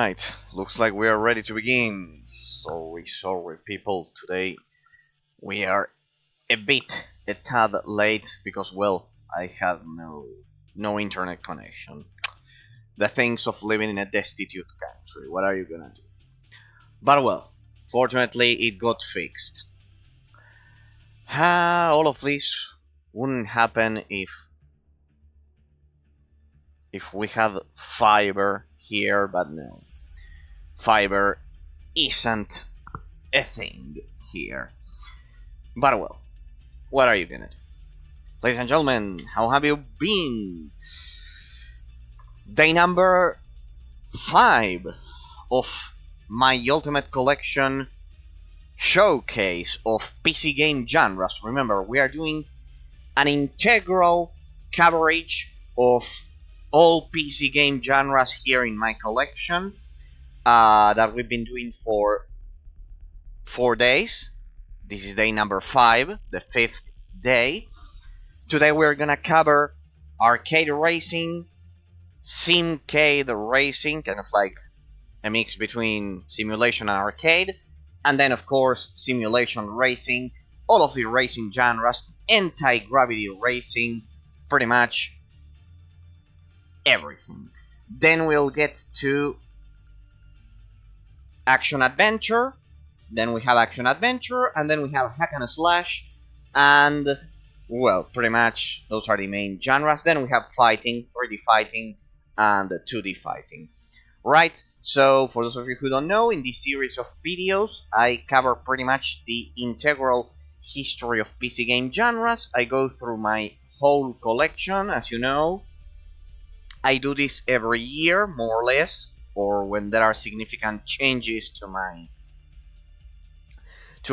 Alright, looks like we are ready to begin. Sorry people, today we are a tad late because, well, I had no internet connection. The things of living in a destitute country, what are you gonna do? But well, fortunately it got fixed. All of this wouldn't happen if we had fiber here, but no. Fiber isn't a thing here. But well, what are you gonna do? Ladies and gentlemen, how have you been? Day number 5 of my Ultimate Collection showcase of PC game genres. Remember, we are doing an integral coverage of all PC game genres here in my collection that we've been doing for 4 days. This is day number 5, the 5th day. Today we're gonna cover arcade racing, simcade racing, kind of like a mix between simulation and arcade, and then of course simulation racing, all of the racing genres, anti-gravity racing, pretty much everything. Then we'll get to action adventure, then we have action adventure, and then we have hack and slash, and well, pretty much those are the main genres. Then we have fighting, 3D fighting, and 2D fighting. Right, so for those of you who don't know, in this series of videos, I cover pretty much the integral history of PC game genres. I go through my whole collection, as you know. I do this every year, more or less, or when there are significant changes to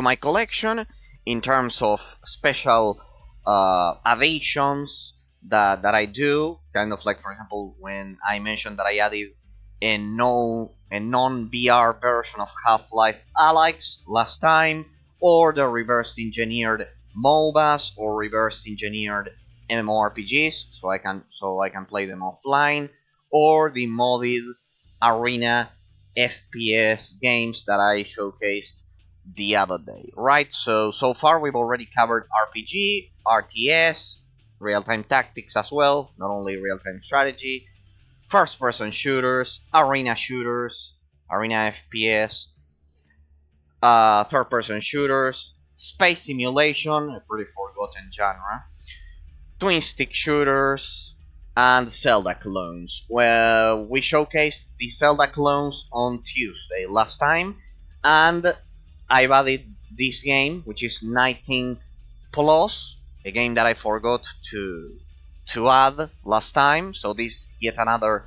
my collection in terms of special additions that I do, kind of like, for example, when I mentioned that I added a non-VR version of Half-Life Alyx last time, or the reverse engineered MOBAs or reverse engineered MMORPGs, so I can play them offline, or the modded arena FPS games that I showcased the other day, right? So far we've already covered RPG, RTS, real-time tactics as well, not only real-time strategy, first-person shooters, arena FPS, third-person shooters, space simulation, a pretty forgotten genre, twin-stick shooters, and Zelda clones. Well, we showcased the Zelda clones on Tuesday last time, and I've added this game, which is 19 Plus, a game that I forgot to add last time. So this is yet another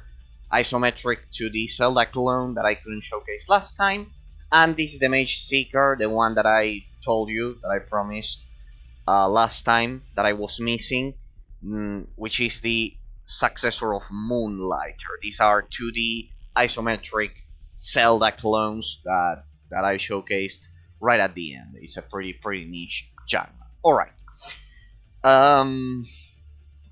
isometric to the Zelda clone that I couldn't showcase last time. And this is the Mage Seeker, the one that I told you, that I promised last time that I was missing, which is the successor of Moonlighter. These are 2D isometric Zelda clones that I showcased right at the end. It's a pretty niche genre. Alright.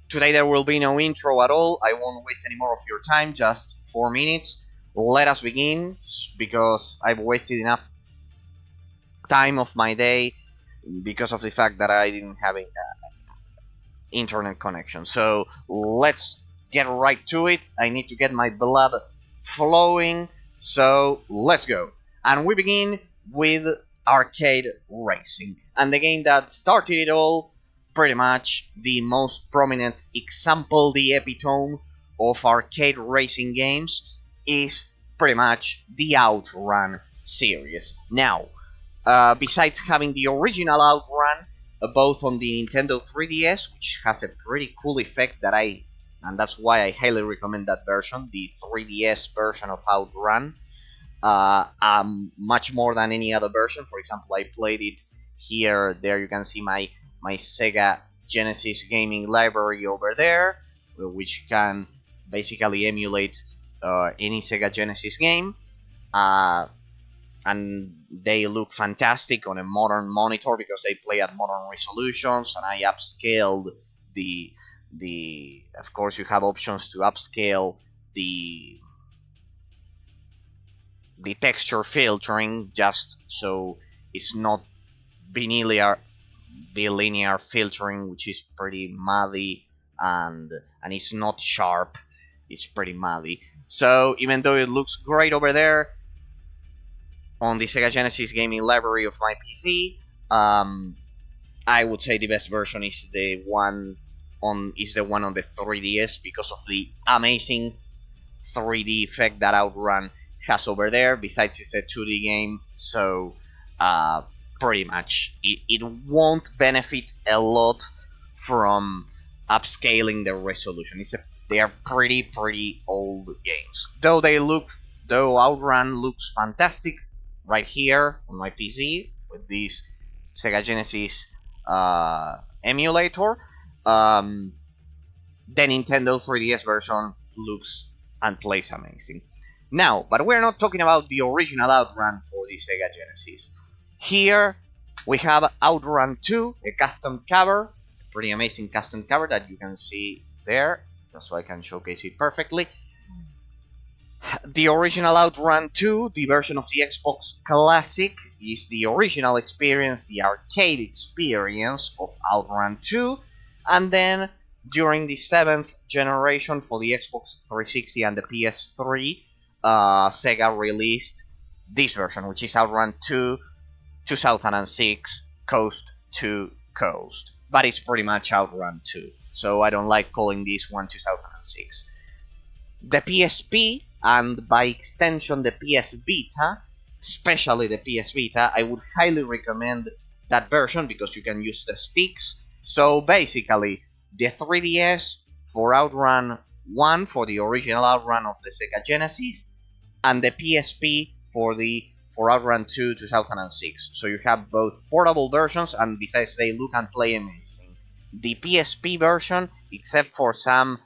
Today there will be no intro at all. I won't waste any more of your time, just 4 minutes. Let us begin, because I've wasted enough time of my day because of the fact that I didn't have an internet connection. So let's get right to it. I need to get my blood flowing, so let's go. And we begin with arcade racing, and the game that started it all, pretty much the most prominent example, the epitome of arcade racing games, is pretty much the Outrun series. Now, besides having the original Outrun, both on the Nintendo 3DS, which has a pretty cool effect and that's why I highly recommend that version, the 3DS version of Outrun, much more than any other version. For example, I played it here. There you can see my Sega Genesis gaming library over there, which can basically emulate any Sega Genesis game, and they look fantastic on a modern monitor because they play at modern resolutions, and I upscaled of course you have options to upscale the the texture filtering, just so it's not linear bilinear filtering, which is pretty muddy, and it's not sharp. It's pretty muddy. So even though it looks great over there on the Sega Genesis gaming library of my PC, I would say the best version is the one on the 3DS because of the amazing 3D effect that Outrun has over there. Besides, it's a 2D game, so uh, pretty much it won't benefit a lot from upscaling the resolution. They are pretty old games. Though Outrun looks fantastic right here on my PC with this Sega Genesis emulator. Um, the Nintendo 3DS version looks and plays amazing. Now, but we're not talking about the original Outrun for the Sega Genesis. Here we have Outrun 2, a custom cover, pretty amazing custom cover that you can see there, just so I can showcase it perfectly. The original Outrun 2, the version of the Xbox Classic, is the original experience, the arcade experience of Outrun 2, and then during the 7th generation for the Xbox 360 and the PS3, Sega released this version, which is Outrun 2 2006 Coast to Coast. But it's pretty much Outrun 2, so I don't like calling this one 2006. The PSP, and by extension the PS Vita, especially the PS Vita, I would highly recommend that version because you can use the sticks. So basically, the 3DS for Outrun 1 for the original Outrun of the Sega Genesis, and the PSP for Outrun 2 2006. So you have both portable versions, and besides they look and play amazing. The PSP version, except for some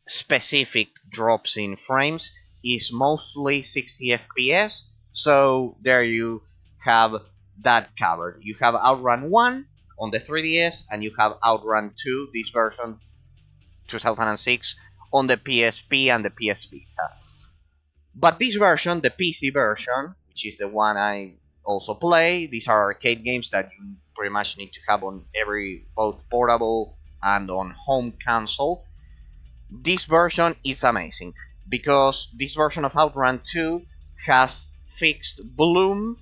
specific drops in frames, is mostly 60 FPS. So there you have that covered. You have Outrun 1 on the 3DS, and you have Outrun 2, this version 2006, on the PSP and the PS Vita. But this version, the PC version, which is the one I also play, these are arcade games that you pretty much need to have on both portable and on home console. This version is amazing because this version of Outrun 2 has fixed bloom.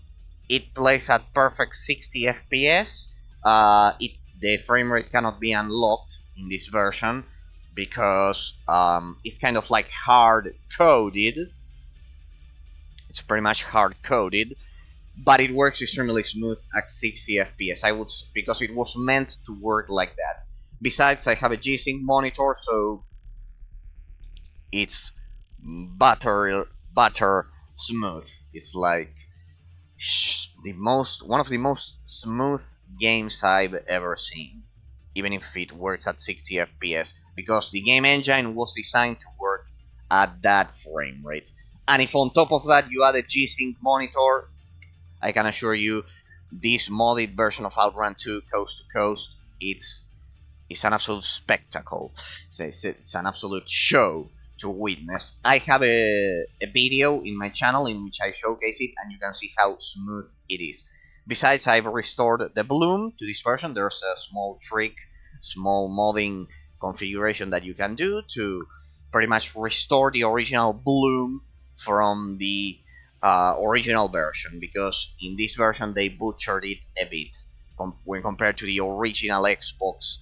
It plays at perfect 60 FPS. The frame rate cannot be unlocked in this version because it's kind of like hard coded. It's pretty much hard coded, but it works extremely smooth at 60 FPS. Because it was meant to work like that. Besides, I have a G-Sync monitor, so it's butter smooth. It's like one of the most smooth games I've ever seen, even if it works at 60 FPS, because the game engine was designed to work at that frame rate. And if on top of that you add a G-Sync monitor, I can assure you this modded version of Outrun 2 Coast to Coast, it's an absolute spectacle. It's an absolute show to witness. I have a video in my channel in which I showcase it, and you can see how smooth it is. Besides, I've restored the bloom to this version. There's a small modding configuration that you can do to pretty much restore the original bloom from the original version, because in this version they butchered it a bit when compared to the original Xbox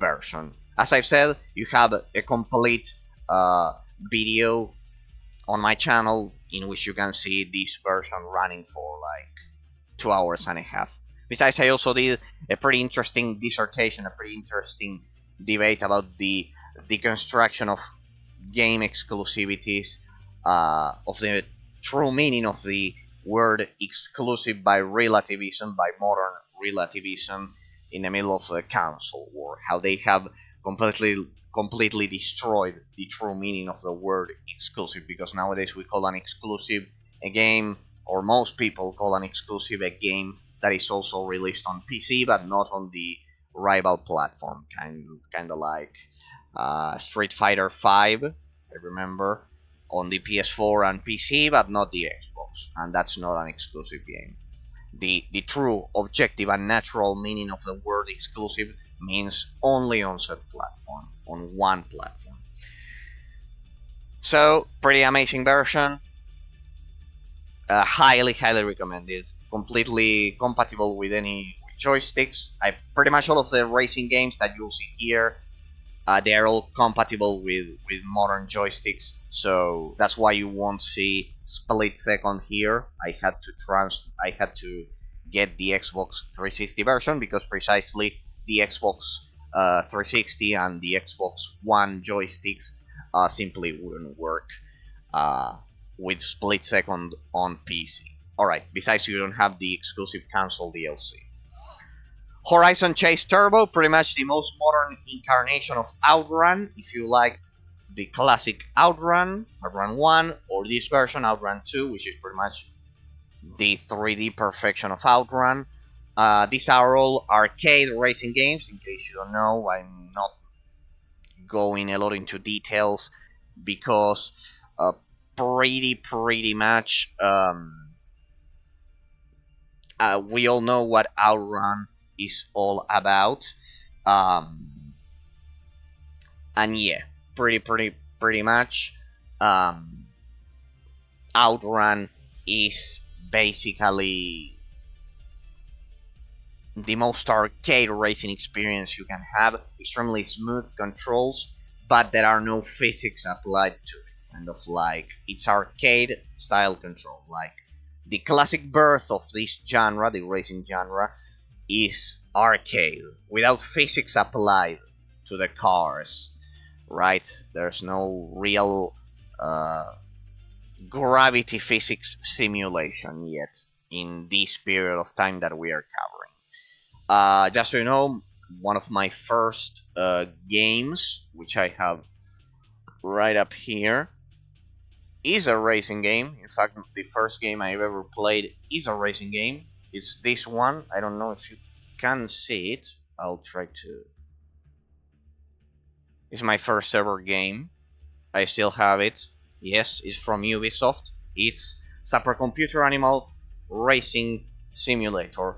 version. As I've said, you have a complete video on my channel in which you can see this version running for like 2 hours and a half. Besides, I also did a pretty interesting dissertation, a pretty interesting debate about the deconstruction of game exclusivities, of the true meaning of the word exclusive by relativism, by modern relativism, in the middle of the console war. How they have completely destroyed the true meaning of the word exclusive, because nowadays we call an exclusive a game, or most people call an exclusive a game that is also released on PC but not on the rival platform, kind of like Street Fighter 5, I remember, on the PS4 and PC, but not the Xbox, and that's not an exclusive game. The true, objective, and natural meaning of the word exclusive means only on said platform, on one platform. So, pretty amazing version. Highly, highly recommended. Completely compatible with any joysticks. Pretty much all of the racing games that you'll see here, they're all compatible with modern joysticks. So that's why you won't see split second here. I had to get the Xbox 360 version because precisely the Xbox 360 and the Xbox One joysticks simply wouldn't work uh, with split second on PC. Alright, besides you don't have the exclusive console DLC. Horizon Chase Turbo, pretty much the most modern incarnation of Outrun. If you liked the classic Outrun, Outrun 1, or this version, Outrun 2, which is pretty much the 3D perfection of Outrun. These are all arcade racing games. In case you don't know, I'm not going a lot into details because pretty much we all know what Outrun is all about. And yeah, pretty much Outrun is basically the most arcade racing experience you can have. Extremely smooth controls, but there are no physics applied to it. Kind of like it's arcade style control. Like the classic birth of this genre, the racing genre, is arcade without physics applied to the cars. Right? There's no real gravity physics simulation yet in this period of time that we are covering. Just so you know, one of my first games, which I have right up here, is a racing game. In fact, the first game I've ever played is a racing game. It's this one. I don't know if you can see it. I'll try to. It's my first ever game. I still have it. Yes, it's from Ubisoft. It's Supercomputer Animal Racing Simulator,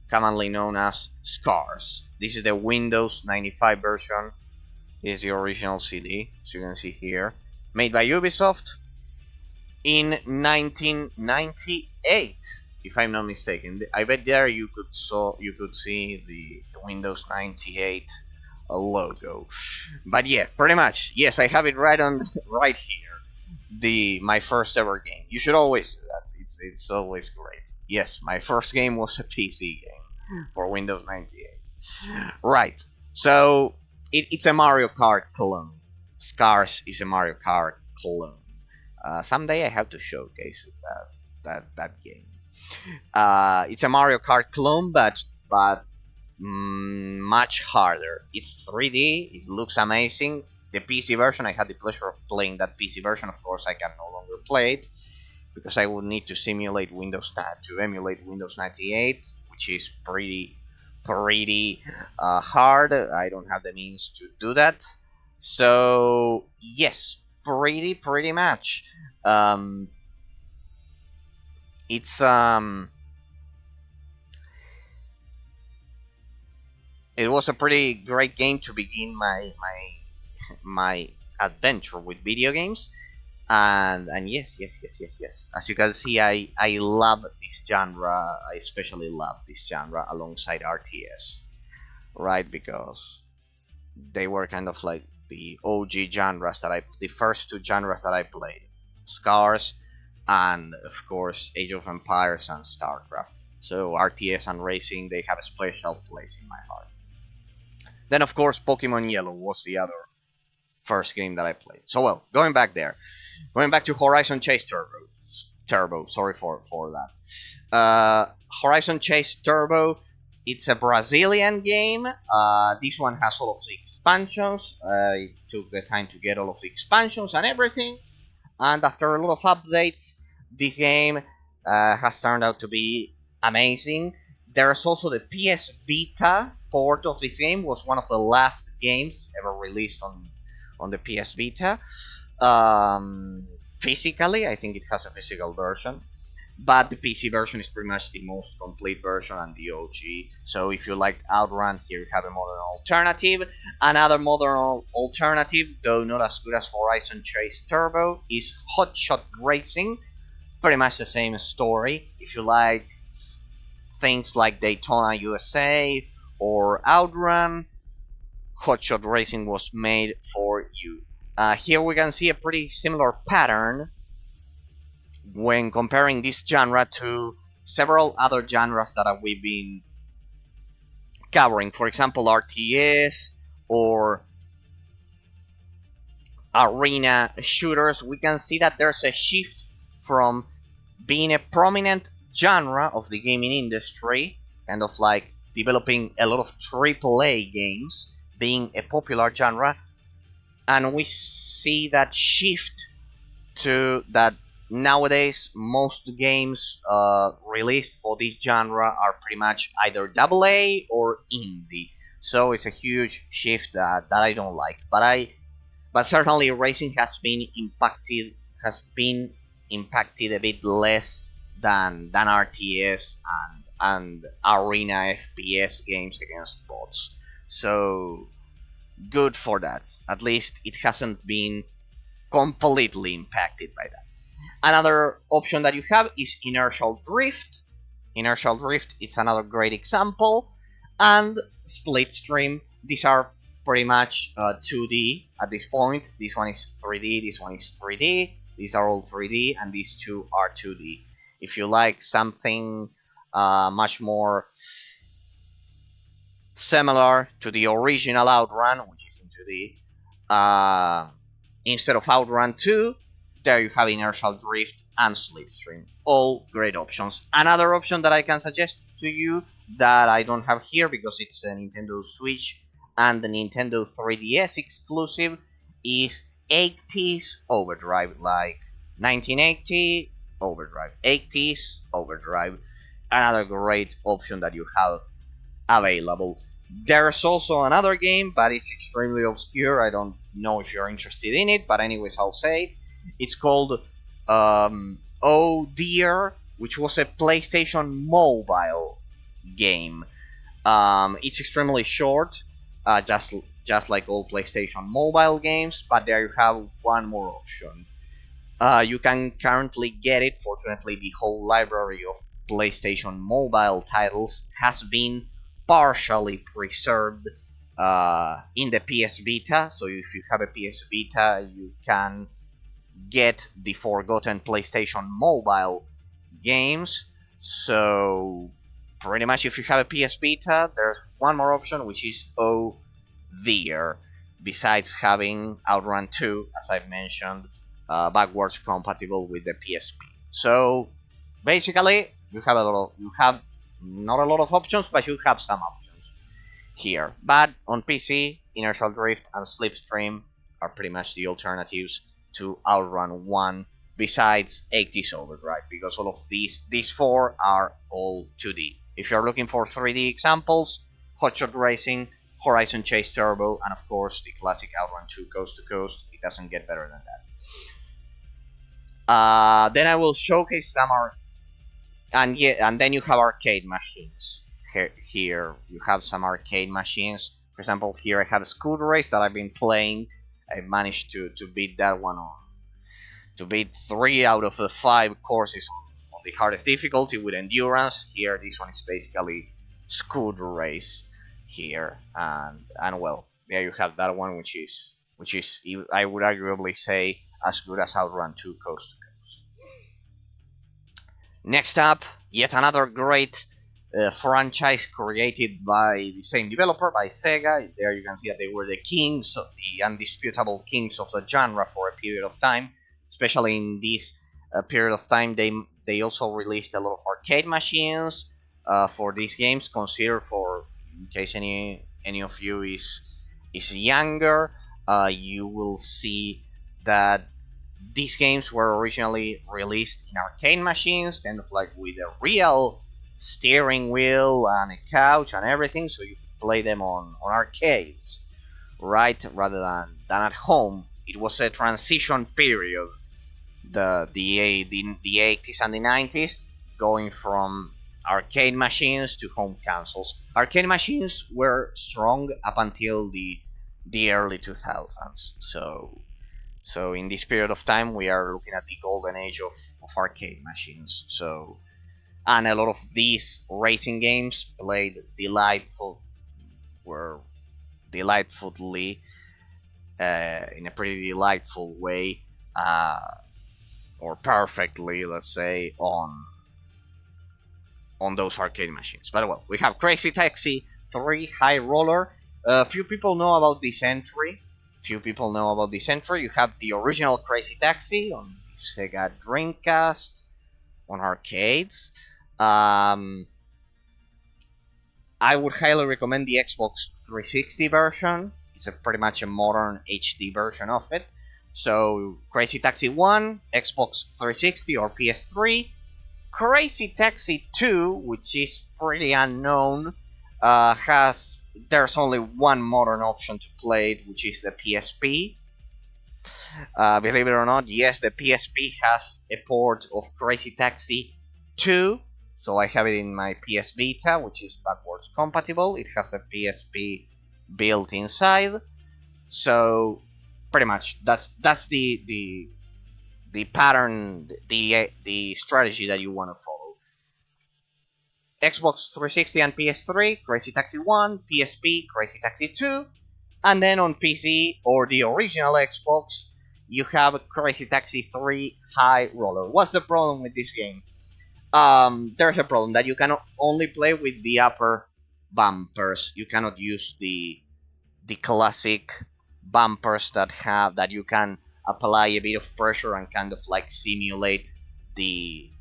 commonly known as SCARS. This is the Windows 95 version. This is the original CD, as you can see here. Made by Ubisoft in 1998, if I'm not mistaken. I bet there you could see the Windows 98 logo. But yeah, pretty much. Yes, I have it right here. My first ever game. You should always do that. It's always great. Yes, my first game was a PC game for Windows 98. Right. So it's a Mario Kart clone. Scars is a Mario Kart clone. Someday I have to showcase that game. It's a Mario Kart clone, but much harder. It's 3D. It looks amazing. The PC version, I had the pleasure of playing that PC version. Of course, I can no longer play it because I would need to emulate Windows 98, which is pretty hard. I don't have the means to do that. So yes, pretty much. It's it was a pretty great game to begin my adventure with video games. And yes. As you can see, I love this genre. I especially love this genre alongside RTS, right? Because they were kind of like the OG genres the first two genres that I played, Scars, and of course Age of Empires and StarCraft. So RTS and racing, they have a special place in my heart. Then of course Pokemon Yellow was the other first game that I played. So well, going back to Horizon Chase Turbo. Sorry for that. Horizon Chase Turbo. It's a Brazilian game. This one has all of the expansions. I took the time to get all of the expansions and everything. And after a lot of updates, this game has turned out to be amazing. There's also the PS Vita port of this game. Was one of the last games ever released on the PS Vita. physically. I think it has a physical version, but the PC version is pretty much the most complete version and the OG. So if you liked Outrun, here you have a modern alternative. Another modern alternative, though not as good as Horizon Chase Turbo, is Hot Shot Racing. Pretty much the same story. If you like things like Daytona USA or Outrun, Hot Shot Racing was made for you. Here we can see a pretty similar pattern when comparing this genre to several other genres that we've been covering. For example, RTS or arena shooters. We can see that there's a shift from being a prominent genre of the gaming industry, kind of like developing a lot of AAA games, being a popular genre, and we see that shift to that nowadays most games released for this genre are pretty much either AA or indie. So it's a huge shift that I don't like. But certainly racing has been impacted a bit less than RTS and arena FPS games against bots. So good for that. At least it hasn't been completely impacted by that. Another option that you have is inertial drift. Inertial drift is another great example, and split stream. These are pretty much 2D at this point. This one is 3D, this one is 3D, these are all 3D, and these two are 2D. If you like something much more similar to the original Outrun, which is in 2D, instead of Outrun 2, there you have inertial drift and slipstream. All great options. Another option that I can suggest to you that I don't have here because it's a Nintendo Switch and the Nintendo 3DS exclusive is 80s Overdrive, like 1980 Overdrive, 80s Overdrive. Another great option that you have available. There's also another game, but it's extremely obscure. I don't know if you're interested in it, but anyways, I'll say it. It's called Oh Dear, which was a PlayStation Mobile game. It's extremely short, just like all PlayStation Mobile games, but there you have one more option. You can currently get it. Fortunately, the whole library of PlayStation Mobile titles has been partially preserved in the PS Vita. So if you have a PS Vita, you can get the forgotten PlayStation Mobile games. So pretty much if you have a PS Vita, there's one more option, which is Oh Dear, besides having Outrun 2, as I've mentioned, backwards compatible with the PSP. So basically, you have not a lot of options, but you have some options here. But on PC, inertial drift and slipstream are pretty much the alternatives to Outrun 1, besides 80s Overdrive, because all of these four are all 2D. If you're looking for 3D examples, Hotshot Racing, Horizon Chase Turbo, and of course the classic Outrun 2 Coast to Coast. It doesn't get better than that. Then I will showcase some and then you have arcade machines. Here you have some arcade machines. For example, here I have a Scooter Race that I've been playing. I managed to beat that one to beat 3 out of the 5 courses on the hardest difficulty with endurance. Here, this one is basically Scooter Race here, and well, there you have that one, which is I would arguably say as good as Outrun 2 Coast to Coast. Next up, yet another great franchise created by the same developer, by Sega. There you can see that they were the kings, the undisputable kings of the genre for a period of time. Especially in this period of time, they also released a lot of arcade machines for these games. Consider, for in case any of you is younger, you will see that these games were originally released in arcade machines, kind of like with a real steering wheel and a couch and everything, so you could play them on arcades, right, rather than at home. It was a transition period the 80s and the 90s, going from arcade machines to home consoles. Arcade machines were strong up until the early 2000s. So in this period of time, we are looking at the golden age of arcade machines. So, and a lot of these racing games were delightfully in a pretty delightful way, or perfectly, let's say, on those arcade machines. But well, we have Crazy Taxi 3 High Roller. Few people know about this entry. You have the original Crazy Taxi on Sega Dreamcast, on arcades. I would highly recommend the Xbox 360 version. It's pretty much a modern HD version of it. So Crazy Taxi 1, Xbox 360 or PS3. Crazy Taxi 2, which is pretty unknown, there's only one modern option to play it, which is the PSP. Believe it or not, yes, the PSP has a port of Crazy Taxi 2, so I have it in my PS Vita, which is backwards compatible. It has a PSP built inside, so pretty much that's the pattern, the strategy that you want to follow. Xbox 360 and PS3, Crazy Taxi 1, PSP, Crazy Taxi 2, and then on PC or the original Xbox, you have Crazy Taxi 3 High Roller. What's the problem with this game? There's a problem that you cannot only play with the upper bumpers. You cannot use the classic bumpers that you can apply a bit of pressure and kind of like simulate the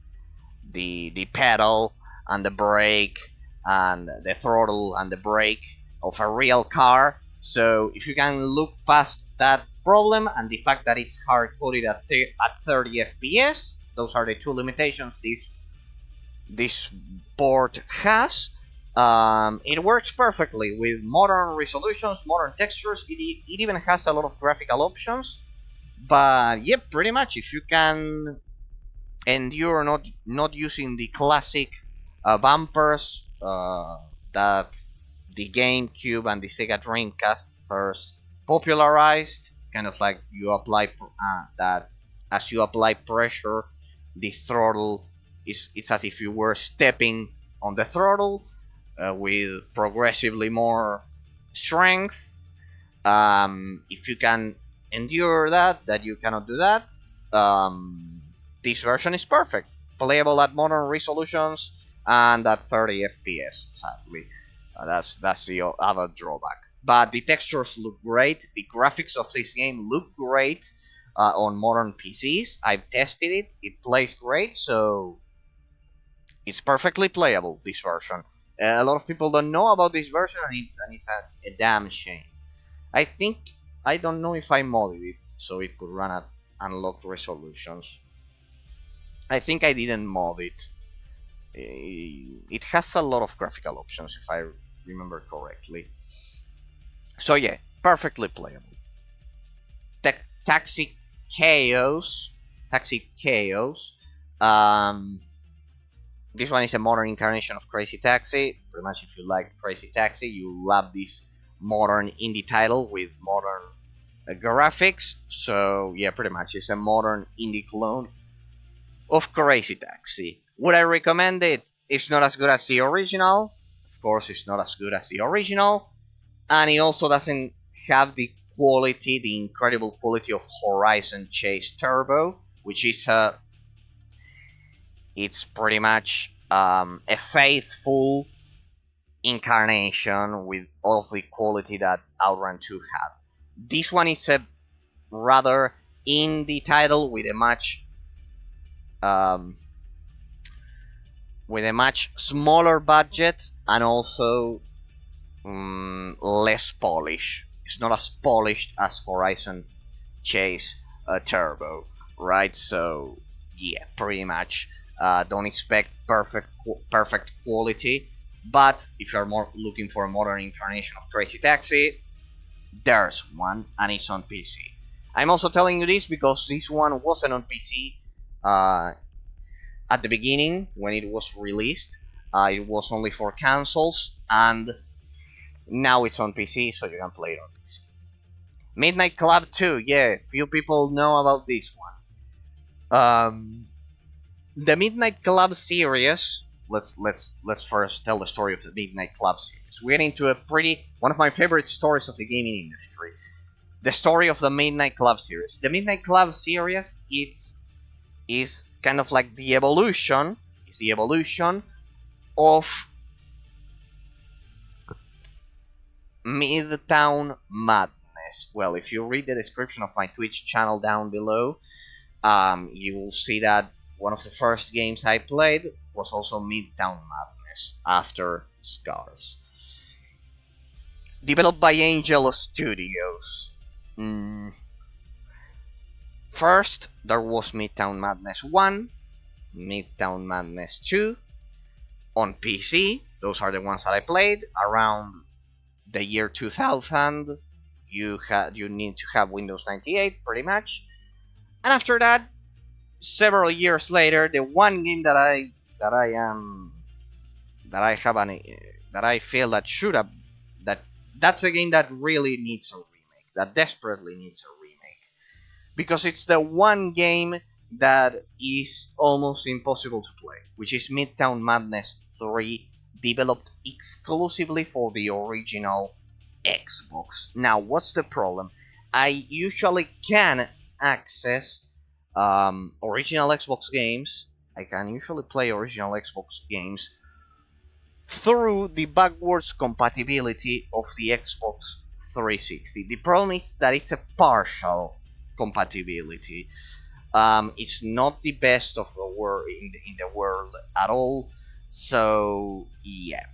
pedal and the brake and the throttle and the brake of a real car. So if you can look past that problem and the fact that it's hard coded at 30 FPS, those are the two limitations this board has. It works perfectly with modern resolutions, modern textures. It even has a lot of graphical options. But yeah, pretty much if you can endure not using the classic bumpers that the GameCube and the Sega Dreamcast first popularized, kind of like you apply that as you apply pressure, the throttle it's as if you were stepping on the throttle with progressively more strength. If you can endure that you cannot do that, this version is perfect, playable at modern resolutions and at 30 FPS. Sadly, that's the other drawback. But the textures look great. The graphics of this game look great on modern PCs. I've tested it. It plays great, so it's perfectly playable. This version. A lot of people don't know about this version, and it's a damn shame. I don't know if I modded it so it could run at unlocked resolutions. I think I didn't mod it. It has a lot of graphical options if I remember correctly. So yeah, perfectly playable. Taxi Chaos. This one is a modern incarnation of Crazy Taxi. Pretty much, if you like Crazy Taxi, you love this modern indie title with modern graphics. So yeah, pretty much it's a modern indie clone of Crazy Taxi. Would I recommend it? It's not as good as the original. Of course, it's not as good as the original, and it also doesn't have the quality, the incredible quality of Horizon Chase Turbo, which is it's pretty much a faithful incarnation with all of the quality that Outrun 2 had. This one is a rather indie title with a much smaller budget and also less polish. It's not as polished as Horizon Chase Turbo, right? So yeah, pretty much. Don't expect perfect quality, but if you're more looking for a modern incarnation of Crazy Taxi, there's one, and it's on PC. I'm also telling you this because this one wasn't on PC Uh, at the beginning, when it was released, it was only for consoles, and now it's on PC, so you can play it on PC. Midnight Club 2, yeah, few people know about this one. The Midnight Club series. Let's first tell the story of the Midnight Club series. We get into a pretty one of my favorite stories of the gaming industry. The story of the Midnight Club series. The Midnight Club series is kind of like the evolution. Is the evolution of Midtown Madness. Well, if you read the description of my Twitch channel down below, you will see that one of the first games I played was also Midtown Madness after Scars. Developed by Angel Studios. First, there was Midtown Madness 1, Midtown Madness 2 on PC. Those are the ones that I played around the year 2000. You need to have Windows 98 pretty much. And after that, several years later, the one game that I feel that should have that's a game that really needs a remake, that desperately needs a remake, because it's the one game that is almost impossible to play, which is Midtown Madness 3, developed exclusively for the original Xbox. Now, what's the problem? I usually can access original Xbox games. I can usually play original Xbox games through the backwards compatibility of the Xbox 360. The problem is that it's a partial compatibility. It's not the best of the world in the world at all. So yeah,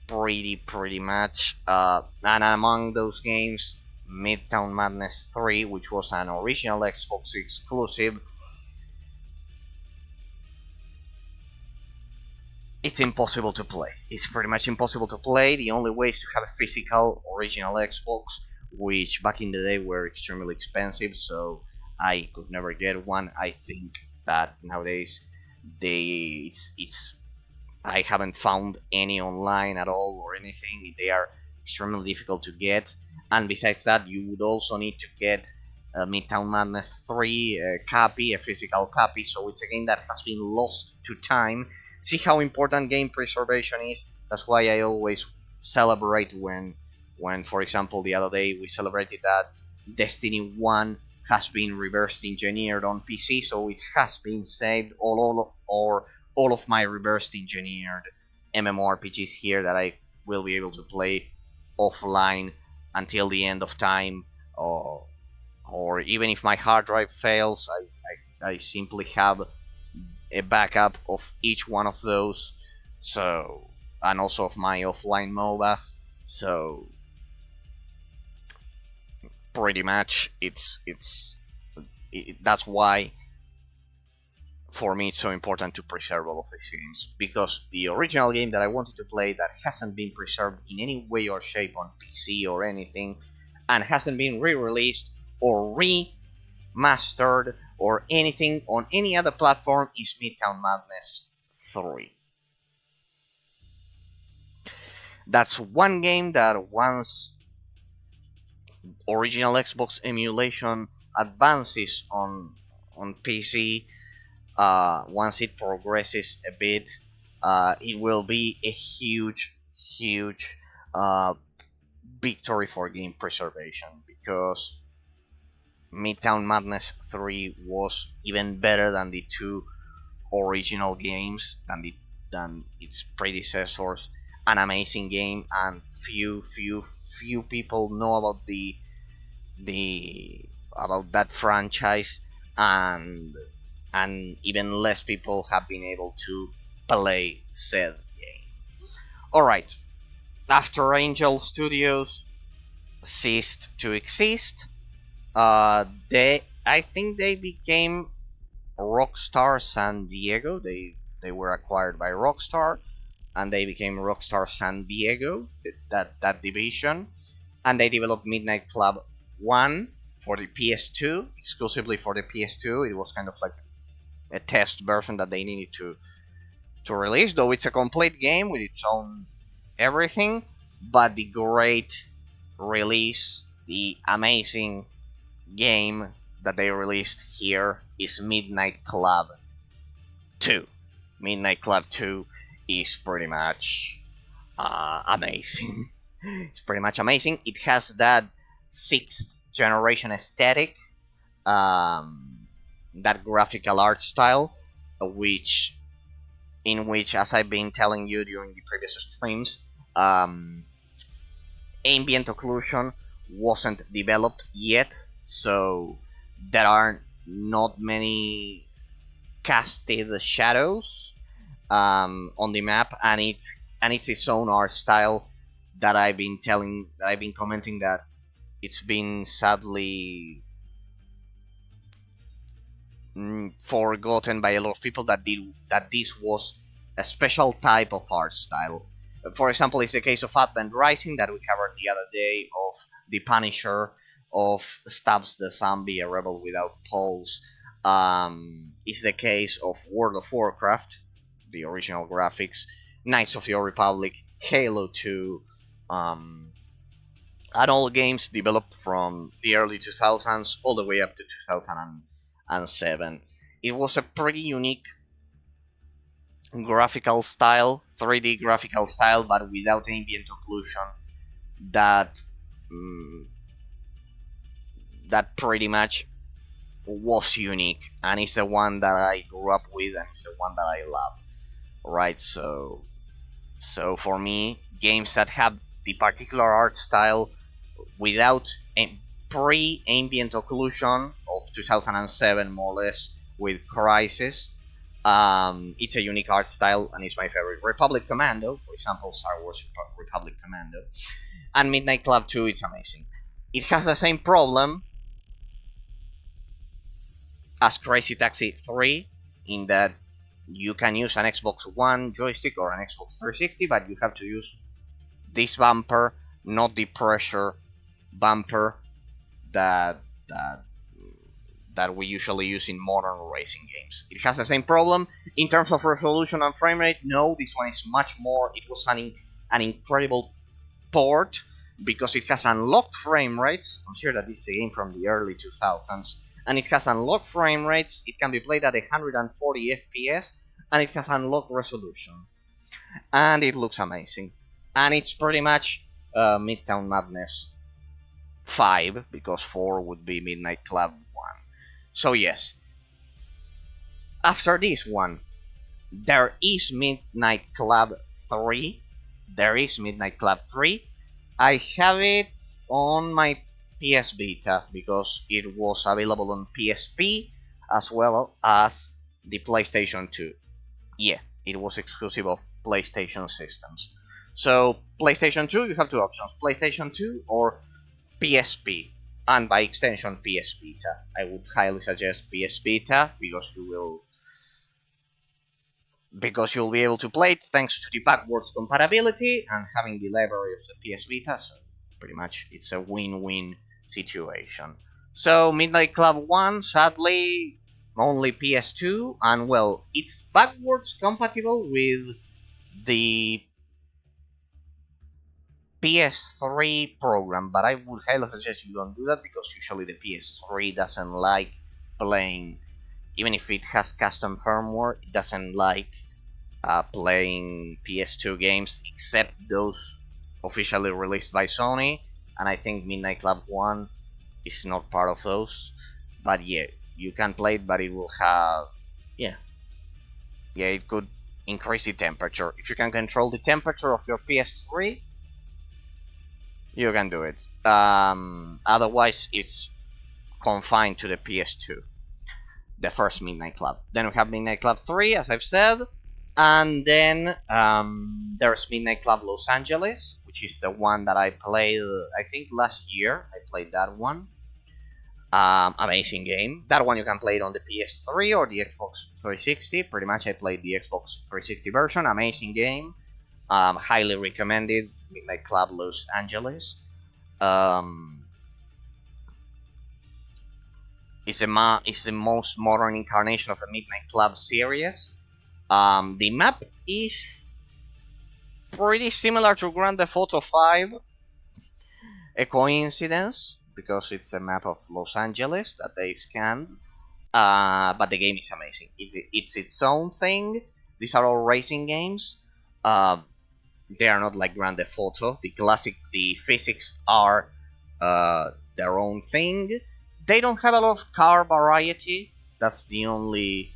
pretty much. And among those games, Midtown Madness 3, which was an original Xbox exclusive, it's impossible to play. It's pretty much impossible to play. The only way is to have a physical original Xbox, which back in the day were extremely expensive, so I could never get one. I think that nowadays I haven't found any online at all or anything. They are extremely difficult to get, and besides that, you would also need to get a Midtown Madness 3 copy, a physical copy. So it's a game that has been lost to time. See how important game preservation is. That's why I always celebrate when, for example, the other day we celebrated that Destiny 1 has been reverse engineered on PC, so it has been saved. All of my reverse engineered MMORPGs here that I will be able to play offline until the end of time, or even if my hard drive fails, I simply have a backup of each one of those, so, and also of my offline MOBAs. So pretty much that's why for me it's so important to preserve all of these games, because the original game that I wanted to play that hasn't been preserved in any way or shape on PC or anything, and hasn't been re-released or remastered or anything on any other platform, is Midtown Madness 3. That's one game that once original Xbox emulation advances on PC, once it progresses a bit, it will be a huge victory for game preservation, because Midtown Madness 3 was even better than the two original games, than its predecessors. An amazing game, and few people know about about that franchise, and even less people have been able to play said game. Alright, after Angel Studios ceased to exist, I think they became Rockstar San Diego. They were acquired by Rockstar, and they became Rockstar San Diego, that division, and they developed Midnight Club 1 for the PS2, exclusively for the PS2. It was kind of like a test version that they needed to release, though it's a complete game with its own everything. But the great release, the amazing game that they released here is Midnight Club 2. Midnight Club 2 is pretty much amazing. It's pretty much amazing. It has that sixth generation aesthetic, that graphical art style, which in which, as I've been telling you during the previous streams, ambient occlusion wasn't developed yet, so there are not many casted shadows on the map, and it's its own art style that I've been commenting that it's been sadly forgotten by a lot of people that this was a special type of art style. For example, it's the case of Advent Rising that we covered the other day, of the Punisher, of Stabs the Zombie, a rebel without pulse. It's the case of World of Warcraft, the original graphics, Knights of the Old Republic, Halo 2, and all games developed from the early 2000s all the way up to 2007. It was a pretty unique graphical style, 3D graphical style, but without ambient occlusion. That that pretty much was unique, and it's the one that I grew up with, and it's the one that I love. Right, so for me, games that have the particular art style without pre-ambient occlusion of 2007, more or less, with Crysis, it's a unique art style, and it's my favorite. Republic Commando, for example, Star Wars Republic Commando, and Midnight Club 2, it's amazing. It has the same problem as Crazy Taxi 3, in that you can use an Xbox One joystick or an Xbox 360, but you have to use this bumper, not the pressure bumper that we usually use in modern racing games. It has the same problem in terms of resolution and frame rate. No, this one is much more. It was an incredible port because it has unlocked frame rates. I'm sure that this is a game from the early 2000s, and it has unlocked frame rates. It can be played at 140 FPS, and it has unlocked resolution, and it looks amazing. And it's pretty much Midtown Madness 5, because 4 would be Midnight Club 1. So yes, after this one, there is Midnight Club 3. There is Midnight Club 3. I have it on my PS Vita because it was available on PSP as well as the PlayStation 2. Yeah, it was exclusive of PlayStation systems. So PlayStation 2, you have two options: PlayStation 2 or PSP, and by extension PS Vita. I would highly suggest PS Vita because you'll be able to play it thanks to the backwards compatibility and having the library of the PS Vita. So pretty much it's a win-win situation. So Midnight Club 1, sadly, only PS2, and well, it's backwards compatible with the PS3 program, but I would highly suggest you don't do that because usually the PS3 doesn't like playing, even if it has custom firmware, it doesn't like playing PS2 games except those officially released by Sony, and I think Midnight Club 1 is not part of those. But yeah, you can play it, but it will have, yeah, it could increase the temperature. If you can control the temperature of your PS3, you can do it. Otherwise, it's confined to the PS2, the first Midnight Club. Then we have Midnight Club 3, as I've said, and then there's Midnight Club Los Angeles, which is the one that I played, I think last year. I played that one. Amazing game. That one you can play it on the PS3 or the Xbox 360. Pretty much I played the Xbox 360 version. Amazing game. Highly recommended. Midnight Club Los is the most modern incarnation of the Midnight Club series. The map is pretty similar to Grand Theft Auto 5. A coincidence, because it's a map of Los Angeles that they scanned. But the game is amazing. It's its own thing. These are all racing games. Uh, they are not like Grand Theft Auto. The physics are their own thing. They don't have a lot of car variety. That's the only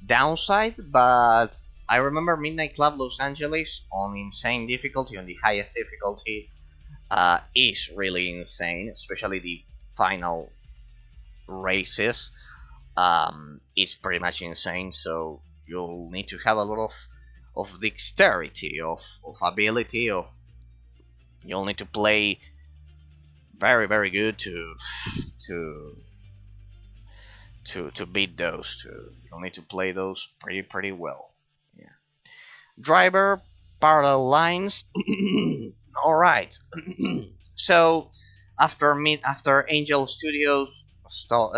downside. But I remember Midnight Club Los Angeles on insane difficulty, on the highest difficulty, is really insane, especially the final races. It's pretty much insane, so you'll need to have a lot of dexterity, of ability, of you'll need to play very good to to beat those two. You'll need to play those pretty well. Yeah. Driver parallel lines. All right. So after Angel Studios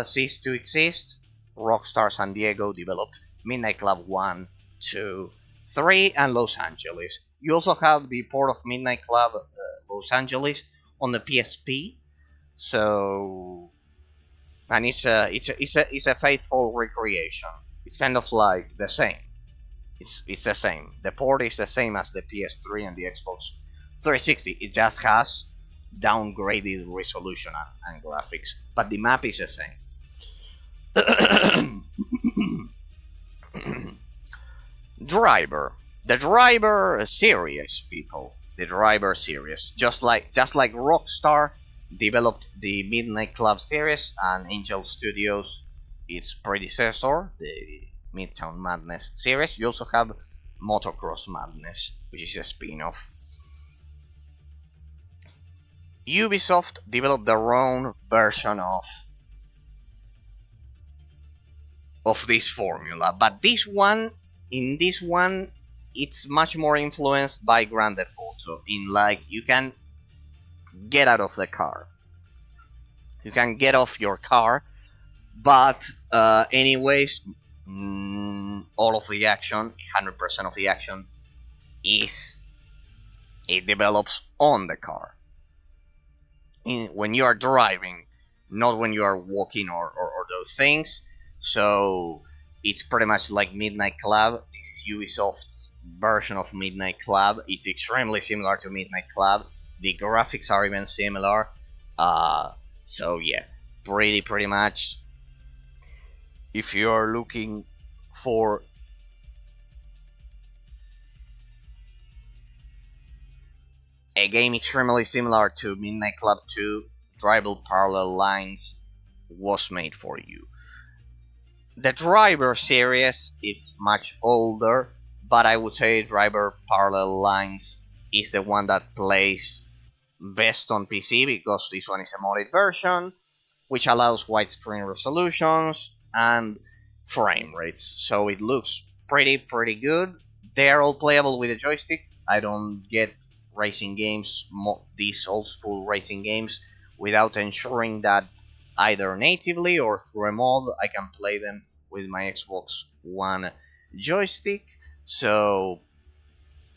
ceased to exist, Rockstar San Diego developed Midnight Club 1, 2, 3, and Los Angeles. You also have the port of Midnight Club Los Angeles on the PSP. So, and it's a faithful recreation. It's kind of like the same. It's the same. The port is the same as the PS3 and the Xbox 360. It just has downgraded resolution and graphics, but the map is the same. Driver, the Driver series, people. The Driver series, just like Rockstar developed the Midnight Club series and Angel Studios, its predecessor, the Midtown Madness series. You also have Motocross Madness, which is a spin-off. Ubisoft developed their own version of this formula, but in this one it's much more influenced by Grand Theft Auto, in like you can get out of the car, you can get off your car, but anyways, all of the action, 100% of the action, it develops on the car. When you are driving, not when you are walking or those things. So it's pretty much like Midnight Club. This is Ubisoft's version of Midnight Club. It's extremely similar to Midnight Club. The graphics are even similar. So yeah, pretty much. If you are looking for a game extremely similar to Midnight Club 2, Driver Parallel Lines was made for you. The Driver series is much older, but I would say Driver Parallel Lines is the one that plays best on PC, because this one is a modded version, which allows widescreen resolutions and frame rates, so it looks pretty good. They are all playable with a joystick. I don't get racing games, these old school racing games, without ensuring that either natively or through a mod I can play them with my Xbox One joystick. So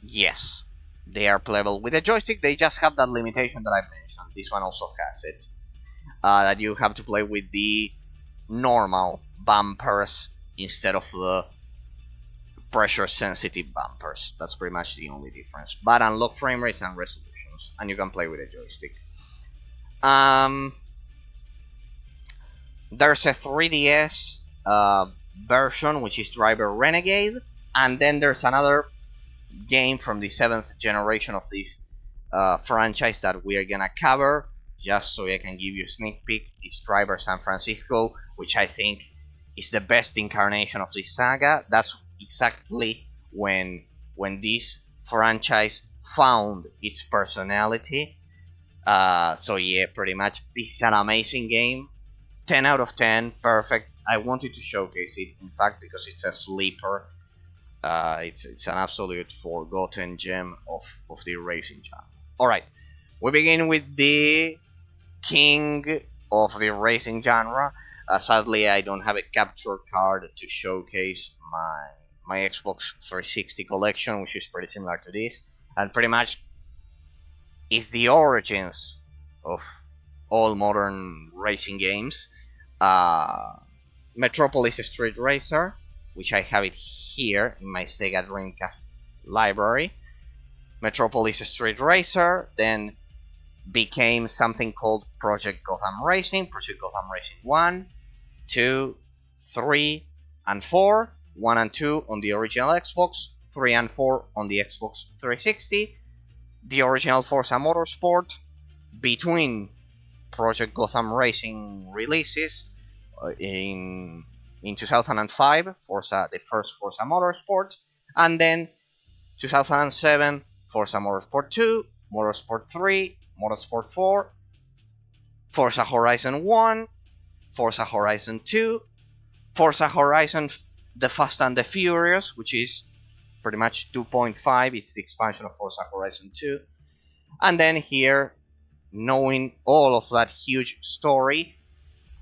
yes, they are playable with a joystick. They just have that limitation that I mentioned. This one also has it, that you have to play with the normal bumpers instead of the pressure sensitive bumpers. That's pretty much the only difference, but unlock frame rates and resolutions, and you can play with a joystick. There's a 3DS version, which is Driver Renegade, and then there's another game from the 7th generation of this franchise that we are gonna cover, just so I can give you a sneak peek. It's Driver San Francisco, which I think is the best incarnation of this saga. That's exactly when this franchise found its personality. So yeah, pretty much this is an amazing game. 10 out of 10, perfect. I wanted to showcase it, in fact, because it's a sleeper. It's an absolute forgotten gem of the racing genre. Alright, we begin with the king of the racing genre, Sadly, I don't have a capture card to showcase my Xbox 360 collection, which is pretty similar to this, and pretty much is the origins of all modern racing games. Uh, Metropolis Street Racer, which I have it here in my Sega Dreamcast library. Metropolis Street Racer then became something called Project Gotham Racing, Project Gotham Racing 1, 2, 3, and 4. 1 and 2 on the original Xbox, 3 and 4 on the Xbox 360. The original Forza Motorsport between Project Gotham Racing releases in 2005, Forza, the first Forza Motorsport, and then 2007, Forza Motorsport 2, Motorsport 3, Motorsport 4, Forza Horizon 1, Forza Horizon 2, Forza Horizon The Fast and the Furious, which is pretty much 2.5, it's the expansion of Forza Horizon 2. And then here, knowing all of that huge story,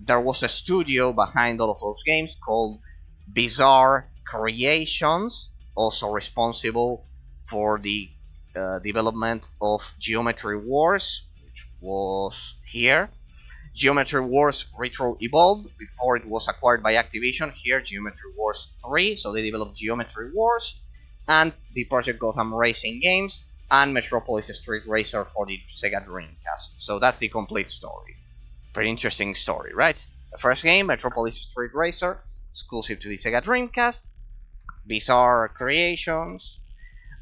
there was a studio behind all of those games called Bizarre Creations, also responsible for the development of Geometry Wars, which was here. Geometry Wars Retro Evolved before it was acquired by Activision. Here, Geometry Wars 3, so they developed Geometry Wars, and the Project Gotham Racing games, and Metropolis Street Racer for the Sega Dreamcast. So that's the complete story. Pretty interesting story, right? The first game, Metropolis Street Racer, exclusive to the Sega Dreamcast. Bizarre Creations.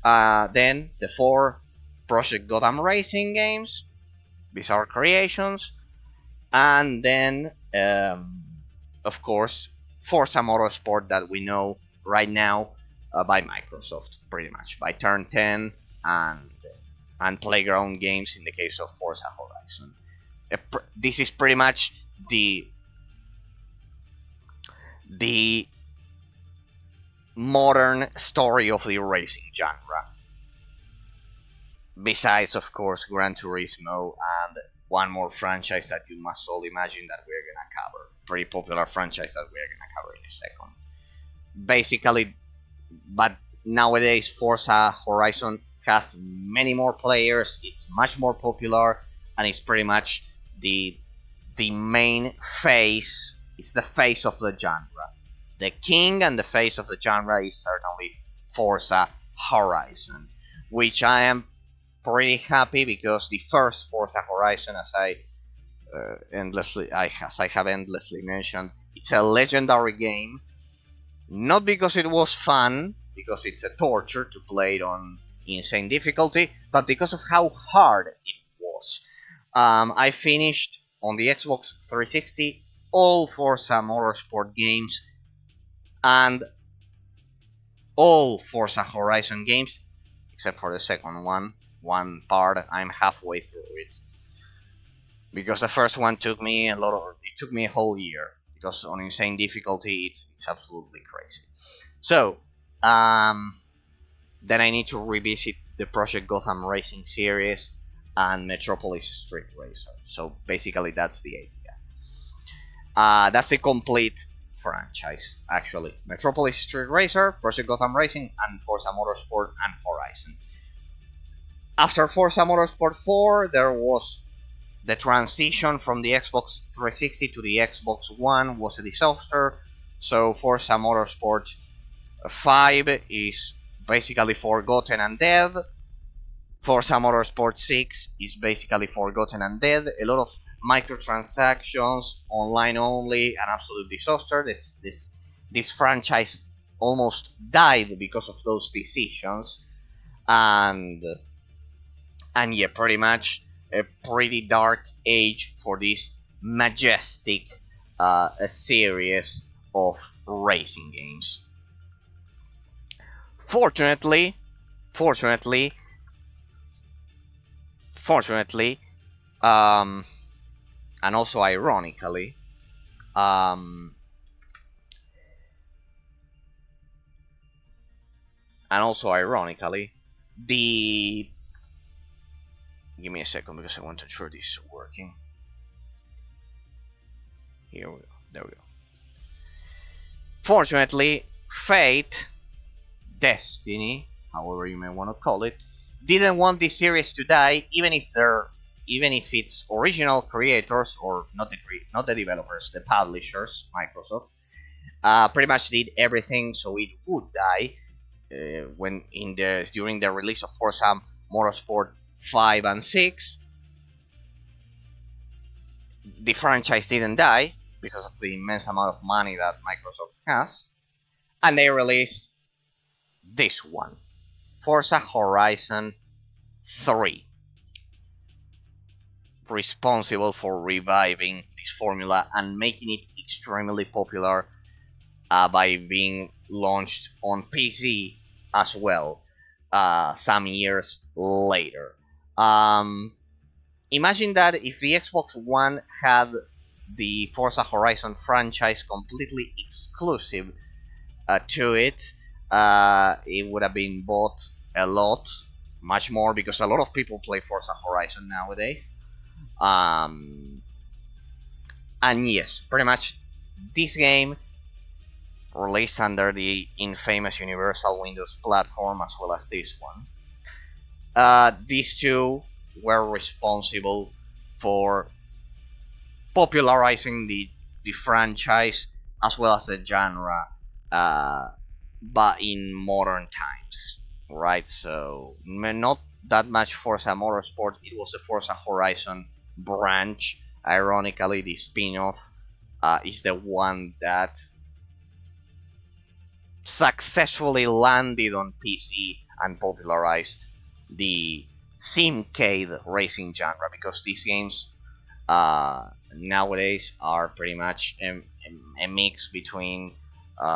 Then the 4 Project Gotham Racing games. Bizarre Creations. And then, of course, Forza Motorsport that we know right now by Microsoft, pretty much. By Turn 10 and Playground Games in the case of Forza Horizon. This is pretty much the modern story of the racing genre. Besides, of course, Gran Turismo and one more franchise that you must all imagine that we're gonna cover. Pretty popular franchise that we're gonna cover in a second. Basically, but nowadays Forza Horizon has many more players, it's much more popular, and it's pretty much the main face, it's the face of the genre. The king and the face of the genre is certainly Forza Horizon, which I am pretty happy because the first Forza Horizon, as I have endlessly mentioned, it's a legendary game. Not because it was fun, because it's a torture to play it on insane difficulty, but because of how hard it was. I finished on the Xbox 360 all Forza Motorsport games and all Forza Horizon games, except for the second one part. I'm halfway through it because the first one took me it took me a whole year because on insane difficulty it's absolutely crazy. So then I need to revisit the Project Gotham Racing series and Metropolis Street Racer. So basically that's the idea. That's the complete franchise, actually. Metropolis Street Racer, Project Gotham Racing, and Forza Motorsport and Horizon. After Forza Motorsport 4, there was the transition from the Xbox 360 to the Xbox One was a disaster. So Forza Motorsport 5 is basically forgotten and dead. Forza Motorsport 6 is basically forgotten and dead. A lot of microtransactions, online only, an absolute disaster. This franchise almost died because of those decisions, and yeah, pretty much a pretty dark age for this majestic series of racing games. Fortunately, and also ironically, the give me a second because I want to ensure this is working. Here we go. There we go. Fortunately, fate, destiny, however you may want to call it, didn't want this series to die, even if its original creators, or not the developers, the publishers, Microsoft, pretty much did everything so it would die. When during the release of Forza Motorsport 5 and 6, the franchise didn't die because of the immense amount of money that Microsoft has, and they released this one, Forza Horizon 3, responsible for reviving this formula and making it extremely popular by being launched on PC as well some years later. Imagine that if the Xbox One had the Forza Horizon franchise completely exclusive to it, it would have been bought a lot, much more, because a lot of people play Forza Horizon nowadays. And yes, pretty much this game, released under the infamous Universal Windows platform, as well as this one, these two were responsible for popularizing the franchise as well as the genre, but in modern times, right? So not that much Forza Motorsport. It was the Forza Horizon branch. Ironically, the spin-off is the one that successfully landed on PC and popularized the simcade racing genre, because these games nowadays are pretty much a mix between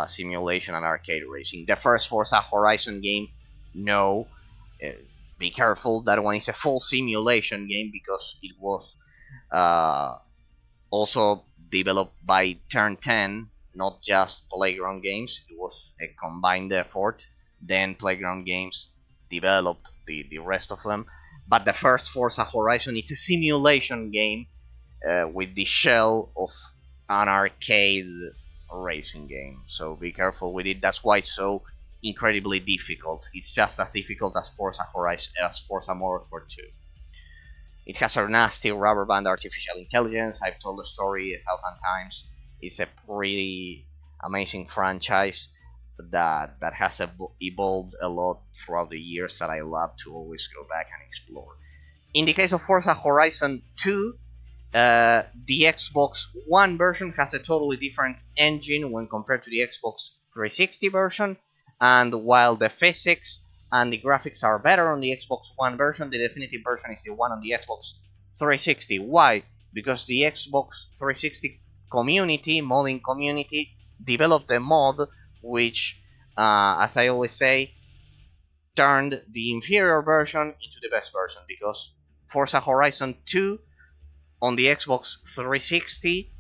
simulation and arcade racing. The first Forza Horizon game, no, be careful, that one is a full simulation game because it was also developed by Turn 10, not just Playground Games. It was a combined effort. Then Playground Games developed the rest of them. But the first Forza Horizon, it's a simulation game with the shell of an arcade racing game. So be careful with it. That's why it's so incredibly difficult. It's just as difficult as Forza Horizon, as Forza Motorsport 2. It has a nasty rubber band artificial intelligence. I've told the story 1,000 times. It's a pretty amazing franchise that has evolved a lot throughout the years, that I love to always go back and explore. In the case of Forza Horizon 2, the Xbox One version has a totally different engine when compared to the Xbox 360 version, and while the physics and the graphics are better on the Xbox One version, the definitive version is the one on the Xbox 360. Why? Because the Xbox 360 community, modding community, developed a mod which, as I always say, turned the inferior version into the best version, because Forza Horizon 2 on the Xbox 360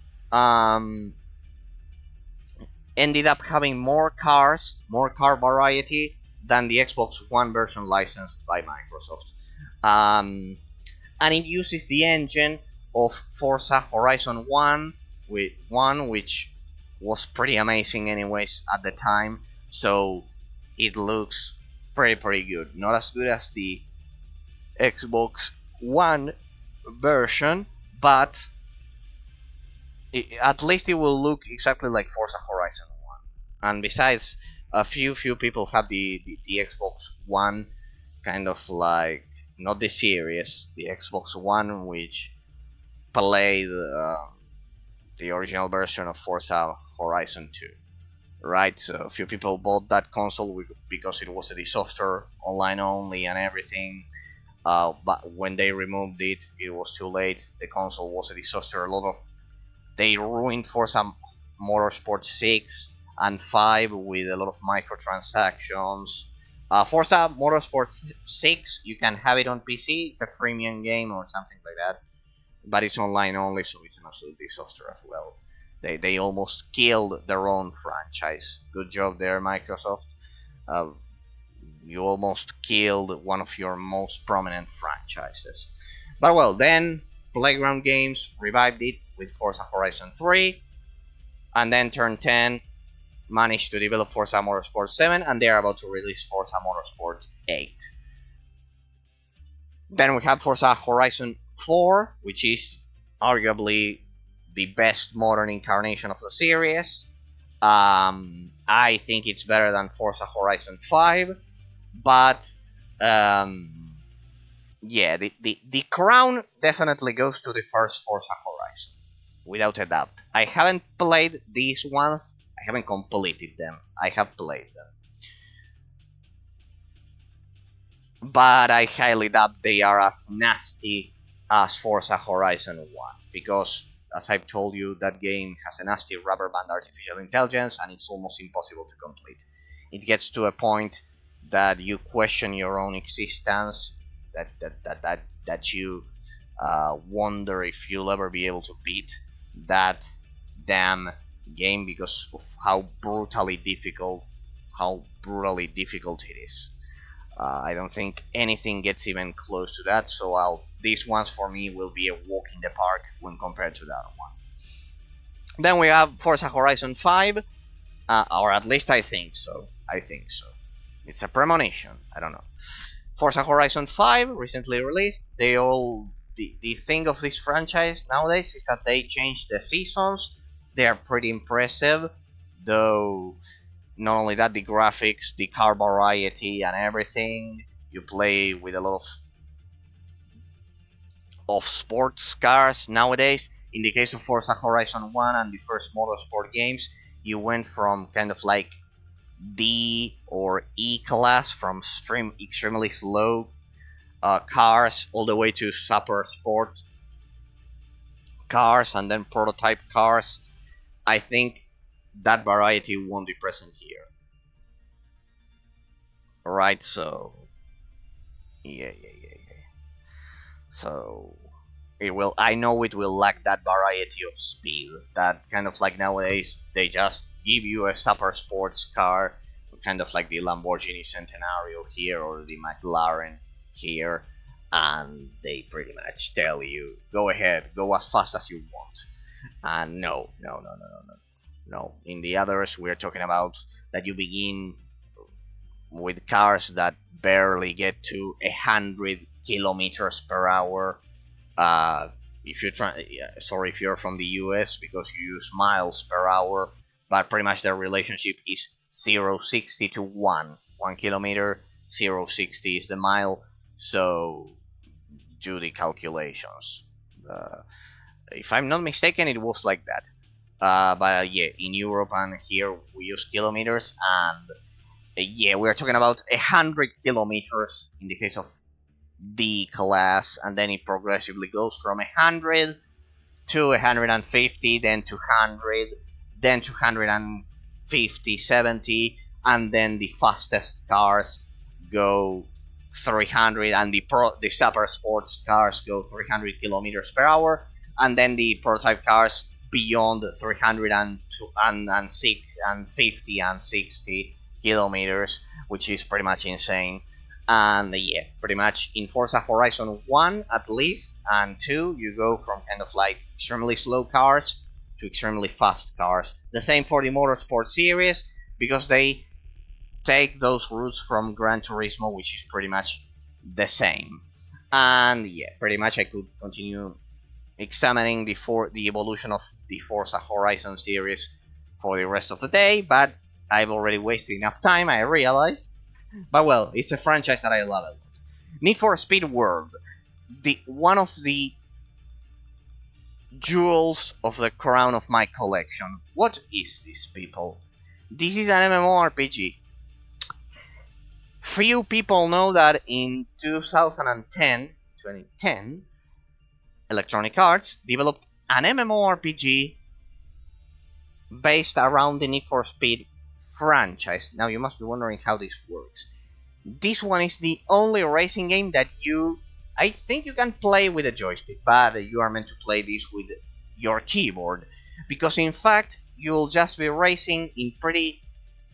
ended up having more car variety than the Xbox One version licensed by Microsoft. And it uses the engine of Forza Horizon 1, which was pretty amazing anyways at the time, so it looks pretty good. Not as good as the Xbox One version, but at least it will look exactly like Forza Horizon 1. And besides, a few people have the Xbox One, kind of like, not the series, the Xbox One, which played the original version of Forza Horizon 2. Right, so a few people bought that console because it was a disaster, online only and everything. But when they removed it, it was too late. The console was a disaster. They ruined Forza Motorsport 6 and 5 with a lot of microtransactions. Forza Motorsport 6, you can have it on PC. It's a freemium game or something like that, but it's online only, so it's an absolute disaster as well. They almost killed their own franchise. Good job there, Microsoft. You almost killed one of your most prominent franchises. But well, then Playground Games revived it with Forza Horizon 3, And then turn 10, managed to develop Forza Motorsport 7, and they are about to release Forza Motorsport 8. Then we have Forza Horizon 4, which is arguably the best modern incarnation of the series. I think it's better than Forza Horizon 5, but yeah, the crown definitely goes to the first Forza Horizon, without a doubt. I haven't played these ones, I haven't completed them, I have played them. But I highly doubt they are as nasty as Forza Horizon 1, because, as I've told you, that game has a nasty rubber band artificial intelligence, and it's almost impossible to complete. It gets to a point that you question your own existence, that you wonder if you'll ever be able to beat that damn game because of how brutally difficult it is. I don't think anything gets even close to that, so these ones for me will be a walk in the park when compared to that one. Then we have Forza Horizon 5, or at least I think so. It's a premonition, I don't know. Forza Horizon 5, recently released. The thing of this franchise nowadays is that they changed the seasons. They are pretty impressive, though. Not only that, the graphics, the car variety, and everything. You play with a lot of sports cars nowadays. In the case of Forza Horizon 1 and the first motorsport games, you went from kind of like D or E class, from extremely slow cars, all the way to super sport cars and then prototype cars. I think that variety won't be present here. Right, so yeah. So I know it will lack that variety of speed. That kind of like nowadays they just give you a super sports car, kind of like the Lamborghini Centenario here or the McLaren here, and they pretty much tell you, go ahead, go as fast as you want. And no. In the others, we're talking about that you begin with cars that barely get to 100 kilometers per hour. If you're from the US, because you use miles per hour, but pretty much the relationship is 0-60 to 1 kilometer. 0-60 is the mile, so do the calculations. If I'm not mistaken, it was like that. But yeah, in Europe and here we use kilometers, and yeah, we're talking about 100 kilometers in the case of the class, and then it progressively goes from 100 to 150, then to 100, then to 150, 70, and then the fastest cars go 300, and the super sports cars go 300 kilometers per hour, and then the prototype cars beyond 350 and 60 kilometers, which is pretty much insane. And yeah, pretty much in Forza Horizon 1 at least, and 2, you go from kind of like extremely slow cars to extremely fast cars. The same for the Motorsport series, because they take those routes from Gran Turismo, which is pretty much the same. And yeah, pretty much I could continue examining the evolution of the Forza Horizon series for the rest of the day, but I've already wasted enough time, I realize. But well, it's a franchise that I love a lot. Need for Speed World, one of the jewels of the crown of my collection. What is this, people? This is an MMORPG. Few people know that in 2010, Electronic Arts developed an MMORPG based around the Need for Speed franchise. Now you must be wondering how this works. This one is the only racing game that I think you can play with a joystick, but you are meant to play this with your keyboard, because in fact you'll just be racing in pretty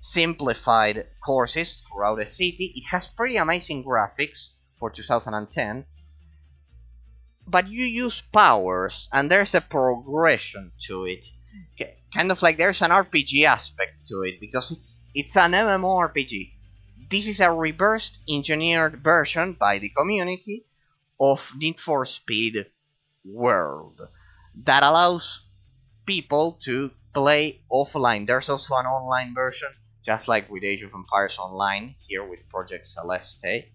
simplified courses throughout a city. It has pretty amazing graphics for 2010, but you use powers and there's a progression to it. kind of like there's an RPG aspect to it because it's an MMORPG. This is a reverse engineered version by the community of Need for Speed World that allows people to play offline. There's also an online version, just like with Age of Empires Online here with Project Celeste.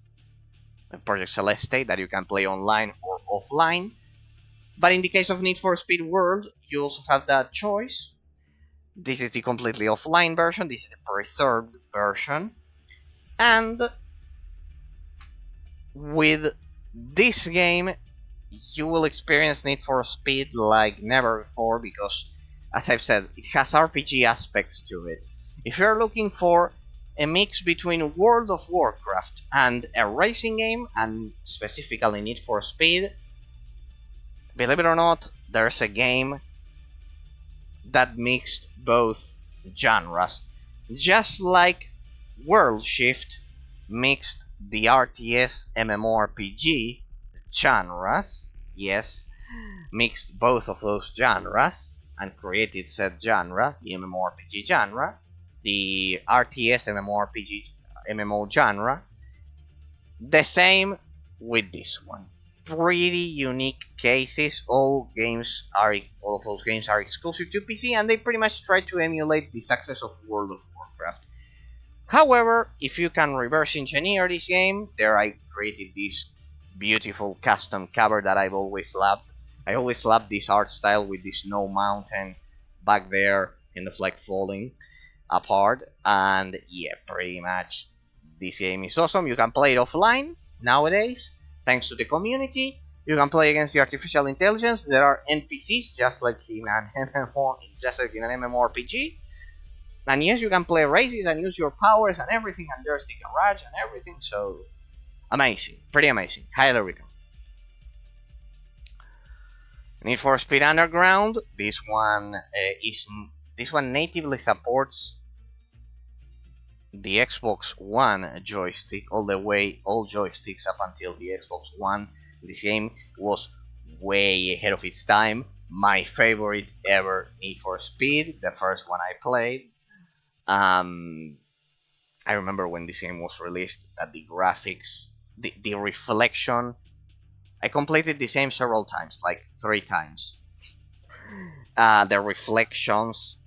Project Celeste that you can play online or offline. But in the case of Need for Speed World, you also have that choice. This is the completely offline version, this is the preserved version. And with this game, you will experience Need for Speed like never before because, as I've said, it has RPG aspects to it. If you're looking for a mix between World of Warcraft and a racing game, and specifically Need for Speed, believe it or not, there's a game that mixed both genres. Just like World Shift mixed the RTS MMORPG genres, yes, mixed both of those genres and created said genre, the MMORPG genre, the RTS MMO genre. The same with this one. Pretty unique cases. All of those games are exclusive to PC, and they pretty much try to emulate the success of World of Warcraft. However, if you can reverse engineer this game, there I created this beautiful custom cover that I've always loved. I always loved this art style with this snow mountain back there and the flag falling apart. And yeah, pretty much this game is awesome. You can play it offline nowadays, thanks to the community. You can play against the artificial intelligence. There are NPCs just like in an MMORPG. And yes, you can play races and use your powers and everything, and there's the garage and everything, so amazing, pretty amazing, highly recommend. Need for Speed Underground. This one natively supports the Xbox One joystick all joysticks up until the Xbox One. This game was way ahead of its time. My favorite ever Need for Speed, the first one I played. I remember when this game was released, that the graphics, the reflection, I completed this game several times, like 3 times. The reflections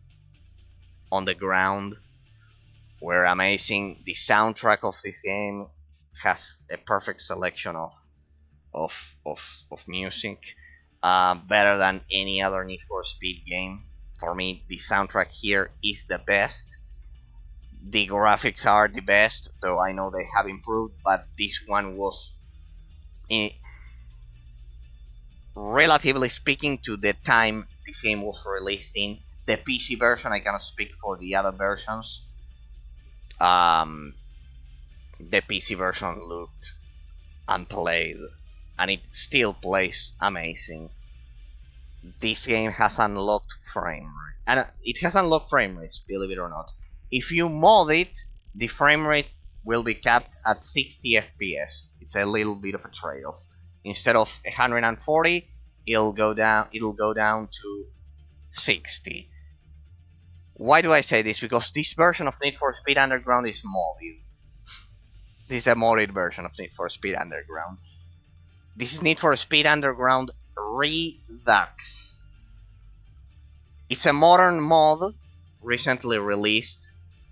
on the ground were amazing. The soundtrack of this game has a perfect selection of music, better than any other Need for Speed game. For me, the soundtrack here is the best. The graphics are the best, though I know they have improved, but this one was, relatively speaking to the time this game was released in, the PC version, I cannot speak for the other versions, the PC version looked unplayed, and it still plays amazing. This game has unlocked frame rate, and it has unlocked frame rates, believe it or not. If you mod it, the frame rate will be capped at 60 FPS. It's a little bit of a trade-off. Instead of 140, it'll go down to 60. Why do I say this? Because this version of Need for Speed Underground is modded. This is a modded version of Need for Speed Underground. This is Need for Speed Underground Redux. It's a modern mod recently released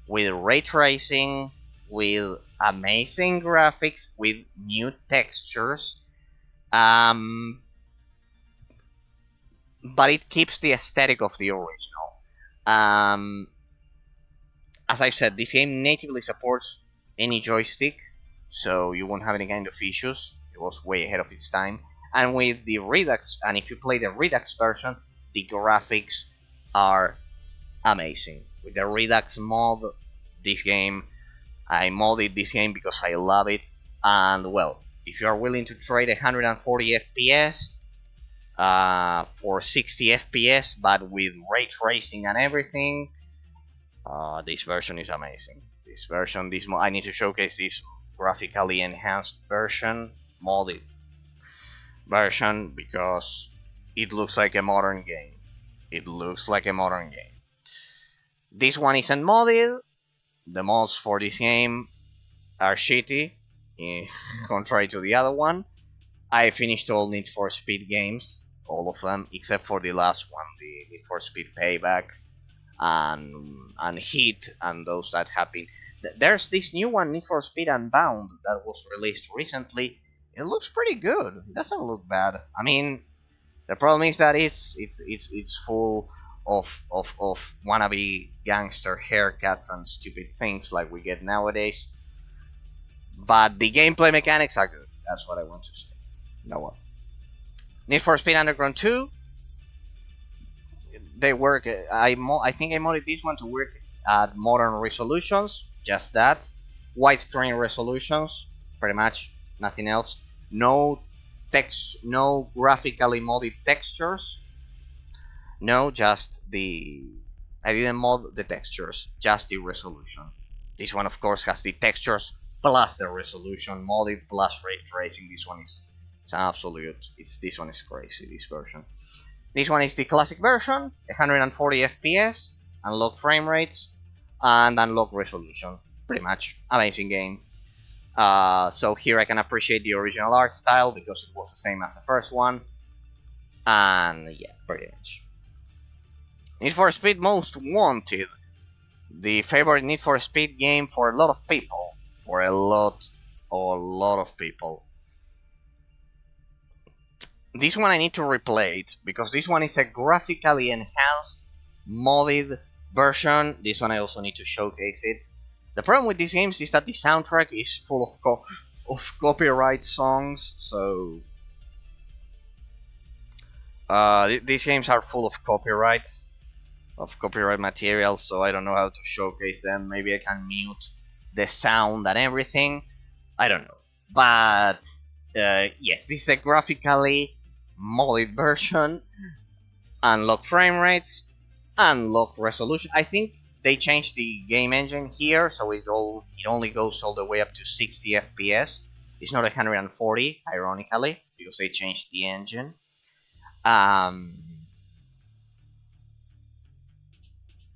with ray tracing, with amazing graphics, with new textures, but it keeps the aesthetic of the original. As I said, this game natively supports any joystick, so you won't have any kind of issues. It was way ahead of its time. And with the Redux, and if you play the Redux version, the graphics are amazing. With the Redux mod, I modded this game because I love it. And well, if you are willing to trade 140 FPS for 60 FPS, but with ray tracing and everything, this version is amazing. I need to showcase this graphically enhanced version, modded version, because it looks like a modern game. It looks like a modern game. This one isn't modded. The mods for this game are shitty, contrary to the other one. I finished all Need for Speed games, all of them, except for the last one, the Need for Speed Payback and Heat, and those that have been. There's this new one, Need for Speed Unbound, that was released recently. It looks pretty good. It doesn't look bad. I mean, the problem is that it's full of wannabe gangster haircuts and stupid things like we get nowadays. But the gameplay mechanics are good. That's what I want to say. No one. Need for Speed Underground 2. They work. I think I modded this one to work at modern resolutions. Just that. Widescreen resolutions. Pretty much nothing else. No text. No graphically modded textures. No, just the. I didn't mod the textures. Just the resolution. This one, of course, has the textures plus the resolution modded plus ray tracing. This one is it's an absolute. This one is crazy. This version. This one is the classic version, 140 FPS, unlocked frame rates, and unlocked resolution. Pretty much amazing game. So here I can appreciate the original art style because it was the same as the first one, and yeah, pretty much. Need for Speed Most Wanted, the favorite Need for Speed game for a lot of people, for a lot of people. This one I need to replay it, because this one is a graphically enhanced, modded version. This one I also need to showcase it. The problem with these games is that the soundtrack is full of copyright songs, so... these games are full of copyright material, so I don't know how to showcase them. Maybe I can mute the sound and everything. I don't know. But, yes, this is a graphically modded version, unlocked frame rates, unlocked resolution. I think they changed the game engine here, so it only goes all the way up to 60 FPS. It's not 140, ironically, because they changed the engine.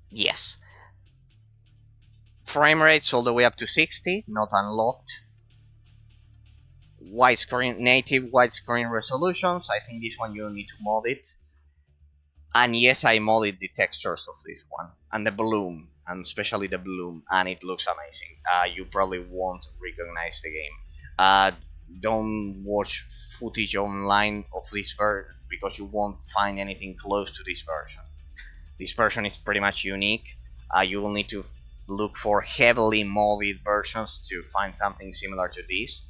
Yes. Frame rates all the way up to 60, not unlocked. Native widescreen resolutions. I think this one you need to mod it. And yes, I modded the textures of this one and the bloom, and especially the bloom, and it looks amazing. You probably won't recognize the game. Don't watch footage online of this version because you won't find anything close to this version. This version is pretty much unique. You will need to look for heavily modded versions to find something similar to this.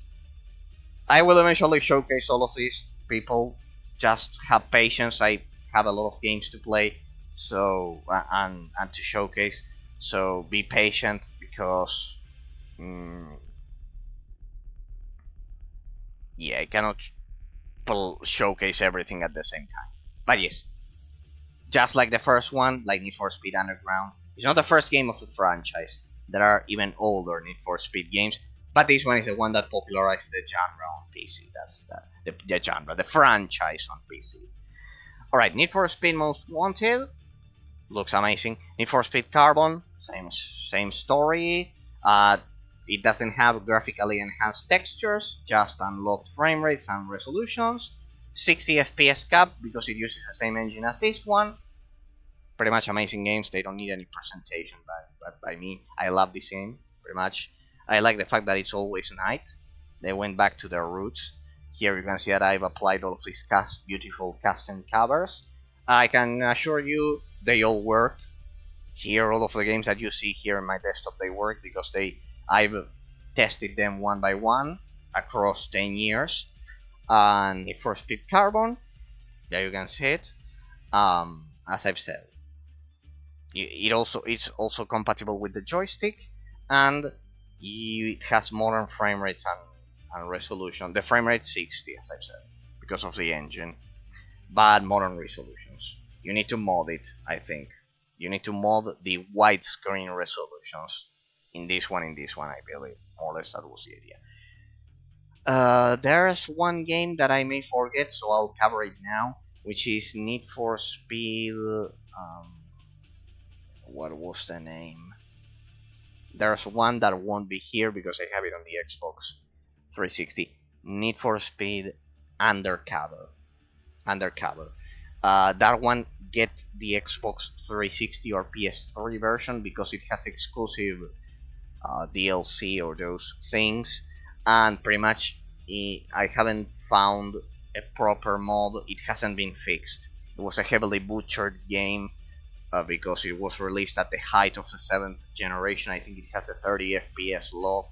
I will eventually showcase all of these, people. Just have patience. I have a lot of games to play, so and to showcase. So be patient, because yeah, I cannot showcase everything at the same time. But yes, just like the first one, like Need for Speed Underground, it's not the first game of the franchise. There are even older Need for Speed games, but this one is the one that popularized the genre on PC. That's the genre, the franchise on PC. Alright, Need for Speed Most Wanted. Looks amazing. Need for Speed Carbon. Same story. It doesn't have graphically enhanced textures, just unlocked frame rates and resolutions. 60 FPS cap, because it uses the same engine as this one. Pretty much amazing games. They don't need any presentation by me. I love this game, pretty much. I like the fact that it's always night. They went back to their roots. Here you can see that I've applied all of these beautiful custom covers. I can assure you they all work. Here, all of the games that you see here in my desktop, they work because I've tested them one by one across 10 years. And Need for Speed Carbon, there you can see it. As I've said, it's also compatible with the joystick, and it has modern frame rates and resolution. The frame rate 60, as I've said, because of the engine, but modern resolutions. You need to mod it, I think. You need to mod the widescreen resolutions in this one, I believe. More or less that was the idea. There's one game that I may forget, so I'll cover it now. which is Need for Speed. What was the name? There's one that won't be here because I have it on the Xbox 360. Need for Speed Undercover. Undercover. That one get the Xbox 360 or PS3 version because it has exclusive DLC or those things, and pretty much I haven't found a proper mod. It hasn't been fixed. It was a heavily butchered game because it was released at the height of the 7th generation. I think it has a 30 FPS lock,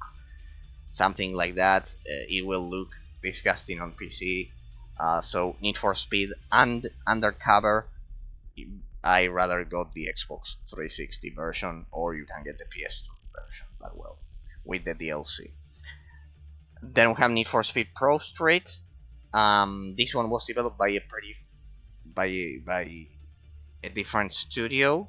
something like that. It will look disgusting on PC. So Need for Speed and Undercover, I rather got the Xbox 360 version, or you can get the PS3 version, but well, with the DLC. Then we have Need for Speed Pro Street. This one was developed by a by a different studio,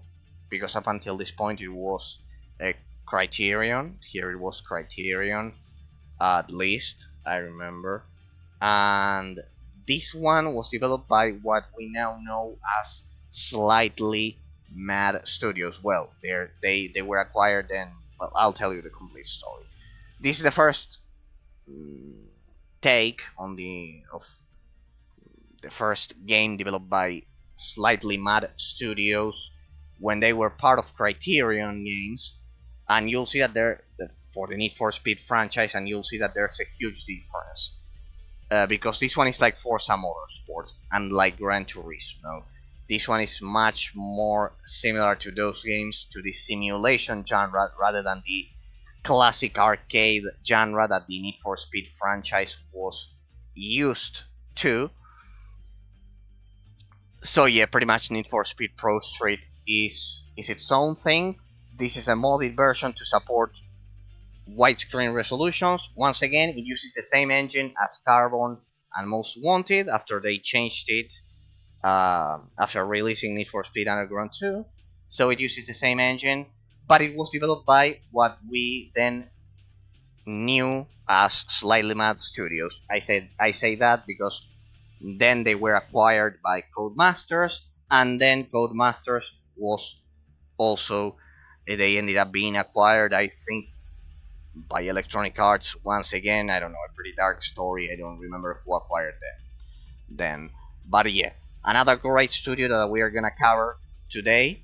because up until this point it was a Criterion. Here it was Criterion, at least I remember. And this one was developed by what we now know as Slightly Mad Studios. Well, they were acquired, and well, I'll tell you the complete story. This is the first take on the first game developed by Slightly Mad Studios when they were part of Criterion Games, and you'll see that there for the Need for Speed franchise, and you'll see that there's a huge difference. Because this one is like Forza Motorsport and like Gran Turismo. This one is much more similar to those games, to the simulation genre, rather than the classic arcade genre that the Need for Speed franchise was used to. So yeah, pretty much Need for Speed Pro Street is its own thing. This is a modded version to support widescreen resolutions. Once again, it uses the same engine as Carbon and Most Wanted after they changed it after releasing Need for Speed Underground 2. So it uses the same engine, but it was developed by what we then knew as Slightly Mad Studios. I say that because then they were acquired by Codemasters, and then Codemasters was also, they ended up being acquired, I think, by Electronic Arts once again. I don't know, a pretty dark story. I don't remember who acquired them then. But yeah, another great studio that we are gonna cover today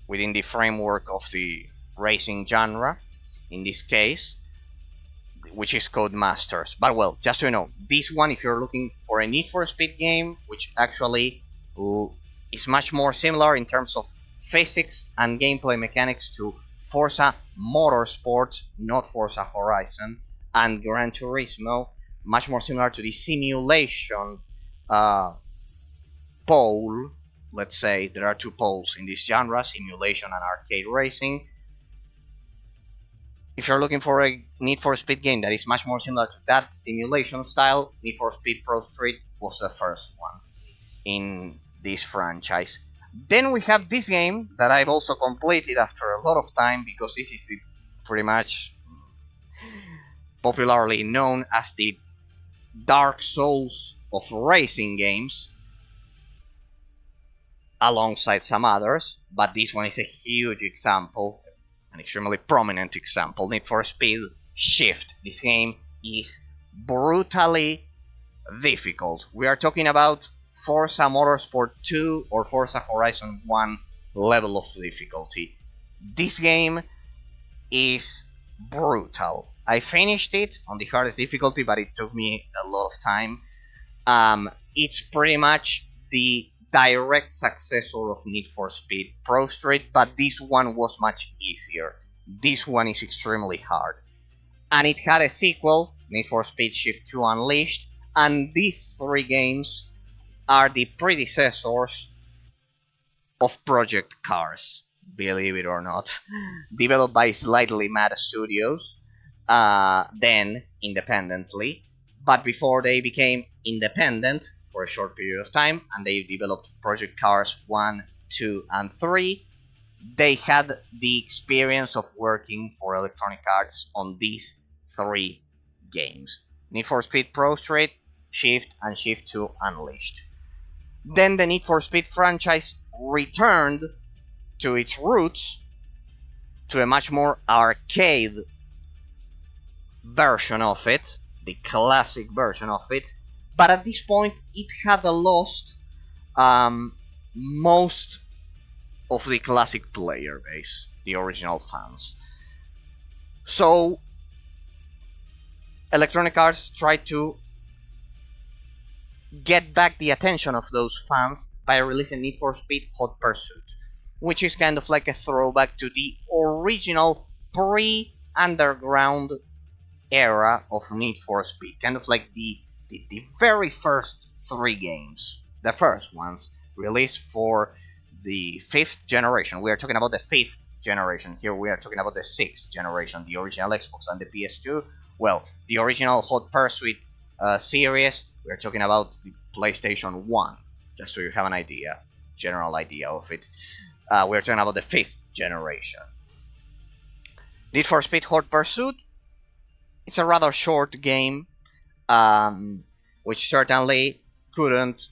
within the framework of the racing genre, in this case, which is Codemasters. But well, just so you know, this one, if you're looking for a Need for Speed game, which actually is much more similar in terms of physics and gameplay mechanics to Forza Motorsport, not Forza Horizon, and Gran Turismo, much more similar to the simulation pole. Let's say there are two poles in this genre, simulation and arcade racing. If you're looking for a Need for Speed game that is much more similar to that simulation style, Need for Speed Pro Street was the first one in this franchise. Then we have this game that I've also completed after a lot of time, because this is the pretty much popularly known as the Dark Souls of racing games, alongside some others, but this one is a huge example, an extremely prominent example. Need for Speed Shift. This game is brutally difficult. We are talking about Forza Motorsport 2 or Forza Horizon 1 level of difficulty. This game is brutal. I finished it on the hardest difficulty, but it took me a lot of time. It's pretty much the direct successor of Need for Speed Pro Street, but this one was much easier. This one is extremely hard. And it had a sequel, Need for Speed Shift 2 Unleashed, and these three games are the predecessors of Project Cars, believe it or not, developed by Slightly Mad Studios, then independently, but before they became independent for a short period of time, and they developed Project Cars 1, 2, and 3, they had the experience of working for Electronic Arts on these three games: Need for Speed Pro Street, Shift, and Shift 2 Unleashed. Then the Need for Speed franchise returned to its roots, to a much more arcade version of it, the classic version of it. But at this point, it had lost most of the classic player base, the original fans. So Electronic Arts tried to get back the attention of those fans by releasing Need for Speed Hot Pursuit, which is kind of like a throwback to the original pre-underground era of Need for Speed, kind of like the very first 3 games, the first ones released for the 5th generation. We are talking about the 5th generation. Here we are talking about the 6th generation, the original Xbox and the PS2. Well, the original Hot Pursuit series, we're talking about the PlayStation 1, just so you have an idea, general idea of it. We're talking about the 5th generation. Need for Speed Hot Pursuit, it's a rather short game, which certainly couldn't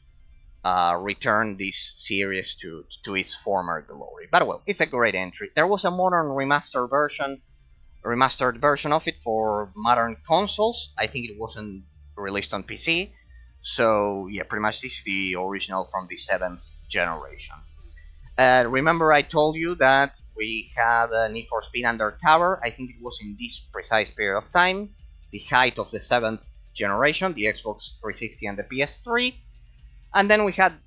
return this series to its former glory. But well, it's a great entry. There was a modern remastered version of it for modern consoles. I think it wasn't released on PC. So yeah, pretty much this is the original from the 7th generation. Remember I told you that we had Need for Speed Undercover. I think it was in this precise period of time, the height of the 7th generation, the Xbox 360 and the PS3. And then we have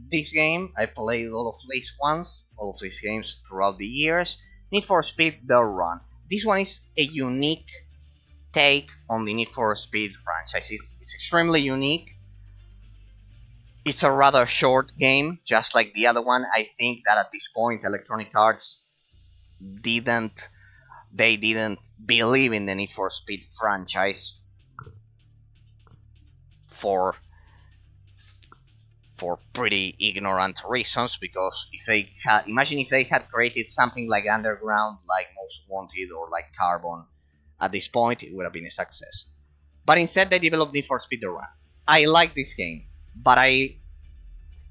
this game. I played all of these games throughout the years. Need for Speed The Run. This one is a unique take on the Need for Speed franchise. It's extremely unique. It's a rather short game, just like the other one. I think that at this point, Electronic Arts didn't believe in the Need for Speed franchise for pretty ignorant reasons. Because imagine if they had created something like Underground, like Most Wanted, or like Carbon, at this point it would have been a success. But instead, they developed Need for Speed The Run. I like this game, but I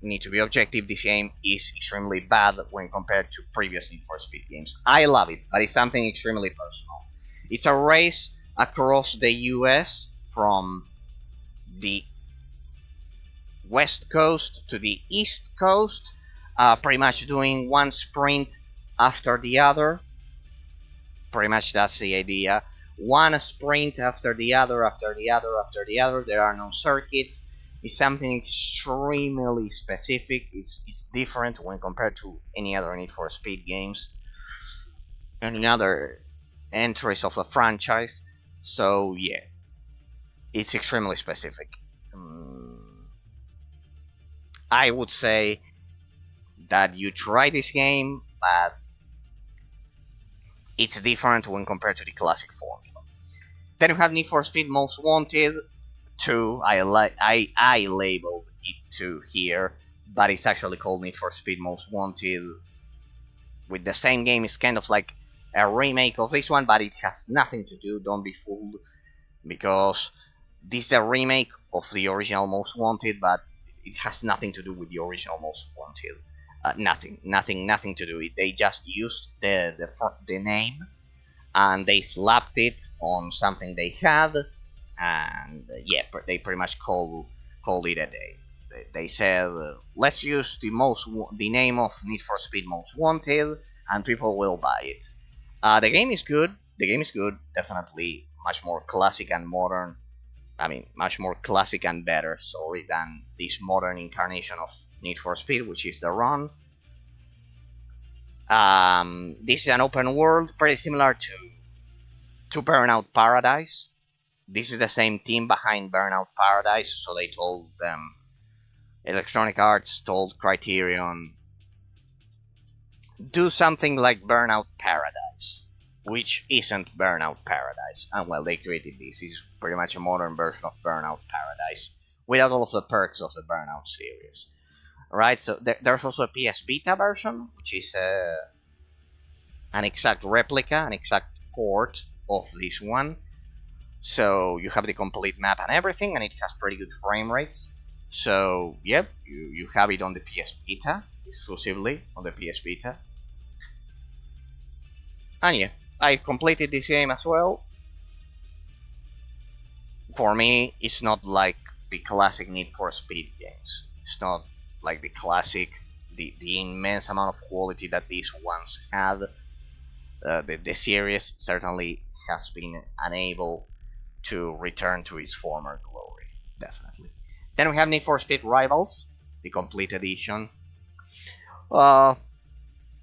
need to be objective. This game is extremely bad when compared to previous Need for Speed games. I love it, but it's something extremely personal. It's a race across the US from the west coast to the east coast, pretty much doing one sprint after the other. Pretty much that's the idea. One sprint after the other, after the other, after the other. There are no circuits. It's something extremely specific. It's different when compared to any other Need for Speed games and any other entries of the franchise. So yeah, it's extremely specific. I would say that you try this game, but it's different when compared to the classic formula. Then you have Need for Speed Most Wanted 2. I labeled it 2 here, but it's actually called Need for Speed Most Wanted. With the same game, it's kind of like a remake of this one, but it has nothing to do. Don't be fooled, because this is a remake of the original Most Wanted, but it has nothing to do with the original Most Wanted. Nothing to do. They just used the name, and they slapped it on something they had, and yeah, they pretty much called it a day. They said, let's use the name of Need for Speed Most Wanted, and people will buy it. The game is good. Definitely much more classic and modern. I mean, much more classic and better, sorry, than this modern incarnation of Need for Speed, which is The Run. This is an open world, pretty similar to Burnout Paradise. This is the same team behind Burnout Paradise, so they told them, Electronic Arts told Criterion, do something like Burnout Paradise, which isn't Burnout Paradise. And well, they created this. It's pretty much a modern version of Burnout Paradise, without all of the perks of the Burnout series. Right, so there's also a PS Vita version, which is an exact replica, an exact port of this one. So you have the complete map and everything, and it has pretty good frame rates. So yep, you have it on the PS Vita, exclusively on the PS Vita. And yeah, I completed this game as well. For me, it's not like the classic Need for Speed games. It's not like the classic, the immense amount of quality that these ones had. The series certainly has been unable to return to its former glory, definitely. Then we have Need for Speed Rivals, the complete edition. Uh,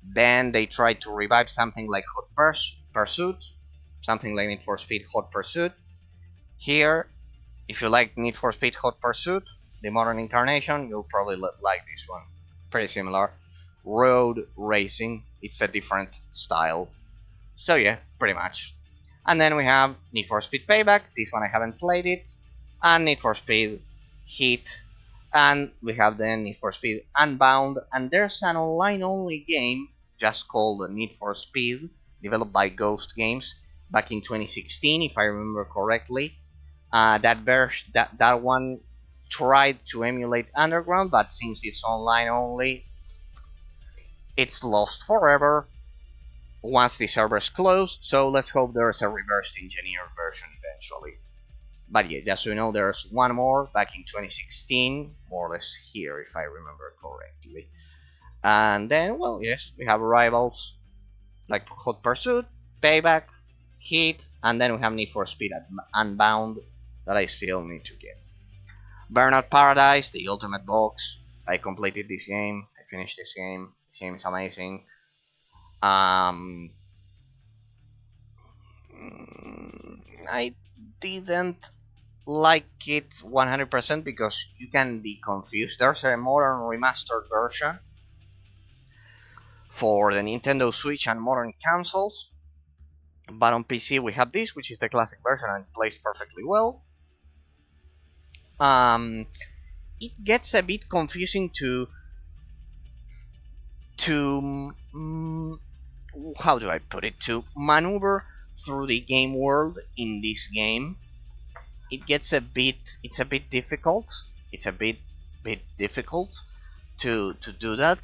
then they tried to revive something like Hot Pursuit, something like Need for Speed Hot Pursuit. Here, if you like Need for Speed Hot Pursuit, the modern incarnation, you'll probably like this one. Pretty similar. Road racing, it's a different style. So yeah, pretty much. And then we have Need for Speed Payback, this one I haven't played it, and Need for Speed Heat, and we have the Need for Speed Unbound, and there's an online-only game just called Need for Speed, developed by Ghost Games back in 2016, if I remember correctly. That one tried to emulate Underground, but since it's online only, it's lost forever once the servers close. So let's hope there's a reverse engineered version eventually. But yeah, just so you know, there's one more back in 2016, more or less here, if I remember correctly. And then, well, yes, we have rivals like Hot Pursuit, Payback, Heat, and then we have Need for Speed Unbound that I still need to get. Burnout Paradise, the ultimate box. I completed this game. I finished this game. This game is amazing. I didn't like it 100% because you can be confused. There's a modern remastered version for the Nintendo Switch and modern consoles, but on PC we have this, which is the classic version and it plays perfectly well. It gets a bit confusing to how do I put it, to maneuver through the game world in this game. It's a bit difficult. It's a bit difficult to do that.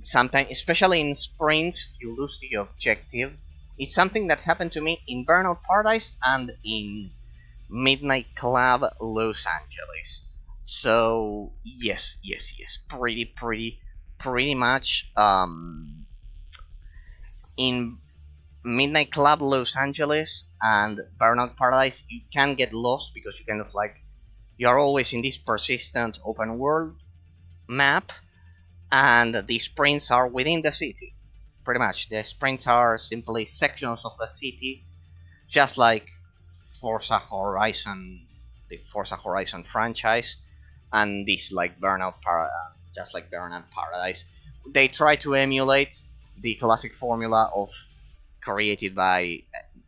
Sometimes, especially in sprints, you lose the objective. It's something that happened to me in Burnout Paradise and in Midnight Club Los Angeles. So yes, pretty much. In Midnight Club Los Angeles and Burnout Paradise, you can get lost because you kind of like you're always in this persistent open world map, and the sprints are within the city. Pretty much, the sprints are simply sections of the city, just like Forza Horizon, the Forza Horizon franchise, and this like just like Burnout Paradise. They try to emulate the classic formula of created by,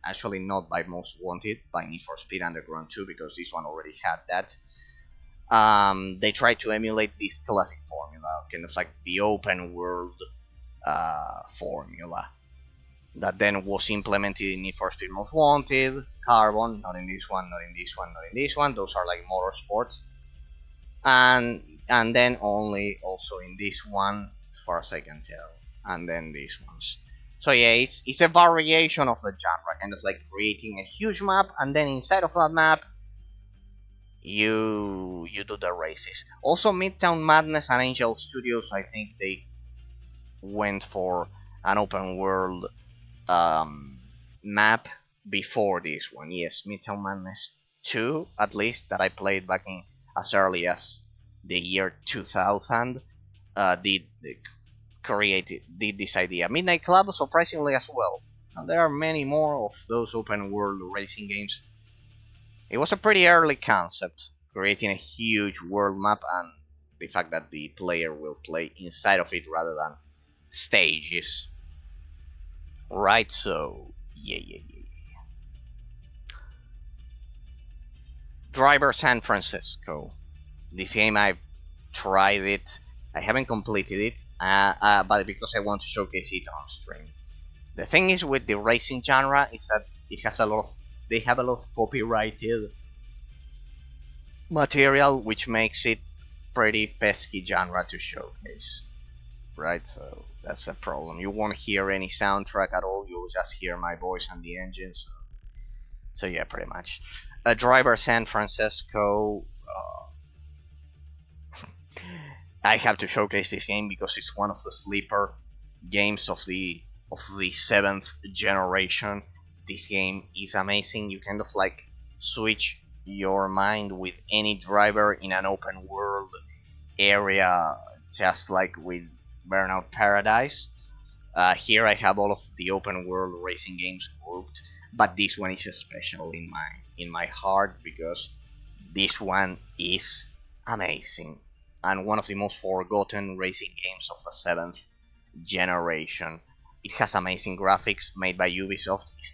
actually not by Most Wanted, by Need for Speed Underground 2, because this one already had that. They try to emulate this classic formula, kind of like the open world formula that then was implemented in Need for Speed Most Wanted, Carbon, not in this one, not in this one, not in this one. Those are like motorsports, and then only also in this one, as far as I can tell, and then these ones. So yeah, it's a variation of the genre, kind of like creating a huge map, and then inside of that map, you do the races. Also, Midtown Madness and Angel Studios, I think they went for an open world map before this one. Yes, Midtown Madness 2, at least, that I played back in as early as the year 2000, did this idea. Midnight Club, surprisingly, as well. And there are many more of those open world racing games. It was a pretty early concept, creating a huge world map and the fact that the player will play inside of it rather than stages. Right, so yeah. Driver San Francisco. This game, I've tried it. I haven't completed it, but because I want to showcase it on stream. The thing is with the racing genre is that it has they have a lot of copyrighted material, which makes it pretty pesky genre to showcase, right? So that's a problem. You won't hear any soundtrack at all. You'll just hear my voice and the engine. So yeah, pretty much. Driver San Francisco. I have to showcase this game because it's one of the sleeper games of the seventh generation. This game is amazing. You kind of like switch your mind with any driver in an open world area, just like with Burnout Paradise. Here I have all of the open world racing games grouped, but this one is special in my heart because this one is amazing and one of the most forgotten racing games of the seventh generation. It has amazing graphics made by Ubisoft. It's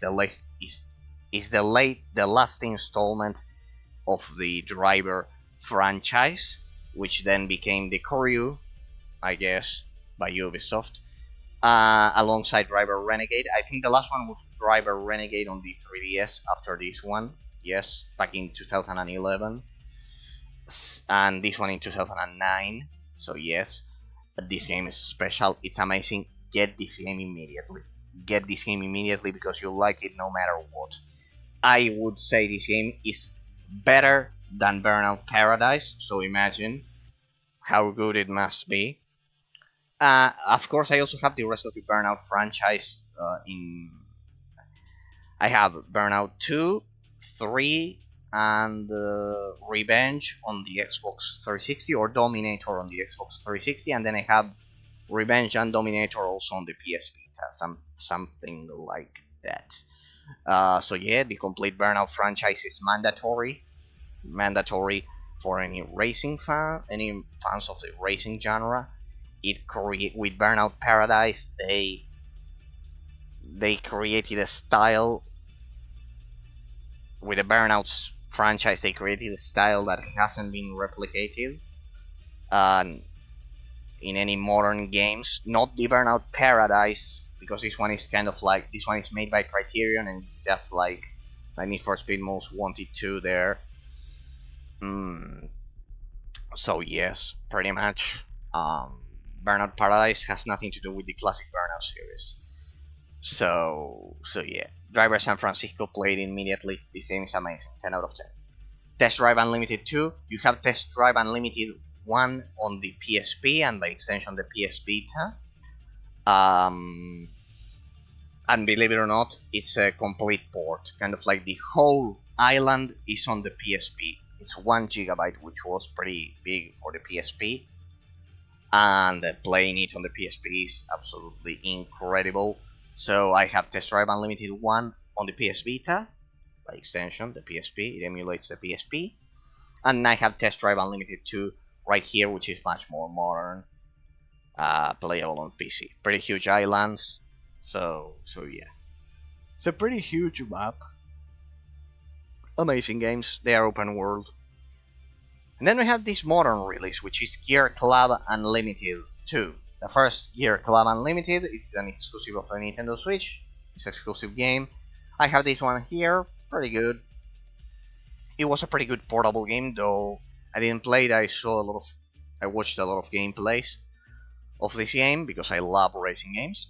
the last installment of the Driver franchise, which then became the Crew, I guess, by Ubisoft. Alongside Driver Renegade. I think the last one was Driver Renegade on the 3DS after this one. Yes, back in 2011. And this one in 2009. So yes, this game is special. It's amazing. Get this game immediately. Get this game immediately because you'll like it no matter what. I would say this game is better than Burnout Paradise. So imagine how good it must be. Of course, I also have the rest of the Burnout franchise. I have Burnout 2, 3, and Revenge on the Xbox 360, or Dominator on the Xbox 360, and then I have Revenge and Dominator also on the PS Vita, something like that. So yeah, the complete Burnout franchise is mandatory for any fans of the racing genre. With Burnout Paradise, they created a style. With the Burnout franchise, they created a style that hasn't been replicated in any modern games. Not the Burnout Paradise, because this one is made by Criterion, and it's just like Need for Speed Most Wanted 2 there. So yes, pretty much. Burnout Paradise has nothing to do with the classic Burnout series. So yeah, Driver San Francisco played immediately. This game is amazing, 10 out of 10. Test Drive Unlimited 2, you have Test Drive Unlimited 1 on the PSP and by extension the PS Vita. And believe it or not, it's a complete port. Kind of like the whole island is on the PSP. It's 1 gigabyte, which was pretty big for the PSP. And playing it on the PSP is absolutely incredible. So I have Test Drive Unlimited 1 on the PS Vita, by extension, the PSP, it emulates the PSP. And I have Test Drive Unlimited 2 right here, which is much more modern, playable on PC. Pretty huge islands, so yeah. It's a pretty huge map. Amazing games, they are open world. And then we have this modern release, which is Gear Club Unlimited 2. The first Gear Club Unlimited is an exclusive of the Nintendo Switch. It's an exclusive game. I have this one here, pretty good. It was a pretty good portable game, though I didn't play it. I watched a lot of gameplays of this game because I love racing games.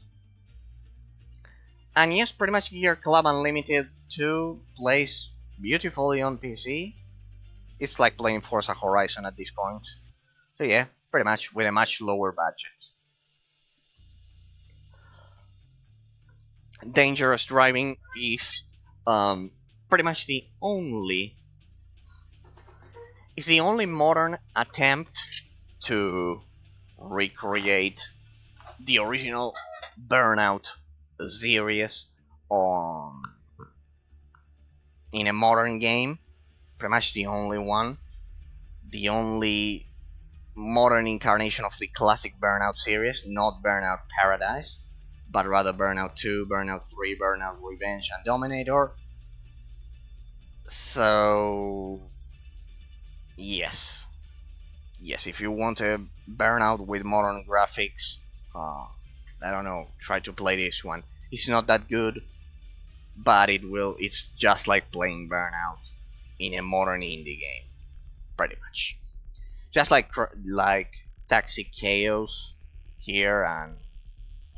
And yes, pretty much Gear Club Unlimited 2 plays beautifully on PC. It's like playing Forza Horizon at this point. So yeah, pretty much with a much lower budget. Dangerous Driving is pretty much the only modern attempt to recreate the original Burnout series in a modern game. Pretty much the only one. The only modern incarnation of the classic Burnout series, not Burnout Paradise, but rather Burnout 2, Burnout 3, Burnout Revenge, and Dominator. So yes, if you want a Burnout with modern graphics, I don't know, try to play this one. It's not that good, but it's just like playing Burnout in a modern indie game. pretty much. Just like Taxi Chaos here and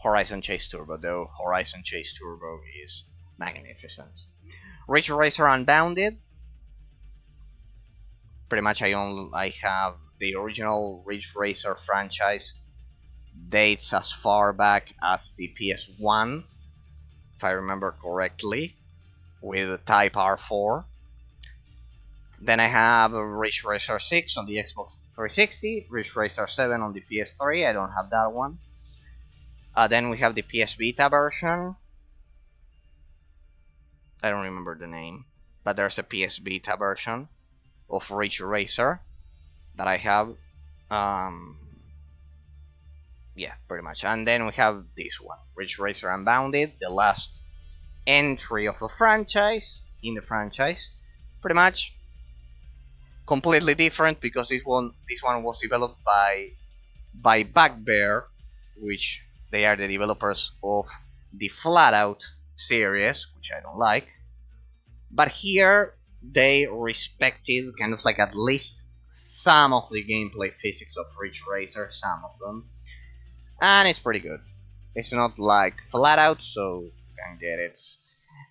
Horizon Chase Turbo, though Horizon Chase Turbo is magnificent. Ridge Racer Unbounded. Pretty much I have the original Ridge Racer franchise dates as far back as the PS1, if I remember correctly, with Type R4. Then I have Ridge Racer 6 on the Xbox 360, Ridge Racer 7 on the PS3, I don't have that one. Then we have the PS Vita version. I don't remember the name, but there's a PS Vita version of Ridge Racer that I have. Yeah, pretty much. And then we have this one, Ridge Racer Unbounded, the last entry of the franchise, pretty much. Completely different because this one was developed by Bugbear, which they are the developers of the Flatout series, which I don't like. But here they respected kind of like at least some of the gameplay physics of Ridge Racer, some of them, and it's pretty good. It's not like Flatout, so you can get it.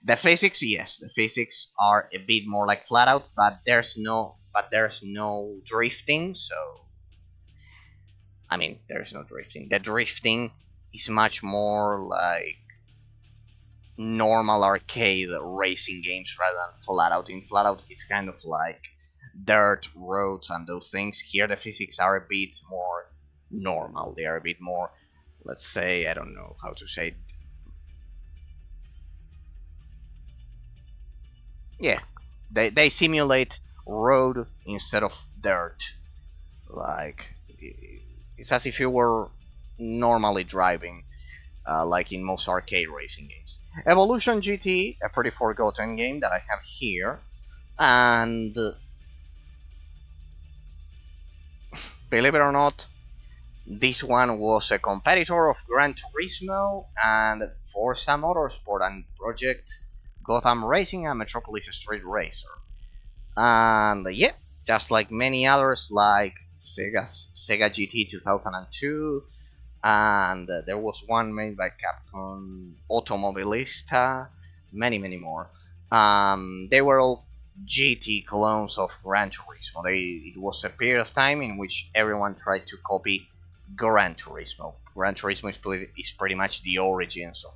The physics, yes, the physics are a bit more like Flatout, but there's no drifting, so I mean, there's no drifting. The drifting is much more like normal arcade racing games rather than Flatout. In Flatout, it's kind of like dirt roads and those things. Here, the physics are a bit more normal. They are a bit more, let's say, I don't know how to say it. Yeah, they simulate road instead of dirt. Like, it's as if you were normally driving, like in most arcade racing games. Evolution GT, a pretty forgotten game that I have here, and believe it or not, this one was a competitor of Gran Turismo and Forza Motorsport and Project Gotham Racing and Metropolis Street Racer. And yeah, just like many others, like Sega GT 2002, and there was one made by Capcom, Automobilista, many more. They were all GT clones of Gran Turismo. It was a period of time in which everyone tried to copy Gran Turismo. Gran Turismo is pretty much the origins of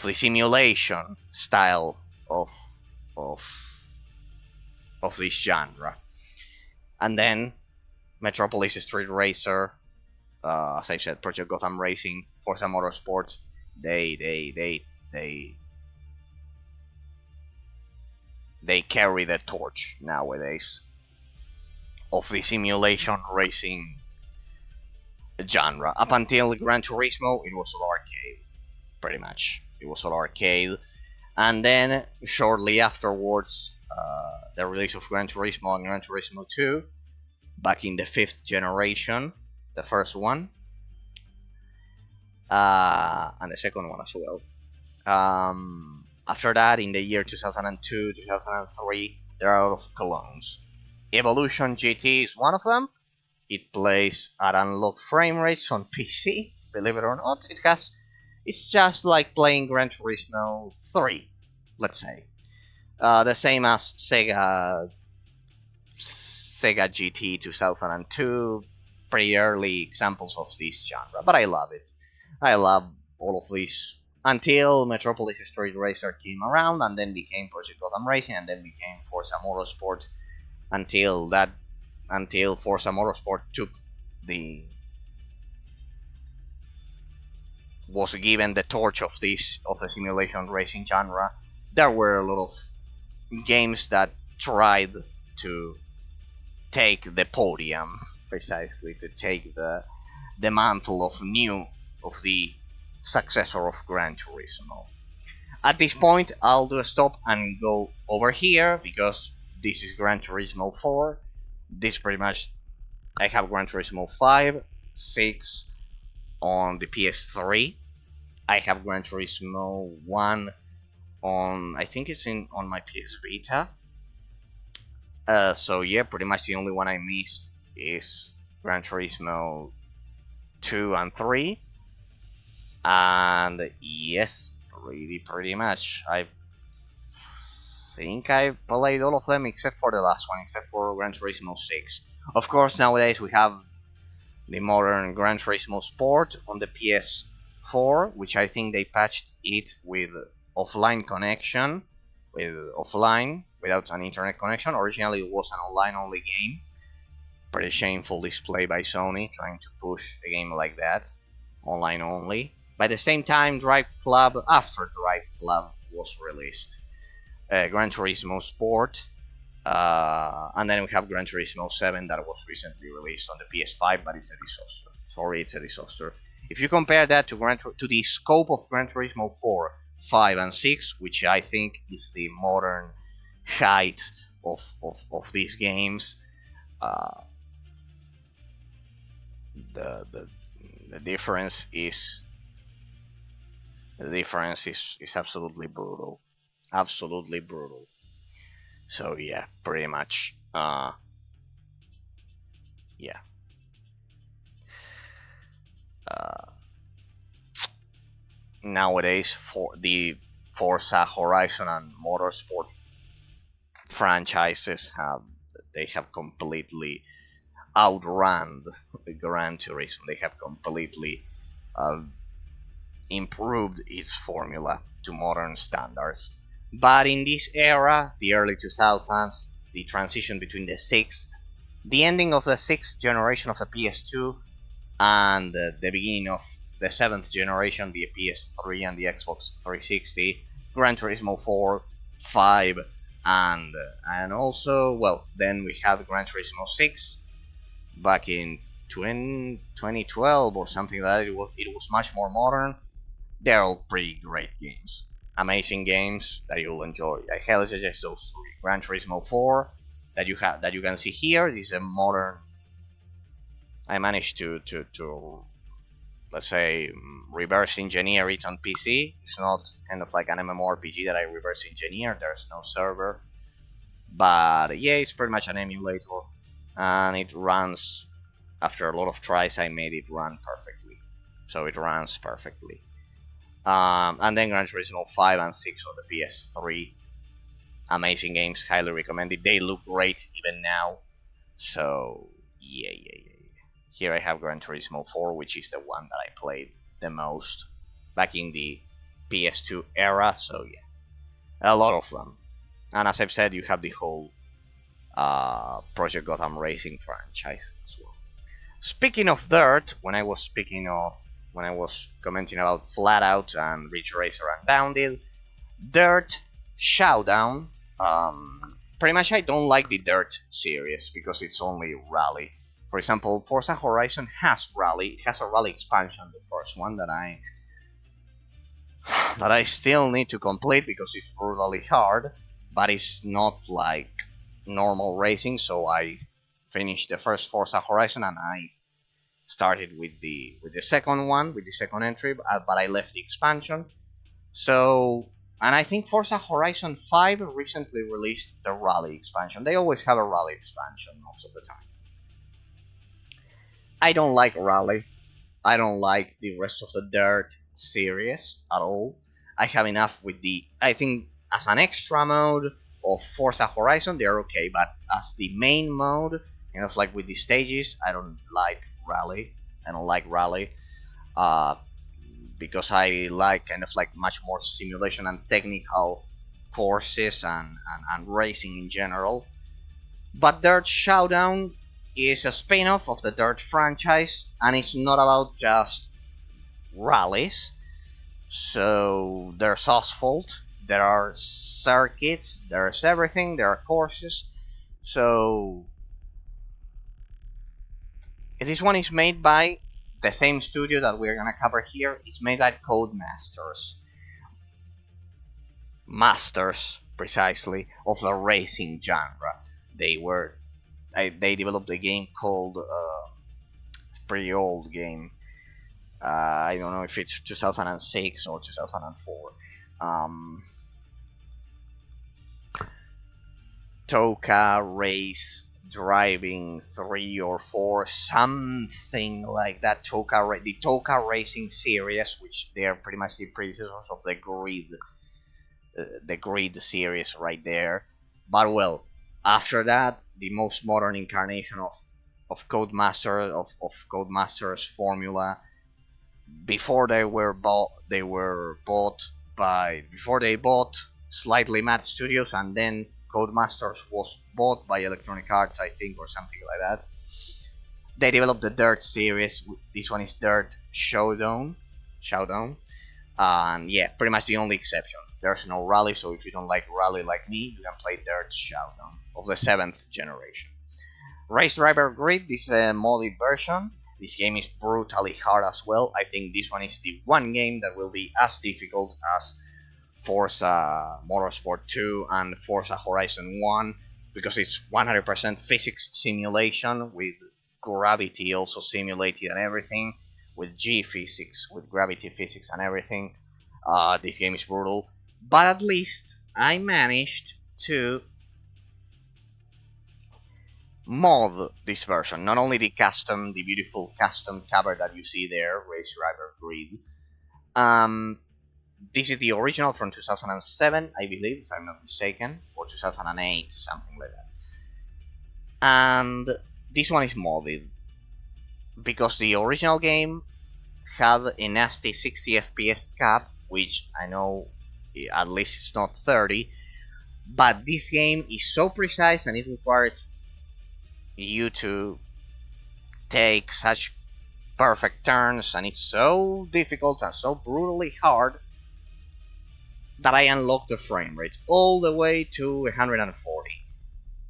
the simulation style of this genre. And then Metropolis Street Racer, as I said, Project Gotham Racing, Forza Motorsport, they carry the torch nowadays of the simulation racing genre. Up until Gran Turismo, it was all arcade, pretty much. It was all arcade, and then shortly afterwards, the release of Gran Turismo and Gran Turismo 2, back in the 5th generation, the first one, and the second one as well. After that, in the year 2002, 2003, there are a lot of clones. Evolution GT is one of them. It plays at unlocked frame rates on PC. Believe it or not, it's just like playing Gran Turismo 3, let's say. The same as Sega GT 2002, pretty early examples of this genre, but I love it. I love all of these until Metropolis Street Racer came around, and then became Project Gotham Racing, and then became Forza Motorsport, until Forza Motorsport was given the torch of the simulation racing genre. There were a lot of games that tried to take the podium, precisely to take the mantle of the successor of Gran Turismo. At this point, I'll do a stop and go over here because this is Gran Turismo 4. This pretty much, I have Gran Turismo 5, 6 on the PS3. I have Gran Turismo 1 on, I think it's on my PS Vita. So yeah, pretty much the only one I missed is Gran Turismo 2 and 3. And yes, pretty much. I think I played all of them except for the last one, except for Gran Turismo 6. Of course, nowadays we have the modern Gran Turismo Sport on the PS4, which I think they patched it with offline connection, with offline without an internet connection. Originally, it was an online-only game. Pretty shameful display by Sony trying to push a game like that, online only. By the same time, after Drive Club was released, Gran Turismo Sport, and then we have Gran Turismo 7 that was recently released on the PS5, but it's a disaster. Sorry, it's a disaster. If you compare that to the scope of Gran Turismo 4, 5, and 6, which I think is the modern height of these games, uh, the difference is absolutely brutal, absolutely brutal. So yeah, pretty much. Yeah. Nowadays, for the Forza Horizon and Motorsport franchises have completely outrun Gran Turismo. They have completely uh, improved its formula to modern standards. But in this era, the early 2000s, the transition between the ending of the sixth generation of the PS2 and the beginning of the seventh generation, the PS3 and the Xbox 360, Gran Turismo 4, 5, and also, well, then we had Gran Turismo 6 back in 2012 or something like that. It was much more modern. They're all pretty great games, amazing games that you'll enjoy. I highly suggest those three. Gran Turismo 4 that you can see here. This is a modern. I managed to let's say reverse engineer it on PC. It's not kind of like an MMORPG that I reverse engineer. There's no server, but yeah, it's pretty much an emulator, and it runs. After a lot of tries, I made it run perfectly, so it runs perfectly. And then Gran Turismo 5 and 6 on the PS3. Amazing games, highly recommended. They look great even now. So, yeah. Here I have Gran Turismo 4, which is the one that I played the most back in the PS2 era. So, yeah, a lot of them. And as I've said, you have the whole Project Gotham Racing franchise as well. Speaking of dirt, when I was commenting about Flatout and Ridge Racer Unbounded, Dirt Showdown. Pretty much, I don't like the Dirt series because it's only rally. For example, Forza Horizon has rally. It has a rally expansion, the first one that I still need to complete because it's brutally hard, but it's not like normal racing. So I finished the first Forza Horizon and I started with the second one, with the second entry, but I left the expansion. So, and I think Forza Horizon 5 recently released the rally expansion. They always have a rally expansion most of the time. I don't like rally. I don't like the rest of the Dirt series at all. I have enough with I think as an extra mode of Forza Horizon, they're okay, but as the main mode, kind of like with the stages, I don't like rally. I don't like rally. Because I like kind of like much more simulation and technical courses and racing in general. But Dirt Showdown is a spin-off of the Dirt franchise, and it's not about just rallies. So there's asphalt, there are circuits, there's everything, there are courses. So this one is made by the same studio that we're gonna cover here. It's made by Codemasters. Masters, precisely, of the racing genre. They developed a game called it's a pretty old game. I don't know if it's 2006 or 2004. Toka Race Driving 3 or 4, something like that. The Toka Racing series, which they are pretty much the predecessors of the Grid series right there. But well, after that, the most modern incarnation of Codemasters formula. Before they were bought before they bought Slightly Mad Studios, and then Codemasters was bought by Electronic Arts, I think, or something like that. They developed the Dirt series. This one is Dirt Showdown, and yeah, pretty much the only exception. There's no Rally, so if you don't like Rally like me, you can play Dirt Showdown of the 7th generation. Race Driver Grid, this is a modded version. This game is brutally hard as well. I think this one is the one game that will be as difficult as Forza Motorsport 2 and Forza Horizon 1, because it's 100% physics simulation with gravity also simulated and everything, with G physics, with gravity physics and everything. This game is brutal, but at least I managed to mod this version. Not only the beautiful custom cover that you see there, Race Driver Grid. This is the original from 2007, I believe, if I'm not mistaken, or 2008, something like that. And this one is modded, because the original game had a nasty 60 FPS cap, which I know at least it's not 30, but this game is so precise and it requires you to take such perfect turns, and it's so difficult and so brutally hard that I unlocked the frame rate all the way to 140,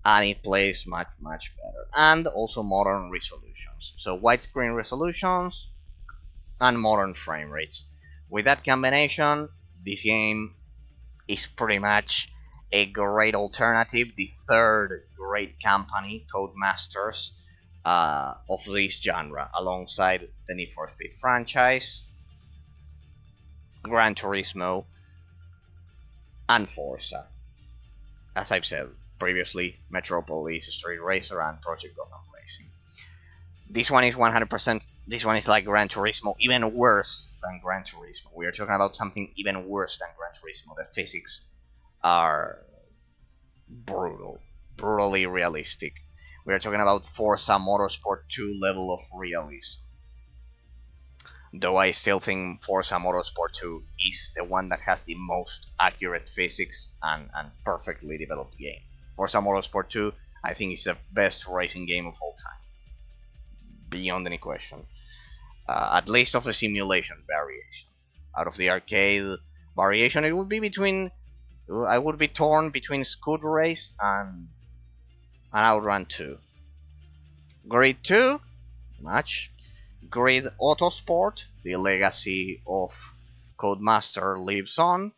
and it plays much better, and also modern resolutions, so widescreen resolutions and modern frame rates. With that combination, this game is pretty much a great alternative, the third great company, Codemasters, of this genre, alongside the Need for Speed franchise, Gran Turismo, and Forza. As I've said previously, Metropolis, Street Racer, and Project Gotham Racing. This one is 100%. This one is like Gran Turismo, even worse than Gran Turismo. We are talking about something even worse than Gran Turismo. The physics are brutally realistic. We are talking about Forza Motorsport 2 level of realism. Though I still think Forza Motorsport 2 is the one that has the most accurate physics and perfectly developed game. Forza Motorsport 2, I think, is the best racing game of all time, beyond any question. At least of the simulation variation. Out of the arcade variation, it would be between. I would be torn between Scoot Race and Outrun 2. Grid 2, much. Grid Autosport, the legacy of Codemaster lives on.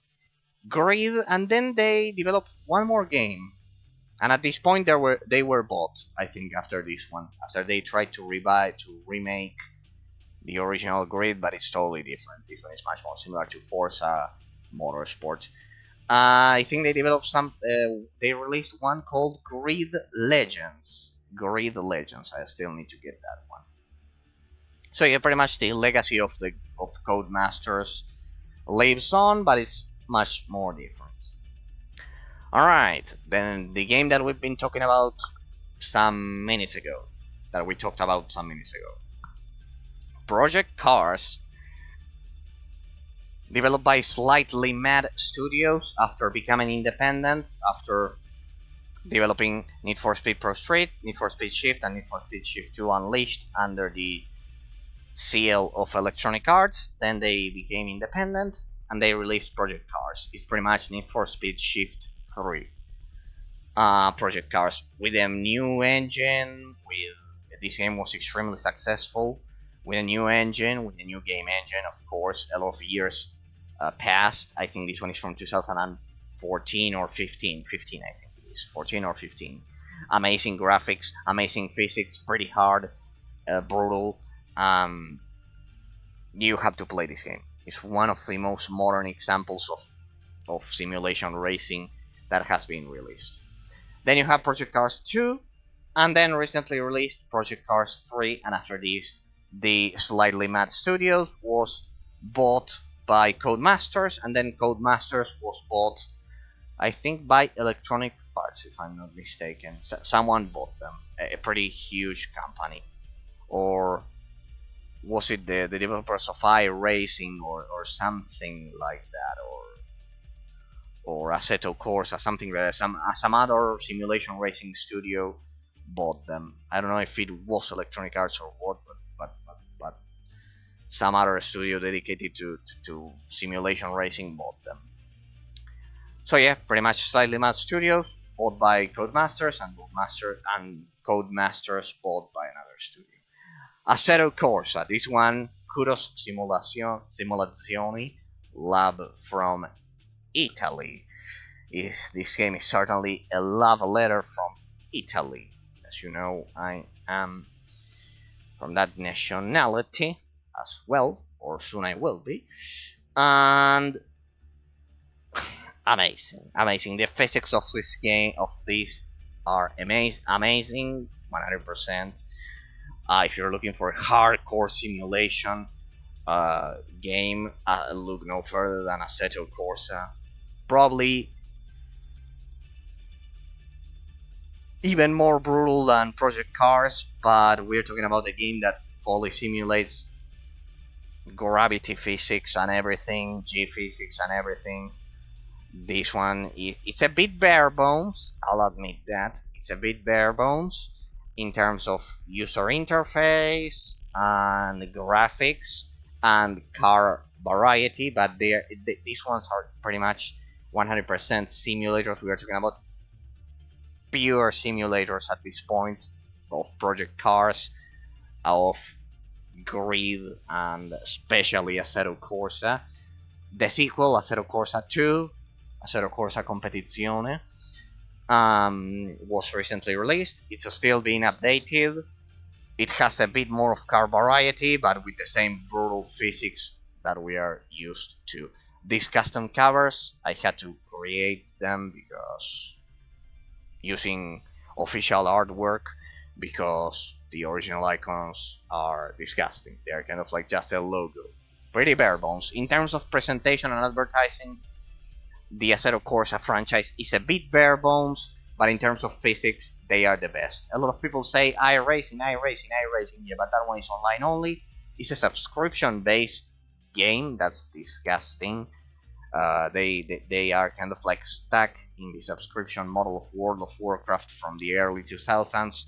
Grid, and then they developed one more game, and at this point they were bought. I think after this one, after they tried to remake the original Grid, but it's totally different. This one is much more similar to Forza Motorsport. I think they developed some. They released one called Grid Legends. Grid Legends. I still need to get that one. So yeah, pretty much the legacy of Codemasters lives on, but it's much more different. All right, then the game that we've been talking about some minutes ago, Project Cars, developed by Slightly Mad Studios after becoming independent, after developing Need for Speed Pro Street, Need for Speed Shift, and Need for Speed Shift 2 Unleashed under the seal of Electronic Arts. Then they became independent and they released Project Cars. It's pretty much Need for Speed Shift 3. Project Cars with a new engine. This game was extremely successful with a new engine, with a new game engine. Of course, a lot of years passed. I think this one is from 2014 or 15. 15, I think it is 14 or 15. Amazing graphics, amazing physics, pretty hard, brutal. You have to play this game. It's one of the most modern examples of simulation racing that has been released. Then you have Project Cars 2, and then recently released Project Cars 3, and after this, the Slightly Mad Studios was bought by Codemasters, and then Codemasters was bought, I think, by Electronic Arts, if I'm not mistaken. Someone bought them, a pretty huge company. Or was it the developers of iRacing or something like that, or Assetto Corsa, something like that. Some other simulation racing studio bought them. I don't know if it was Electronic Arts or what, but some other studio dedicated to simulation racing bought them. So yeah, pretty much Slightly Mad Studios bought by Codemasters, and Codemasters bought by another studio. Assetto Corsa, this one, Kudos Simulazioni Lab from Italy. This game is certainly a love letter from Italy. As you know, I am from that nationality as well, or soon I will be. And amazing. The physics of this game, are amazing, 100%. If you're looking for a hardcore simulation game, look no further than Assetto Corsa. Probably even more brutal than Project Cars, but we're talking about a game that fully simulates gravity physics and everything, G physics and everything. This one it's a bit bare bones, I'll admit that. It's a bit bare bones in terms of user interface and graphics and car variety, but these ones are pretty much 100% simulators. We are talking about pure simulators at this point of Project Cars, of Grid, and especially Assetto Corsa. The sequel, Assetto Corsa 2, Assetto Corsa Competizione, was recently released. It's still being updated. It has a bit more of car variety, but with the same brutal physics that we are used to. These custom covers, I had to create them because using official artwork, because the original icons are disgusting. They're kind of like just a logo. Pretty bare bones. In terms of presentation and advertising, the Assetto Corsa franchise is a bit bare bones, but in terms of physics, they are the best. A lot of people say iRacing, yeah, but that one is online only. It's a subscription-based game. That's disgusting. They are kind of like stuck in the subscription model of World of Warcraft from the early 2000s,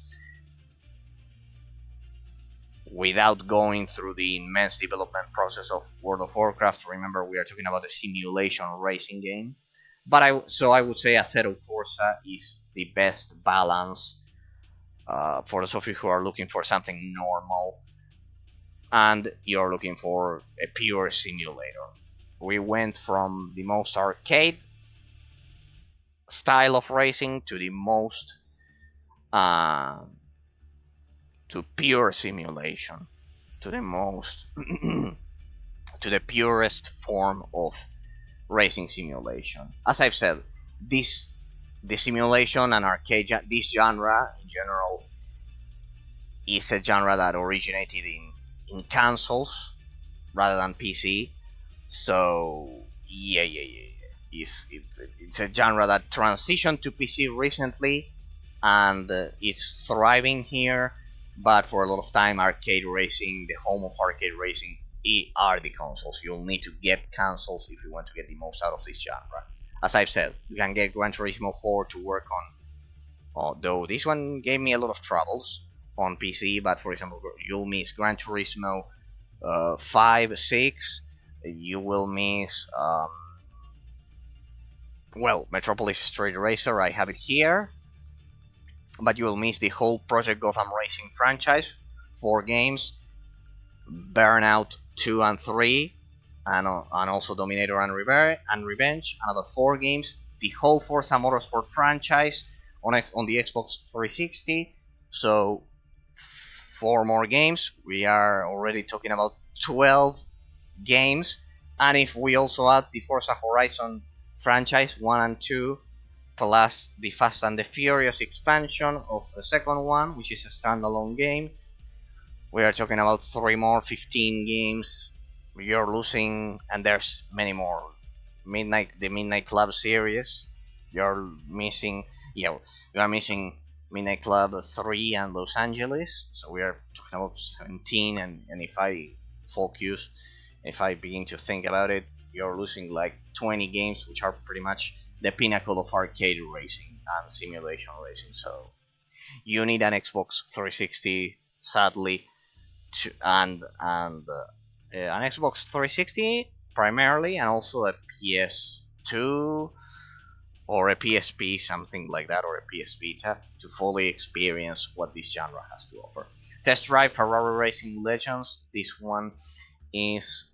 without going through the immense development process of World of Warcraft. Remember, we are talking about a simulation racing game. But I would say Assetto Corsa is the best balance for those of you who are looking for something normal and you're looking for a pure simulator. We went from the most arcade style of racing to the most to pure simulation, to the most to the purest form of racing simulation. As I've said, the simulation and arcade, this genre in general, is a genre that originated in consoles rather than PC. So yeah. It's a genre that transitioned to PC recently, and it's thriving here. But for a lot of time, arcade racing, the home of arcade racing, are the consoles. You'll need to get consoles if you want to get the most out of this genre. As I've said, you can get Gran Turismo 4 to work on, though this one gave me a lot of troubles on PC, but for example, you'll miss Gran Turismo 5, 6, you will miss, well, Metropolis Street Racer, I have it here, but you will miss the whole Project Gotham Racing franchise, 4 games, Burnout 2 and 3, and also Dominator and Revenge, another 4 games, the whole Forza Motorsport franchise on the Xbox 360, so 4 more games. We are already talking about 12 games, and if we also add the Forza Horizon franchise 1 and 2, plus the Fast and the Furious expansion of the second one, which is a standalone game. We are talking about 3 more, 15 games. You're losing, and there's many more. The Midnight Club series. You're missing, yeah, you are missing Midnight Club 3 and Los Angeles. So we are talking about 17, and if I begin to think about it, you're losing like 20 games, which are pretty much the pinnacle of arcade racing and simulation racing. So you need an Xbox 360, sadly, and an Xbox 360 primarily, and also a PS2 or a PSP, something like that, or a PS Vita, to fully experience what this genre has to offer. Test Drive Ferrari Racing Legends. This one is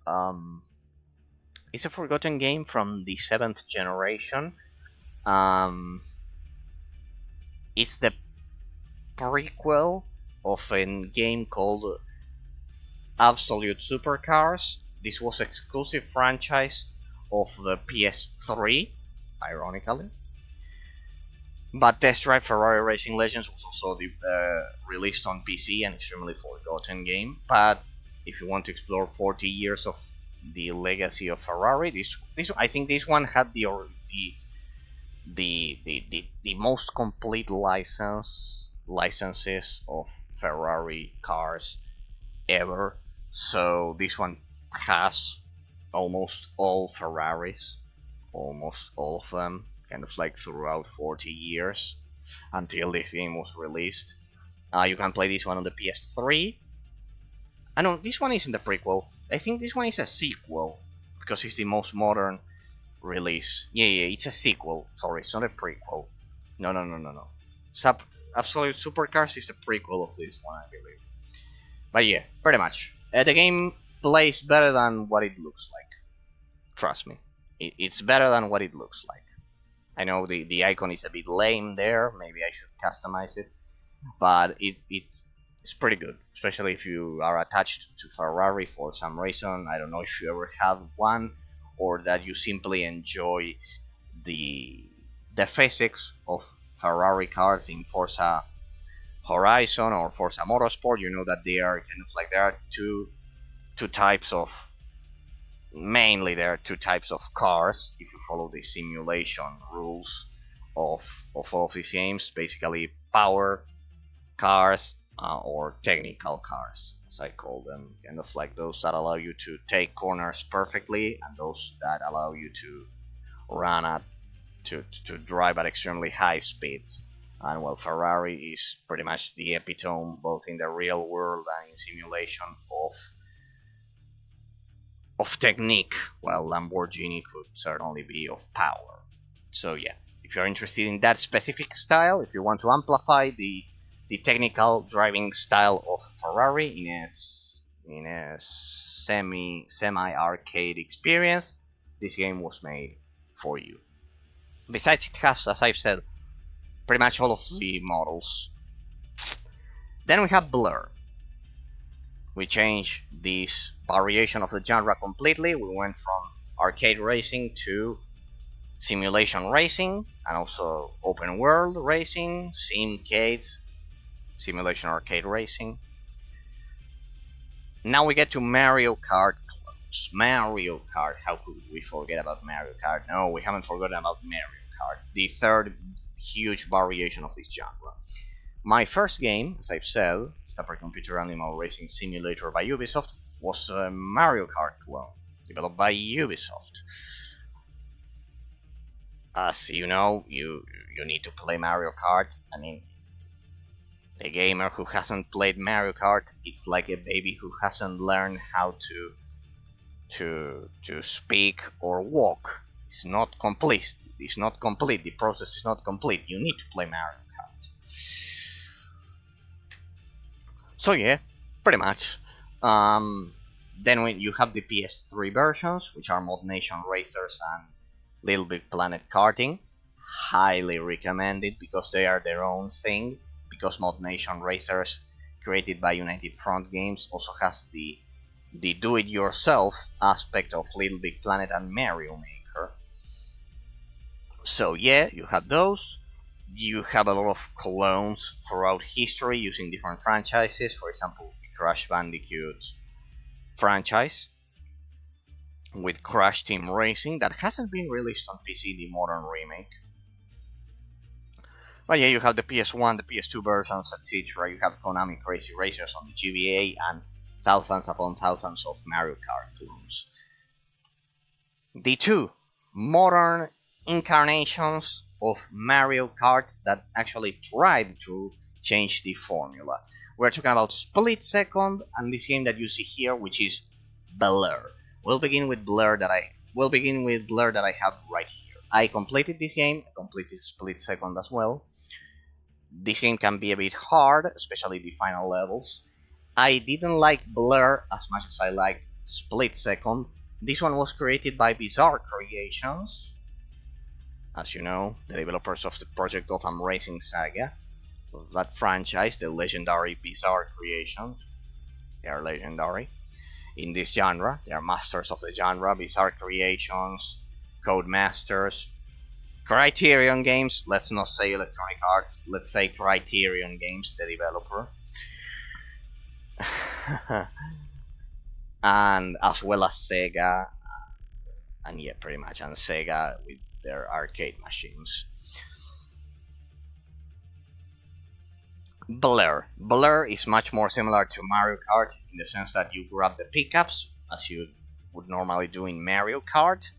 it's a forgotten game from the 7th generation. It's the prequel of a game called Absolute Supercars. This was exclusive franchise of the PS3, ironically. But Test Drive Ferrari Racing Legends was also released on PC, an extremely forgotten game. But if you want to explore 40 years of the legacy of Ferrari, I think this one had the most complete licenses of Ferrari cars ever. So this one has almost all Ferraris, almost all of them, kind of like throughout 40 years until this game was released. You can play this one on the PS3. No, this one isn't a prequel. I think this one is a sequel because it's the most modern release. Yeah, it's a sequel. Sorry, it's not a prequel. No. Absolute Supercars is a prequel of this one, I believe. But yeah, pretty much. The game plays better than what it looks like. Trust me. It's better than what it looks like. I know the icon is a bit lame there. Maybe I should customize it. But it's pretty good. Especially if you are attached to Ferrari for some reason. I don't know if you ever had one, or that you simply enjoy the physics of Ferrari cars in Forza Horizon or Forza Motorsport. You know that they are kind of like, there are two types of, mainly there are 2 types of cars if you follow the simulation rules of all of these games. Basically power cars or technical cars, as I call them, kind of like those that allow you to take corners perfectly, and those that allow you to run at to drive at extremely high speeds. And well, Ferrari is pretty much the epitome, both in the real world and in simulation, of technique, while Lamborghini could certainly be of power. So yeah, if you're interested in that specific style, if you want to amplify the technical driving style of Ferrari in a semi-arcade experience, this game was made for you. Besides, it has, as I've said, pretty much all of the models. Then we have Blur. We changed this variation of the genre completely. We went from arcade racing to simulation racing, and also open world racing, simcades, simulation arcade racing. Now we get to Mario Kart clones. Mario Kart, how could we forget about Mario Kart? No, we haven't forgotten about Mario Kart, the third huge variation of this genre. My first game, as I've said, Supercomputer Animal Racing Simulator by Ubisoft, was a Mario Kart clone, developed by Ubisoft. As you know, you need to play Mario Kart. I mean, a gamer who hasn't played Mario Kart, it's like a baby who hasn't learned how to speak or walk. It's not complete. The process is not complete. You need to play Mario Kart. So yeah, pretty much. Then when you have the PS3 versions, which are Mod Nation Racers and Little Big Planet Karting, highly recommended because they are their own thing. Because Mod Nation Racers, created by United Front Games, also has the do-it-yourself aspect of Little Big Planet and Mario Maker. So yeah, you have those. You have a lot of clones throughout history using different franchises. For example, the Crash Bandicoot franchise with Crash Team Racing that hasn't been released on PC, the modern remake. But yeah, you have the PS1, the PS2 versions, etc. You have Konami Crazy Racers on the GBA and thousands upon thousands of Mario Kart clones. The two modern incarnations of Mario Kart that actually tried to change the formula. We're talking about Split Second and this game that you see here, which is Blur. We'll begin with Blur that I have right here. I completed this game, I completed Split Second as well. This game can be a bit hard, especially the final levels. I didn't like Blur as much as I liked Split Second. This one was created by Bizarre Creations, as you know, the developers of the Project Gotham Racing saga. That franchise, the legendary Bizarre Creations. They are legendary in this genre. They are masters of the genre. Bizarre Creations, Codemasters, Criterion Games. Let's not say Electronic Arts. Let's say Criterion Games, the developer. And as well as Sega, and yeah, pretty much, and Sega with their arcade machines. Blur is much more similar to Mario Kart in the sense that you grab the pickups as you would normally do in Mario Kart.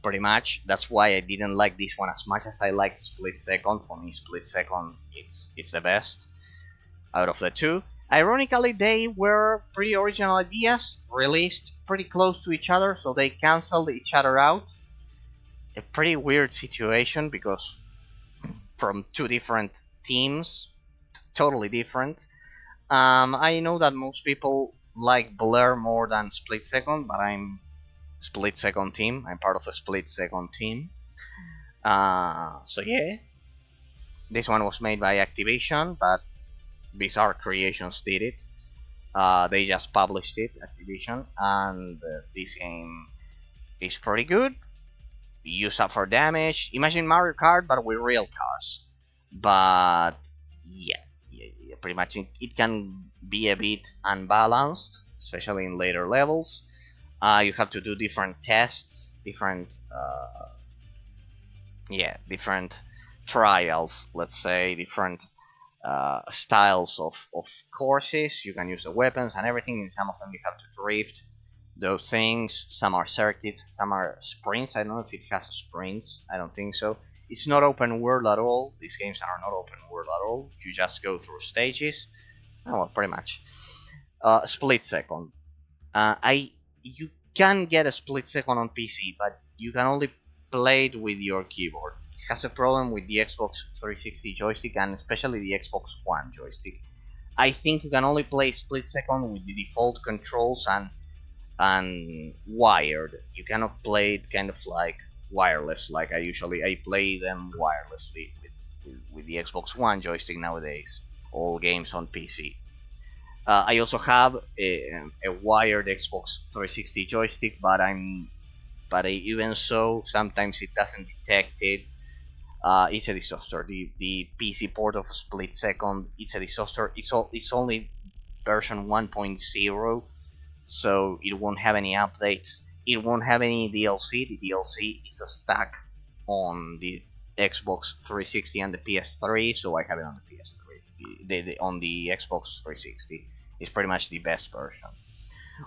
Pretty much, that's why I didn't like this one as much as I liked Split Second. For me, Split Second it's the best out of the two. Ironically, they were pretty original ideas, released pretty close to each other, so they cancelled each other out. A pretty weird situation because from two different teams, totally different. I know that most people like Blur more than Split Second, but I'm Split Second team. I'm part of the Split Second team. So yeah, this one was made by Activision, but Bizarre Creations did it. They just published it, Activision, and this game is pretty good. You suffer damage. Imagine Mario Kart, but with real cars. But yeah, pretty much it can be a bit unbalanced, especially in later levels. You have to do different tests, different trials, let's say, different styles of courses. You can use the weapons and everything. In some of them you have to drift those things. Some are circuits, some are sprints. I don't know if it has sprints. I don't think so. It's not open world at all. These games are not open world at all. You just go through stages. Oh, well, pretty much. Split Second. You can get a Split Second on PC, but you can only play it with your keyboard. It has a problem with the Xbox 360 joystick and especially the Xbox One joystick. I think you can only play Split Second with the default controls and wired. You cannot play it kind of like wireless, like I play them wirelessly with the Xbox One joystick nowadays. All games on PC. I also have a wired Xbox 360 joystick, but even so, sometimes it doesn't detect it. It's a disaster. The PC port of Split Second, it's a disaster. It's only version 1.0, so it won't have any updates. It won't have any DLC. The DLC is stuck on the Xbox 360 and the PS3, so I have it on the PS3. On the Xbox 360, it's pretty much the best version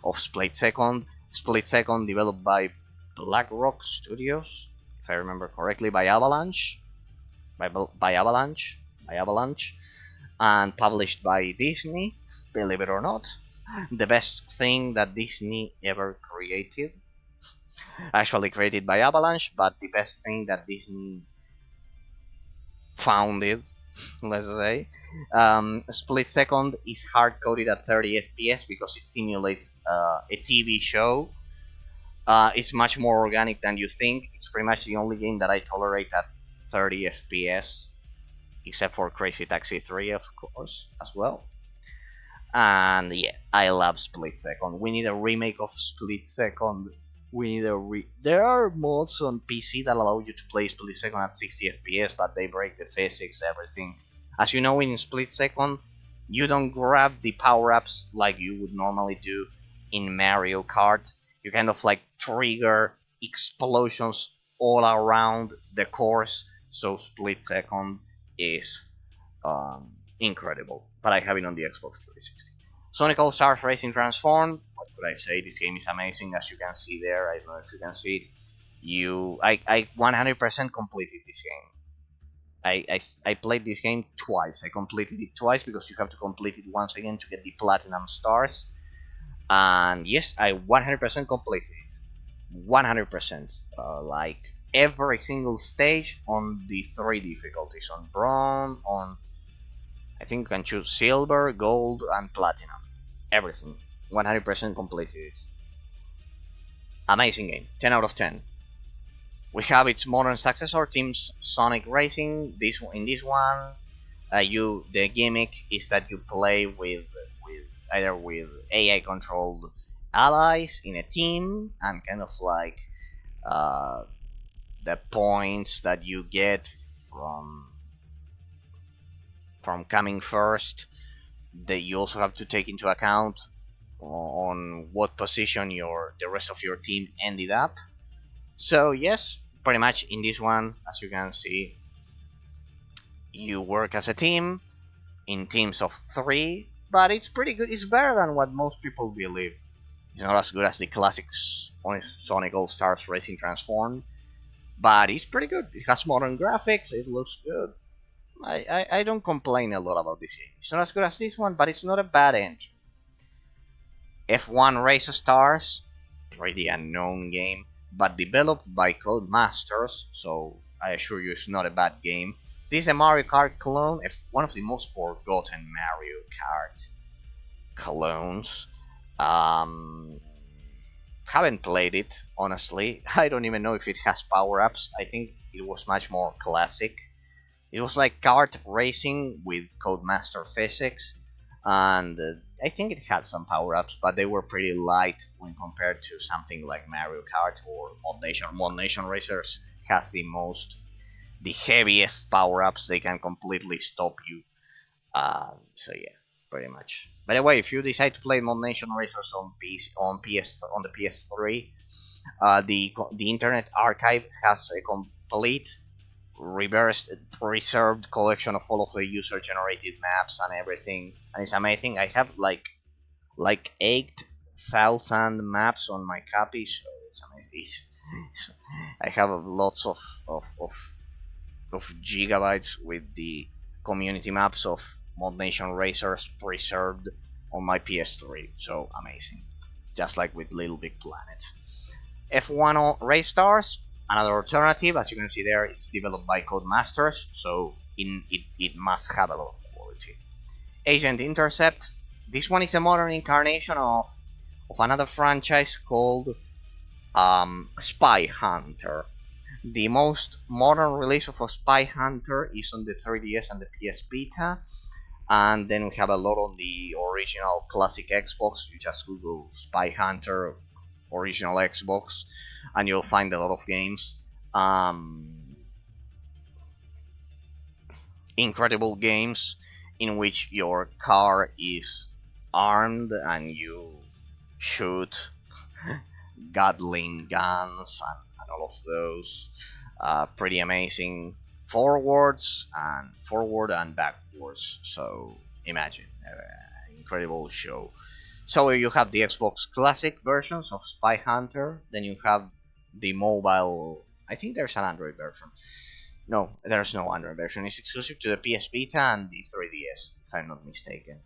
of Split Second. Split Second, developed by BlackRock Studios, if I remember correctly, by Avalanche, and published by Disney. Believe it or not, the best thing that Disney ever created. Actually created by Avalanche, but the best thing that Disney founded, let's say. Split Second is hard coded at 30 FPS because it simulates a TV show. It's much more organic than you think. It's pretty much the only game that I tolerate at 30 FPS, except for Crazy Taxi 3, of course, as well. And yeah, I love Split Second. We need a remake of Split Second There are mods on PC that allow you to play Split Second at 60 FPS, but they break the physics, everything. As you know, in Split Second, you don't grab the power-ups like you would normally do in Mario Kart. You kind of like trigger explosions all around the course, so Split Second is incredible. But I have it on the Xbox 360. Sonic All Stars Racing Transformed. What could I say? This game is amazing, as you can see there. I don't know if you can see it. I 100% completed this game. I played this game twice. I completed it twice because you have to complete it once again to get the platinum stars. And yes, I 100% completed it. 100%. Like every single stage on the three difficulties: on bronze, on I think you can choose silver, gold, and platinum. Everything. 100% completed. Amazing game. 10 out of 10. We have its modern successor, Team Sonic Racing. In this one, the gimmick is that you play with either with AI controlled allies in a team, and kind of like uh, the points that you get from coming first, that you also have to take into account on what position the rest of your team ended up. So yes, pretty much in this one, as you can see, you work as a team in teams of 3, but it's pretty good. It's better than what most people believe. It's not as good as the classics Sonic All Stars Racing Transformed, but it's pretty good. It has modern graphics. It looks good. I don't complain a lot about this game. It's not as good as this one, but it's not a bad entry. F1 Race Stars, pretty unknown game, but developed by Codemasters, so I assure you it's not a bad game. This is a Mario Kart clone, one of the most forgotten Mario Kart clones. Haven't played it, honestly. I don't even know if it has power-ups. I think it was much more classic. It was like kart racing with Codemaster physics, and I think it had some power-ups, but they were pretty light when compared to something like Mario Kart or Mod Nation. Mod Nation Racers has the heaviest power-ups. They can completely stop you. So yeah, pretty much. By the way, if you decide to play Mod Nation Racers on the PS3, the Internet Archive has a complete reversed preserved collection of all of the user generated maps and everything, and it's amazing. I have like 8,000 maps on my copy, so it's amazing. I have lots of gigabytes with the community maps of Mod Nation Racers preserved on my PS3, so amazing, just like with Little Big Planet. F1 Race Stars, another alternative. As you can see there, it's developed by Codemasters, so it must have a lot of quality. Agent Intercept. This one is a modern incarnation of another franchise called Spy Hunter. The most modern release of a Spy Hunter is on the 3DS and the PS Vita, and then we have a lot on the original classic Xbox. You just Google Spy Hunter original Xbox, and you'll find a lot of games. Incredible games in which your car is armed and you shoot Gatling guns and all of those. Pretty amazing. Forward and backwards. So imagine, incredible show. So you have the Xbox Classic versions of Spy Hunter, then you have the mobile. I think there's an Android version. No, there's no Android version. It's exclusive to the PS Vita and the 3DS, if I'm not mistaken.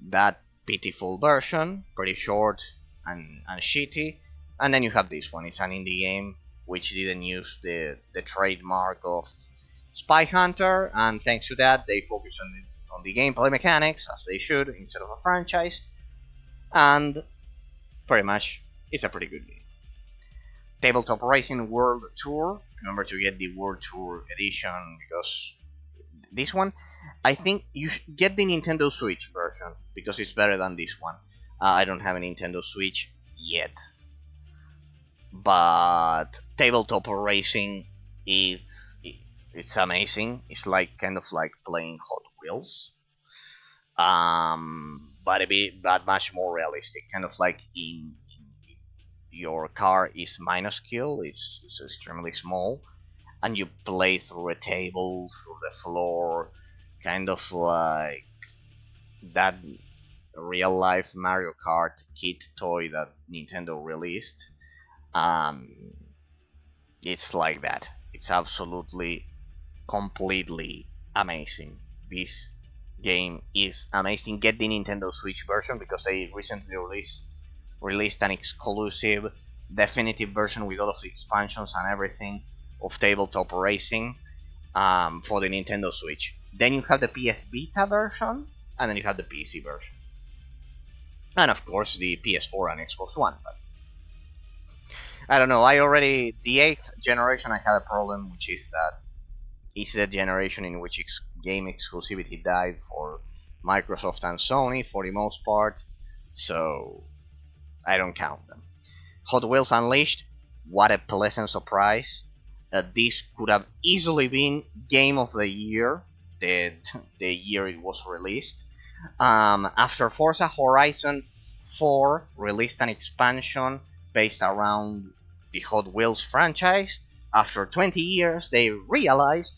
That pitiful version, pretty short and shitty. And then you have this one. It's an indie game which didn't use the trademark of Spy Hunter, and thanks to that, they focus on the gameplay mechanics as they should instead of a franchise. And pretty much, it's a pretty good game. Tabletop Racing World Tour. Remember to get the World Tour edition, because this one, I think you should get the Nintendo Switch version because it's better than this one. I don't have a Nintendo Switch yet. but tabletop racing is it's amazing. It's like kind of like playing Hot Wheels, but a bit but much more realistic. Kind of like in your car is minuscule, it's extremely small, and you play through a table, through the floor, kind of like that real life Mario Kart kit toy that Nintendo released. Um, it's like that. It's absolutely, completely amazing. This game is amazing. Get the Nintendo Switch version because they recently released an exclusive definitive version with all of the expansions and everything of tabletop racing for the Nintendo Switch. Then you have the PS Vita version, and then you have the PC version, and of course the PS4 and Xbox One. But I don't know. I already the eighth generation. I had a problem, which is that it's the generation in which game exclusivity died for Microsoft and Sony for the most part. So I don't count them. Hot Wheels Unleashed, what a pleasant surprise. This could have easily been Game of the Year, the, the year it was released. After Forza Horizon 4 released an expansion based around the Hot Wheels franchise, after 20 years they realized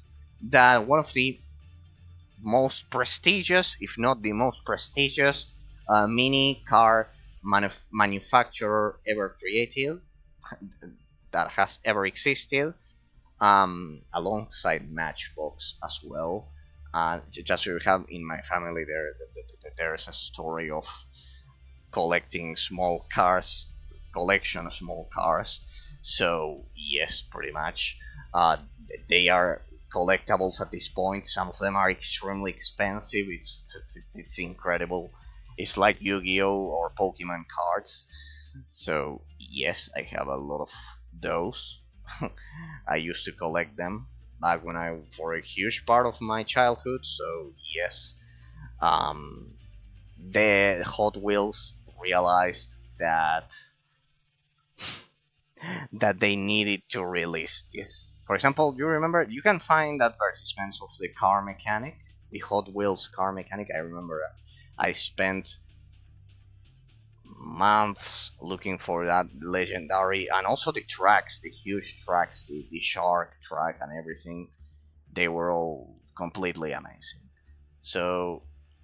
that one of the most prestigious, if not the most prestigious, mini car manufacturer ever created, that has ever existed, alongside Matchbox as well. Just so you have in my family, there is a story of collecting small cars, collection of small cars. So yes, pretty much, uh, they are collectibles at this point. Some of them are extremely expensive. It's incredible. It's like Yu-Gi-Oh or Pokemon cards. So yes, I have a lot of those. I used to collect them back when I for a huge part of my childhood. So yes, um, the Hot Wheels realized that they needed to release this. For example, you remember you can find advertisements of the car mechanic, the Hot Wheels car mechanic. I remember I spent months looking for that legendary, and also the tracks, the huge tracks, the shark track and everything. They were all completely amazing. So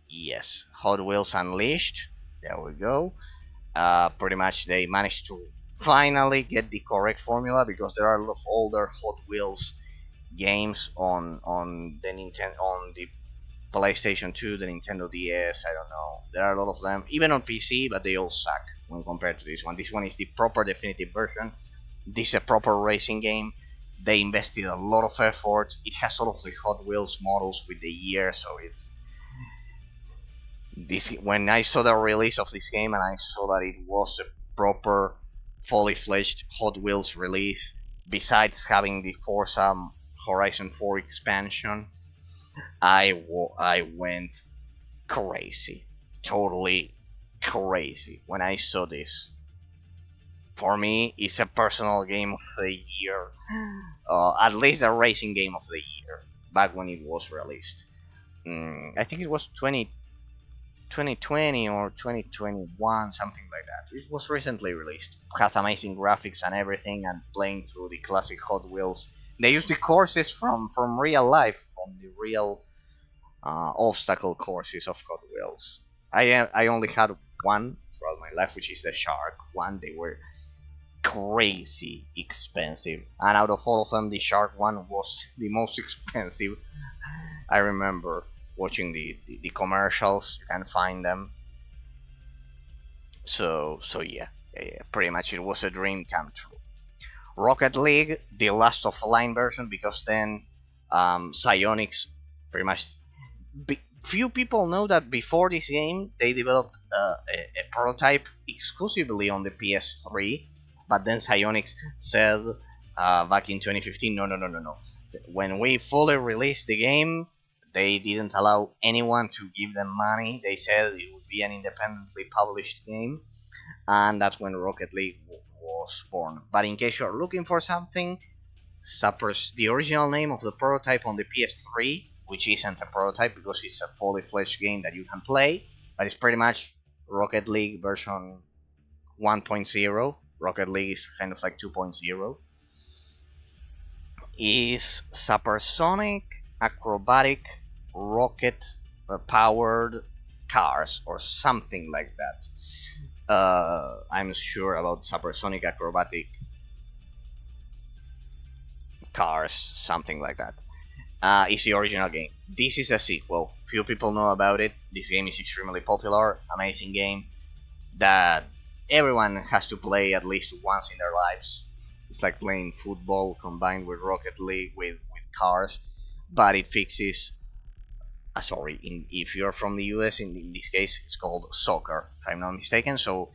yes, Hot Wheels Unleashed. There we go. Pretty much they managed to finally get the correct formula because there are a lot of older Hot Wheels games on the Nintendo on the PlayStation 2, the Nintendo DS. I don't know. There are a lot of them, even on PC, but they all suck when compared to this one. This one is the proper definitive version. This is a proper racing game. They invested a lot of effort. It has all of the Hot Wheels models with the year, so it's this. When I saw the release of this game and I saw that it was a proper, fully fledged Hot Wheels release, besides having the Forza Horizon 4 expansion, I went crazy, totally crazy when I saw this. For me, it's a personal game of the year, at least a racing game of the year. Back when it was released, I think it was 2020 or 2021, something like that. It was recently released. Has amazing graphics and everything, and playing through the classic Hot Wheels. They use the courses from real life, from the real obstacle courses of Hot Wheels. I only had one throughout my life, which is the Shark one. They were crazy expensive, and out of all of them, the Shark one was the most expensive. I remember watching the commercials. You can find them. So yeah, pretty much it was a dream come true. Rocket League, the last of line version, because then Psyonix pretty much few people know that before this game they developed a prototype exclusively on the PS3, but then Psyonix said back in 2015, no, no, no, no, no. When we fully released the game, they didn't allow anyone to give them money. They said it would be an independently published game, and that's when Rocket League was born. But in case you're looking for something, the original name of the prototype on the PS3, which isn't a prototype because it's a fully fledged game that you can play, but it's pretty much Rocket League version 1.0. Rocket League is kind of like 2.0. Is supersonic acrobatic rocket powered cars or something like that. I'm sure about supersonic acrobatic cars, something like that. It's the original game. This is a sequel. Few people know about it. This game is extremely popular, amazing game that everyone has to play at least once in their lives. It's like playing football combined with Rocket League with cars, but it fixes. If you're from the US, in this case, it's called soccer, if I'm not mistaken. So,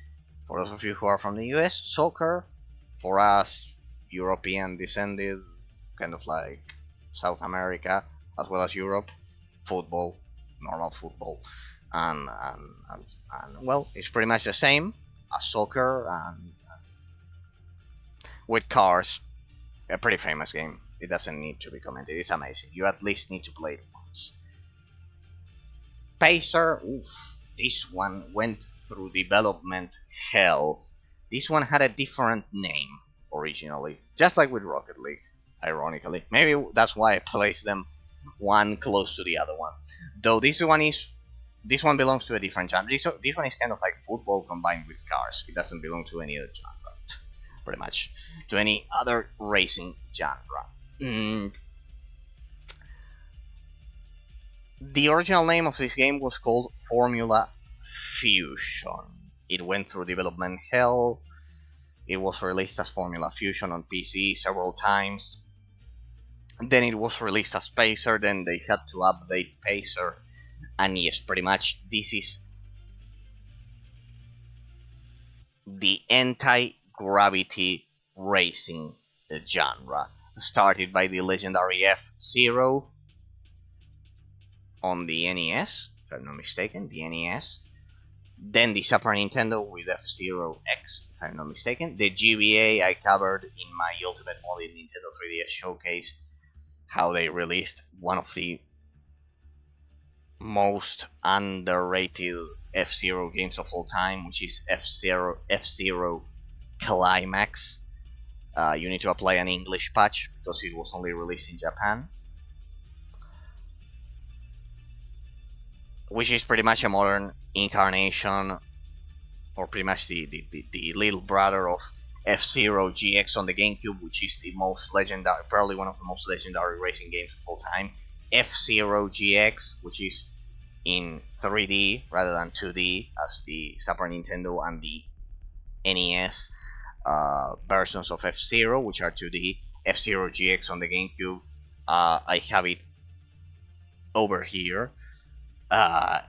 for those of you who are from the US, soccer, for us, European descended, kind of like South America, as well as Europe, football, normal football, and well, it's pretty much the same as soccer and with cars. A pretty famous game. It doesn't need to be commented. It's amazing. You at least need to play it once. Pacer, oof, this one went through development hell. This one had a different name originally, just like with Rocket League, ironically. Maybe that's why I placed them one close to the other one. Though this one belongs to a different genre. This one is kind of like football combined with cars. It doesn't belong to any other genre, pretty much, to any other racing genre. The original name of this game was called Formula Fusion. It went through development hell. It was released as Formula Fusion on PC several times. Then it was released as Pacer, then they had to update Pacer. And yes, pretty much this is the anti-gravity racing genre. Started by the legendary F-Zero on the NES, if I'm not mistaken, the NES. Then the Super Nintendo with F-Zero X, if I'm not mistaken. The GBA I covered in my Ultimate Modded Nintendo 3DS showcase, how they released one of the most underrated F-Zero games of all time, which is F-Zero Climax. You need to apply an English patch because it was only released in Japan, which is pretty much a modern incarnation, or pretty much the little brother of F-Zero GX on the GameCube, which is the most legendary, probably one of the most legendary racing games of all time. F-Zero GX, which is in 3D rather than 2D as the Super Nintendo and the NES versions of F-Zero, which are 2D. F-Zero GX on the GameCube, I have it over here.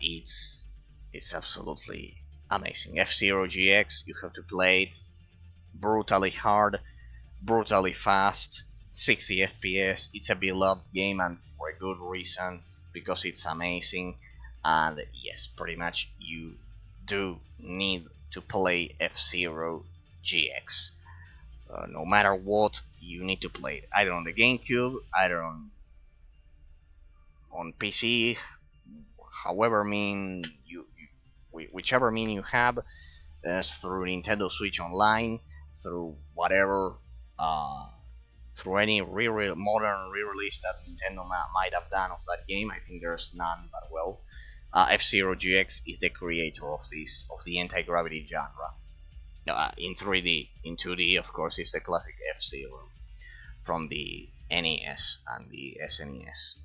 It's absolutely amazing. F-Zero GX, you have to play it brutally hard, brutally fast, 60 FPS. It's a beloved game, and for a good reason, because it's amazing. And yes, pretty much you do need to play F-Zero GX. No matter what, you need to play it either on the GameCube, either on PC, however whichever mean you have, through Nintendo Switch Online, through whatever, through any modern re-release that Nintendo might have done of that game. I think there's none, but well, F-Zero GX is the creator of the anti-gravity genre. In 3D, in 2D, of course, it's the classic F-Zero from the NES and the SNES.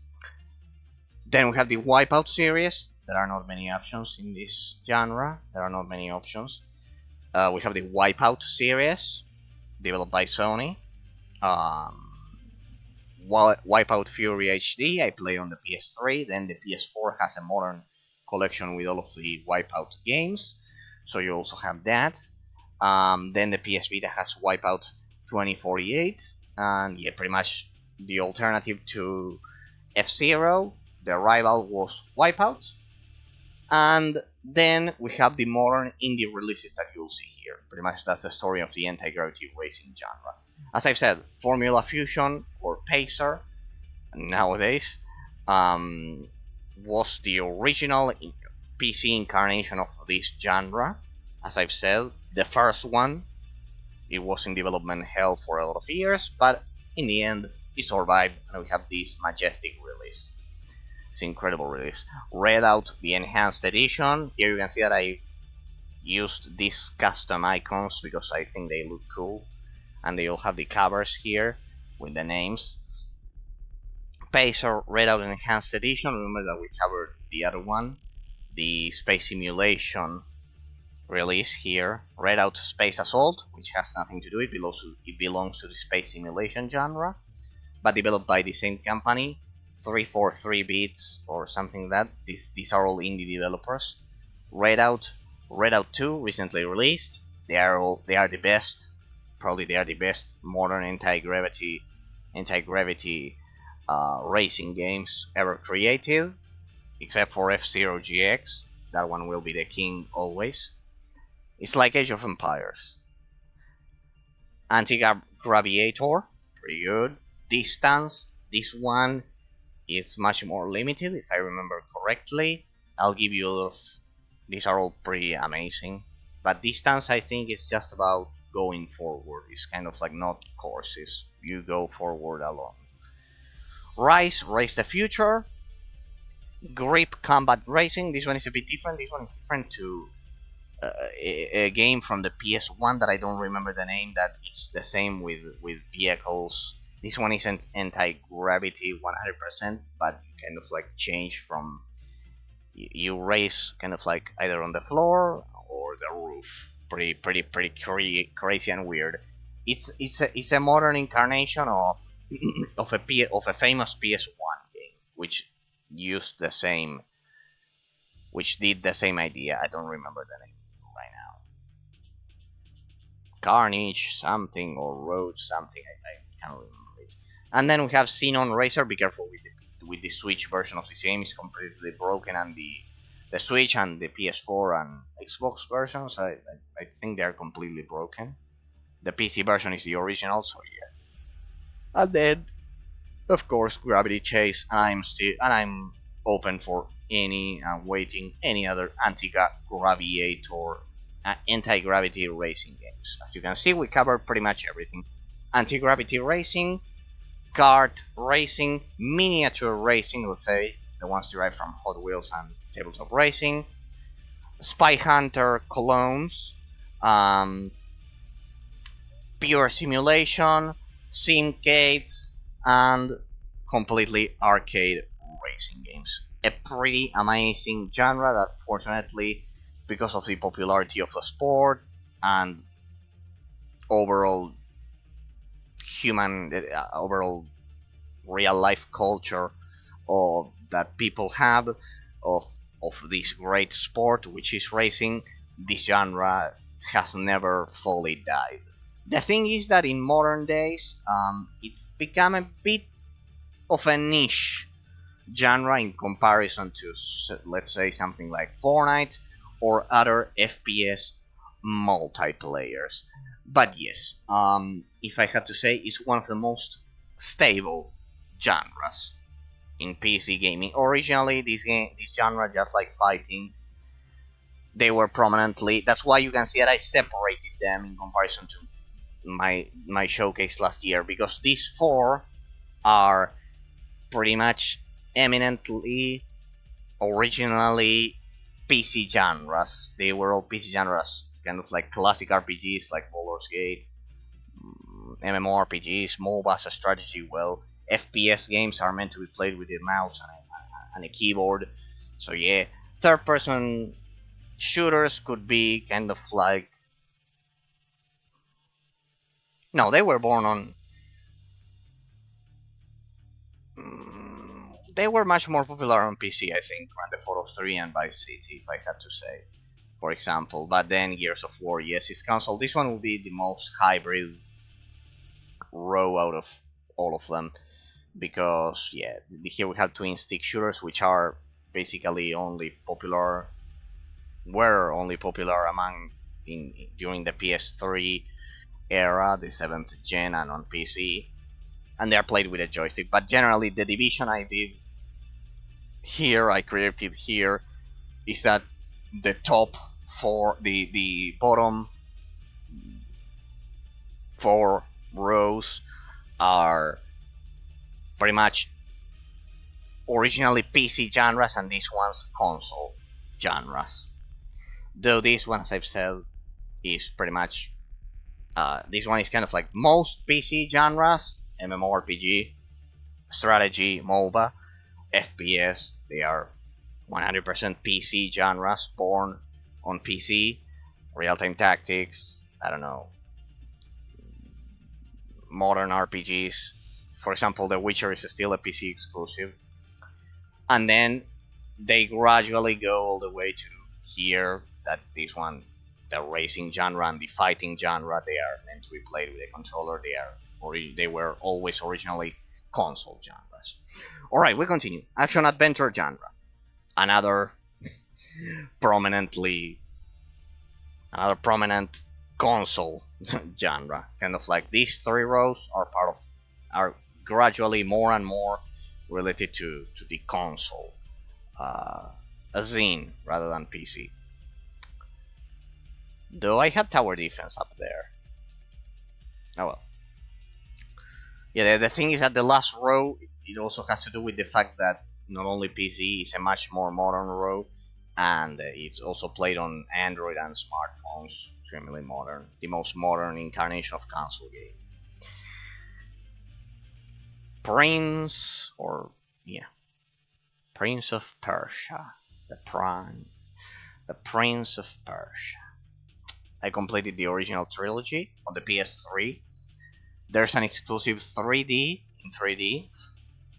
Then we have the Wipeout series. There are not many options in this genre. There are not many options. We have the Wipeout series, developed by Sony. Wipeout Fury HD, I play on the PS3. Then the PS4 has a modern collection with all of the Wipeout games, so you also have that. Then the PS Vita has Wipeout 2048, and yeah, pretty much the alternative to F-Zero. The rival was Wipeout, and Then we have the modern indie releases that you'll see here. Pretty much that's the story of the anti-gravity racing genre. As I've said, Formula Fusion or Pacer nowadays um, was the original PC incarnation of this genre. As I've said, the first one, it was in development hell for a lot of years, but in the end, it survived, and we have this majestic release. It's an incredible release. Read out the enhanced edition. Here you can see that I used these custom icons because I think they look cool, and they all have the covers here with the names. Pacer Red Out Enhanced Edition. Remember that we covered the other one, the Space Simulation release here. Red Out Space Assault, which has nothing to do. It belongs to the space simulation genre, but developed by the same company. 343 bits or something like that. These are all indie developers. Red Out 2 recently released. They are the best. Probably they are the best modern anti-gravity racing games ever created, except for F-Zero GX. That one will be the king always. It's like Age of Empires. Antigraviator, pretty good. Distance, this one is much more limited, if I remember correctly. I'll give you a lot of... These are all pretty amazing. But Distance, I think, is just about going forward. It's kind of like not courses. You go forward alone. Race the Future. Grip Combat Racing. This one is a bit different. This one is different to a game from the PS1 that I don't remember the name. That is the same with vehicles. This one isn't anti-gravity 100%, but you kind of like change from you race kind of like either on the floor or the roof. Pretty crazy and weird. It's a modern incarnation of of a famous PS1 game, which used the same, which did the same idea. I don't remember the name right now. Carnage something or Road something. I can't remember it. And then we have Xenon Racer. Be careful with the Switch version of this game. It's completely broken, and the Switch and the PS4 and Xbox versions, I think they are completely broken. The PC version is the original, so yeah. And then, of course, Gravity Chase. I'm open for waiting any other anti-gravity racing games. As you can see, we covered pretty much everything. Anti-gravity racing, kart racing, miniature racing, let's say, the ones derived from Hot Wheels and tabletop racing, Spy Hunter clones, pure simulation, simcades, and completely arcade racing games. A pretty amazing genre that, fortunately, because of the popularity of the sport and overall overall real life culture of that people have of this great sport, which is racing, this genre has never fully died. The thing is that in modern days, it's become a bit of a niche genre in comparison to, let's say, something like Fortnite or other FPS multiplayers. But yes, if I had to say, it's one of the most stable genres in PC gaming. Originally, this genre, just like fighting, they were prominently. That's why you can see that I separated them in comparison to my showcase last year, because these four are pretty much eminently originally PC genres. They were all PC genres, kind of like classic RPGs like Baldur's Gate, MMORPGs, MOBAs, strategy. Well, FPS games are meant to be played with a mouse and a keyboard. So yeah, third-person shooters could be kind of like... No, they were born on... They were much more popular on PC, I think, Grand Theft Auto 3 and Vice City, if I had to say, for example. But then Gears of War, yes, it's console. This one will be the most hybrid row out of all of them, because yeah, here we have twin stick shooters, which are basically only popular were only popular among during the PS3 era, the 7th gen, and on PC, and they are played with a joystick. But generally, the division I did here, I created here, is that the top four, the bottom 4 rows are pretty much originally PC genres, and these ones console genres. Though this one, as I've said, is pretty much this one is kind of like most PC genres: MMORPG, strategy, MOBA, FPS. They are 100% PC genres, born on PC. Real-time tactics. I don't know. Modern RPGs. For example, The Witcher is still a PC exclusive. And then they gradually go all the way to here, that this one, the racing genre and the fighting genre, they are meant to be played with a controller. They were always originally console genres. Alright, we continue. Action adventure genre. Another prominent console genre. Kind of like these 3 rows are gradually more and more related to the console scene rather than PC. Though I had tower defense up there. Oh well. Yeah, the thing is that the last row, it also has to do with the fact that not only PC is a much more modern row, and it's also played on Android and smartphones. Extremely modern, the most modern incarnation of console game. Prince of Persia, the Prince of Persia. I completed the original trilogy on the PS3. There's an exclusive 3D in 3D.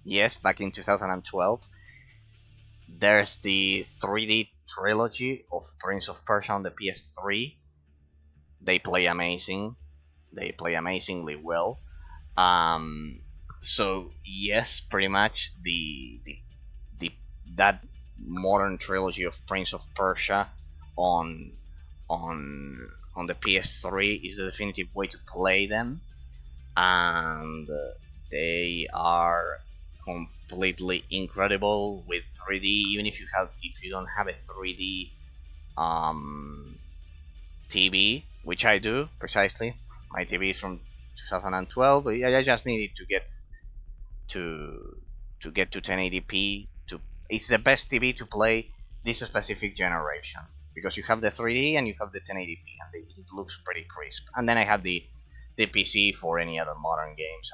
Yes, back in 2012. There's the 3D trilogy of Prince of Persia on the PS3. They play amazing. They play amazingly well. So yes, pretty much that modern trilogy of Prince of Persia on the PS3 is the definitive way to play them, and they are completely incredible with 3D. Even if you don't have a 3D TV, which I do precisely. My TV is from 2012. I just needed to get to 1080p. It's the best TV to play this specific generation, because you have the 3D and you have the 1080p, and it looks pretty crisp. And then I have the PC for any other modern games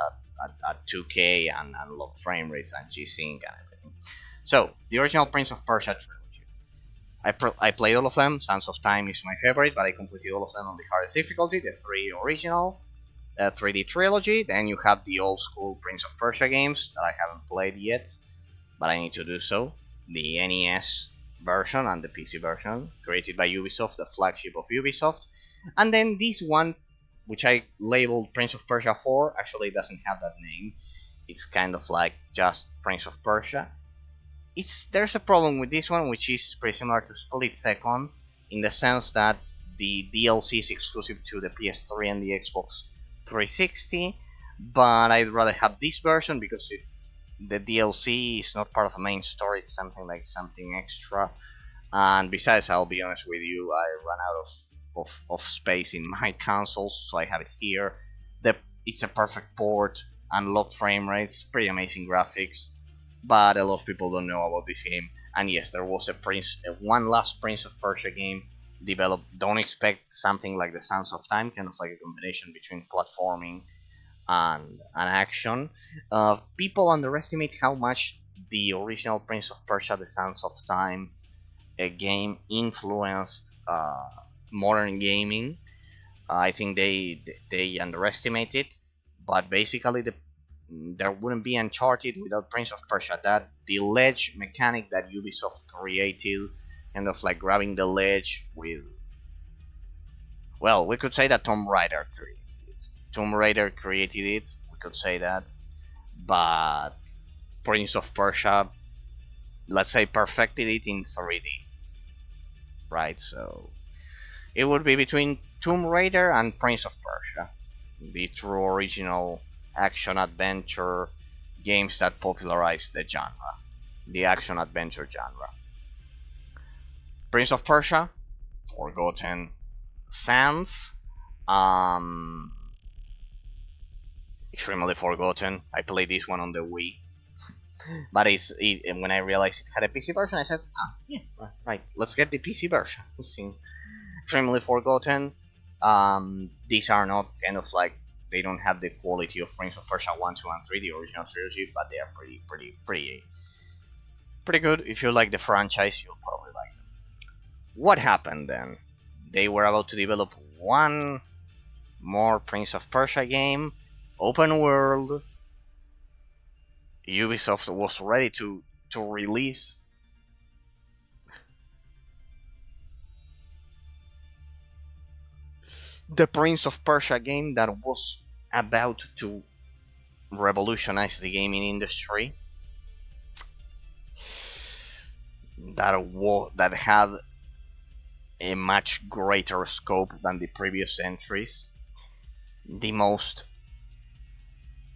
at 2K and low frame rates and G-Sync and everything. So the original Prince of Persia trilogy, I played all of them. Sands of Time is my favorite, but I completed all of them on the hardest difficulty. The 3 original 3D trilogy. Then you have the old school Prince of Persia games that I haven't played yet, but I need to do so. The NES version and the PC version, created by Ubisoft, the flagship of Ubisoft. And then this one, which I labeled Prince of Persia 4, actually doesn't have that name. It's kind of like just Prince of Persia. There's a problem with this one, which is pretty similar to Split Second, in the sense that the DLC is exclusive to the PS3 and the Xbox 360, but I'd rather have this version because the DLC is not part of the main story. It's something extra. And besides, I'll be honest with you, I ran out of space in my consoles, so I have it here. It's a perfect port, unlocked frame rates, pretty amazing graphics, but a lot of people don't know about this game. And yes, there was one last Prince of Persia game developed. Don't expect something like the Sands of Time, kind of like a combination between platforming and action. People underestimate how much the original Prince of Persia: The Sands of Time game influenced modern gaming. I think they underestimate it, but basically there wouldn't be Uncharted without Prince of Persia. That the ledge mechanic that Ubisoft created, kind of like grabbing the ledge with, well, we could say that Tomb Raider created it. We could say that, but Prince of Persia, let's say, perfected it in 3D. right? So it would be between Tomb Raider and Prince of Persia, the true original action adventure games that popularized the genre, the action adventure genre. Prince of Persia, Forgotten Sands, um, extremely forgotten. I played this one on the Wii, but when I realized it had a PC version, I said, ah, yeah, right, let's get the PC version. Seems extremely forgotten. These are not kind of like, they don't have the quality of Prince of Persia 1, 2, and 3, the original trilogy, but they are pretty good. If you like the franchise, you'll probably like them. What happened then? They were about to develop one more Prince of Persia game, open world. Ubisoft was ready to release the Prince of Persia game that was about to revolutionize the gaming industry. That had a much greater scope than the previous entries. The most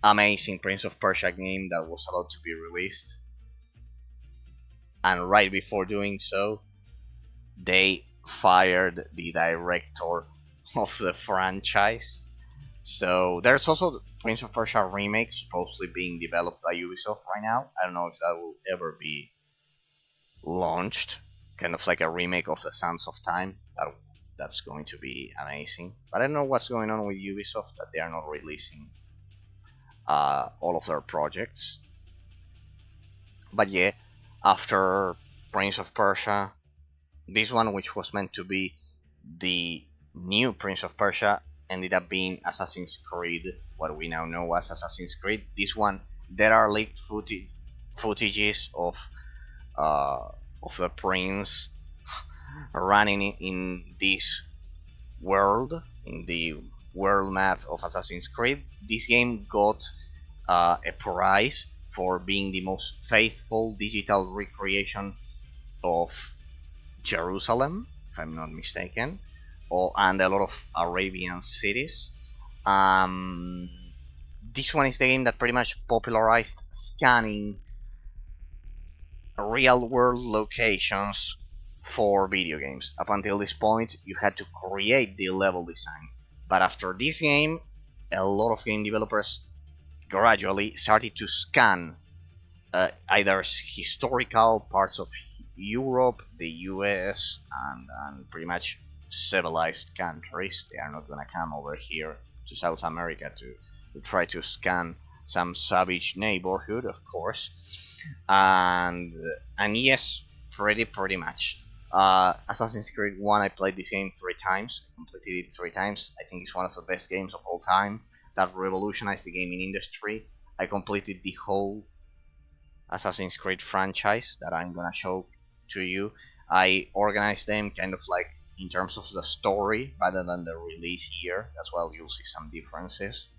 amazing Prince of Persia game that was about to be released. And right before doing so, they fired the director of the franchise. So there's also Prince of Persia remake supposedly being developed by Ubisoft right now. I don't know if that will ever be launched, kind of like a remake of the Sands of Time. That's going to be amazing. But I don't know what's going on with Ubisoft, that they are not releasing all of their projects. But yeah, after Prince of Persia, this one, which was meant to be the new Prince of Persia, ended up being Assassin's Creed, what we now know as Assassin's Creed. This one, there are leaked footages of the prince running in this world, in the world map of Assassin's Creed. This game got a prize for being the most faithful digital recreation of Jerusalem, if I'm not mistaken, and a lot of Arabian cities. This one is the game that pretty much popularized scanning real world locations for video games. Up until this point, you had to create the level design. But after this game, a lot of game developers gradually started to scan either historical parts of Europe, the US, and pretty much civilized countries. They are not gonna come over here to South America to try to scan some savage neighborhood, of course. And yes, pretty much. Assassin's Creed 1, I played this game 3 times. I completed it 3 times. I think it's one of the best games of all time that revolutionized the gaming industry. I completed the whole Assassin's Creed franchise that I'm gonna show to you. I organized them kind of like in terms of the story rather than the release year. That's why you'll see some differences.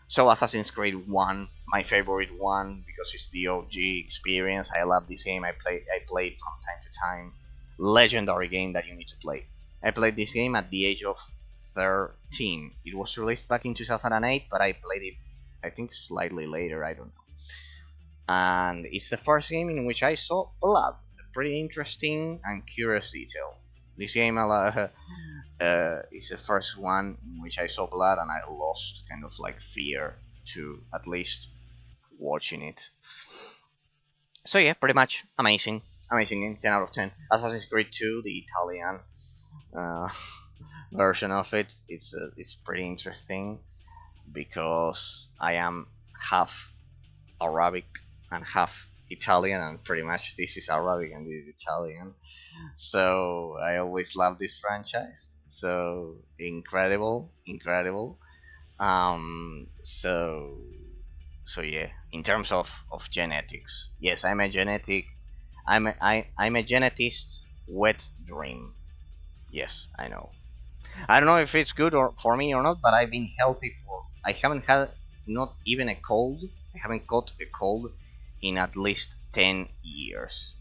So Assassin's Creed 1, my favorite one because it's the OG experience. I love this game. I played from time to time. Legendary game that you need to play. I played this game at the age of 13. It was released back in 2008, but I played it, I think, slightly later. I don't know. And it's the first game in which I saw blood. A pretty interesting and curious detail. This game is the first one in which I saw blood, and I lost kind of like fear to at least watching it. So yeah, pretty much amazing game, 10 out of 10. Assassin's Creed 2, the Italian version of it, it's pretty interesting because I am half Arabic and half Italian, and pretty much this is Arabic and this is Italian. So I always love this franchise. So incredible. So yeah, in terms of genetics, yes, I'm a genetist's wet dream. Yes, I know. I don't know if it's good or for me or not, but I've been healthy I haven't had not even a cold. I haven't caught a cold in at least 10 years.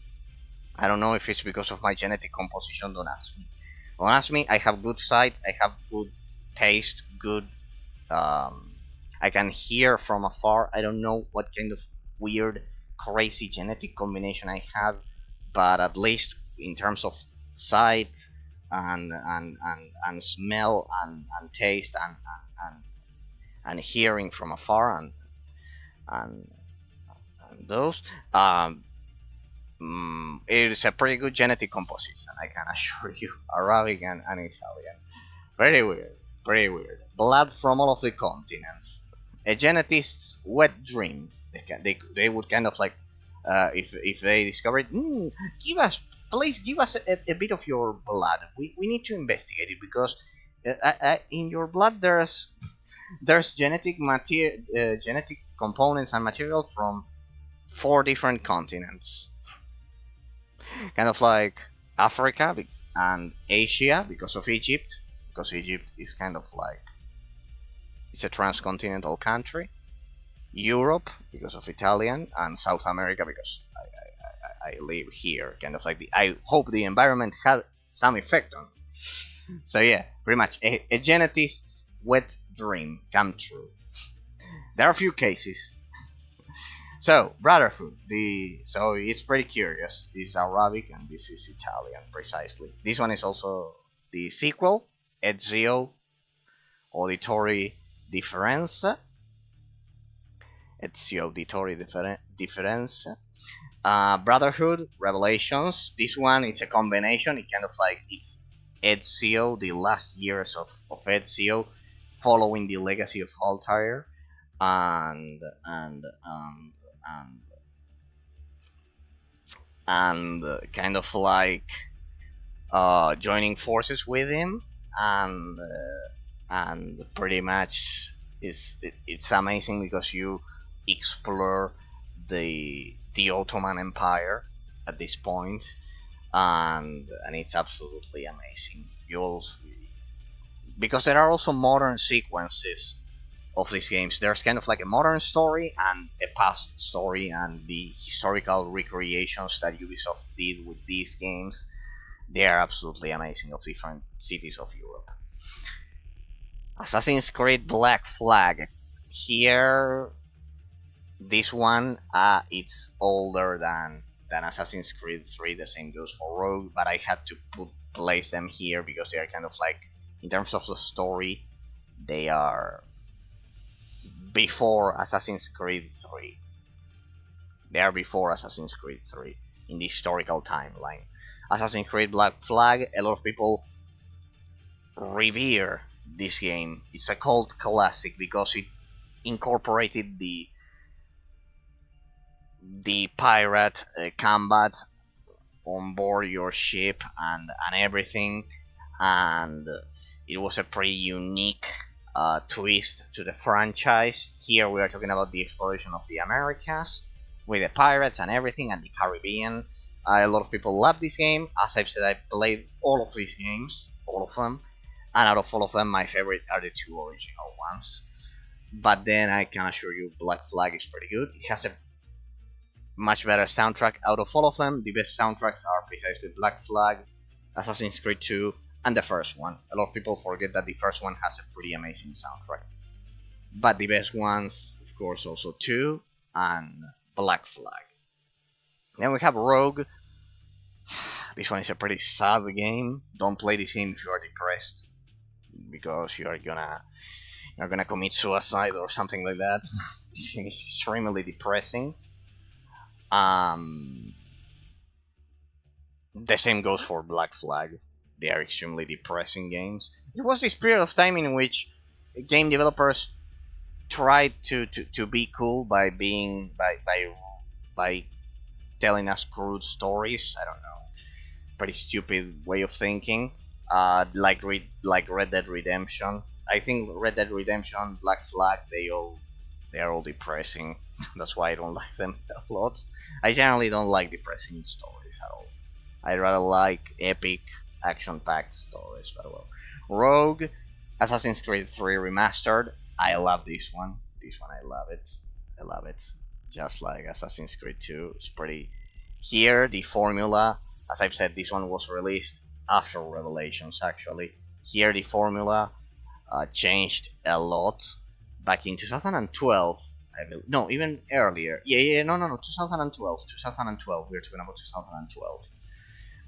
I don't know if it's because of my genetic composition. Don't ask me. Don't ask me. I have good sight. I have good taste. Good. Um, I can hear from afar. I don't know what kind of weird, crazy genetic combination I have, but at least in terms of sight and smell and taste and hearing from afar and, and those, um, it is a pretty good genetic composition. I can assure you, Arabic and Italian. Very weird, very weird. Blood from all of the continents. A genetist's wet dream. They would kind of like, if they discovered, give us, please give us a bit of your blood. We need to investigate it because in your blood there's genetic components and material from 4 different continents. Kind of like Africa and Asia because of Egypt, because Egypt is kind of like it's a transcontinental country. Europe because of Italian, and South America because I live here. Kind of like I hope the environment had some effect on me. So yeah, pretty much a genetist's wet dream come true. There are a few cases. So Brotherhood, so it's pretty curious. This is Arabic and this is Italian precisely. This one is also the sequel, Ezio Auditori Differenza. Ezio Auditori Differenza. Brotherhood Revelations. This one it's a combination. It kind of like it's Ezio, the last years of Ezio, following the legacy of Altair, and kind of like joining forces with him, and pretty much it's amazing because you explore the Ottoman Empire at this point, and it's absolutely amazing. You'll because there are also modern sequences of these games. There's kind of like a modern story and a past story, and the historical recreations that Ubisoft did with these games, they are absolutely amazing, of different cities of Europe. Assassin's Creed Black Flag. Here, this one, it's older than Assassin's Creed 3. The same goes for Rogue, but I had to place them here because they are kind of like, in terms of the story, they are before Assassin's Creed 3. They are before Assassin's Creed 3 in the historical timeline. Assassin's Creed Black Flag, a lot of people revere this game. It's a cult classic because it incorporated the pirate combat on board your ship and everything, and it was a pretty unique twist to the franchise. Here we are talking about the exploration of the Americas with the pirates and everything, and the Caribbean. A lot of people love this game. As I've said, I played all of these games, all of them, and out of all of them, my favorite are the 2 original ones. But then I can assure you, Black Flag is pretty good. It has a much better soundtrack. Out of all of them, the best soundtracks are precisely Black Flag, Assassin's Creed 2, and the first one. A lot of people forget that the first one has a pretty amazing soundtrack. But the best ones, of course, also 2 and Black Flag. Then we have Rogue. This one is a pretty sad game. Don't play this game if you are depressed, because you're gonna commit suicide or something like that. This game is extremely depressing. The same goes for Black Flag. They are extremely depressing games. It was this period of time in which game developers tried to be cool by telling us crude stories. I don't know, pretty stupid way of thinking. Like Red Dead Redemption. I think Red Dead Redemption, Black Flag, they are all depressing. That's why I don't like them a lot. I generally don't like depressing stories at all. I rather like epic, action-packed stories. But well, Rogue, Assassin's Creed 3 Remastered. I love this one. This one, I love it. I love it. Just like Assassin's Creed 2, it's pretty. Here, the formula as I've said, this one was released after Revelations. Actually, here the formula changed a lot back in 2012. I believe. No, even earlier. Yeah, no, 2012. 2012. We're talking about 2012.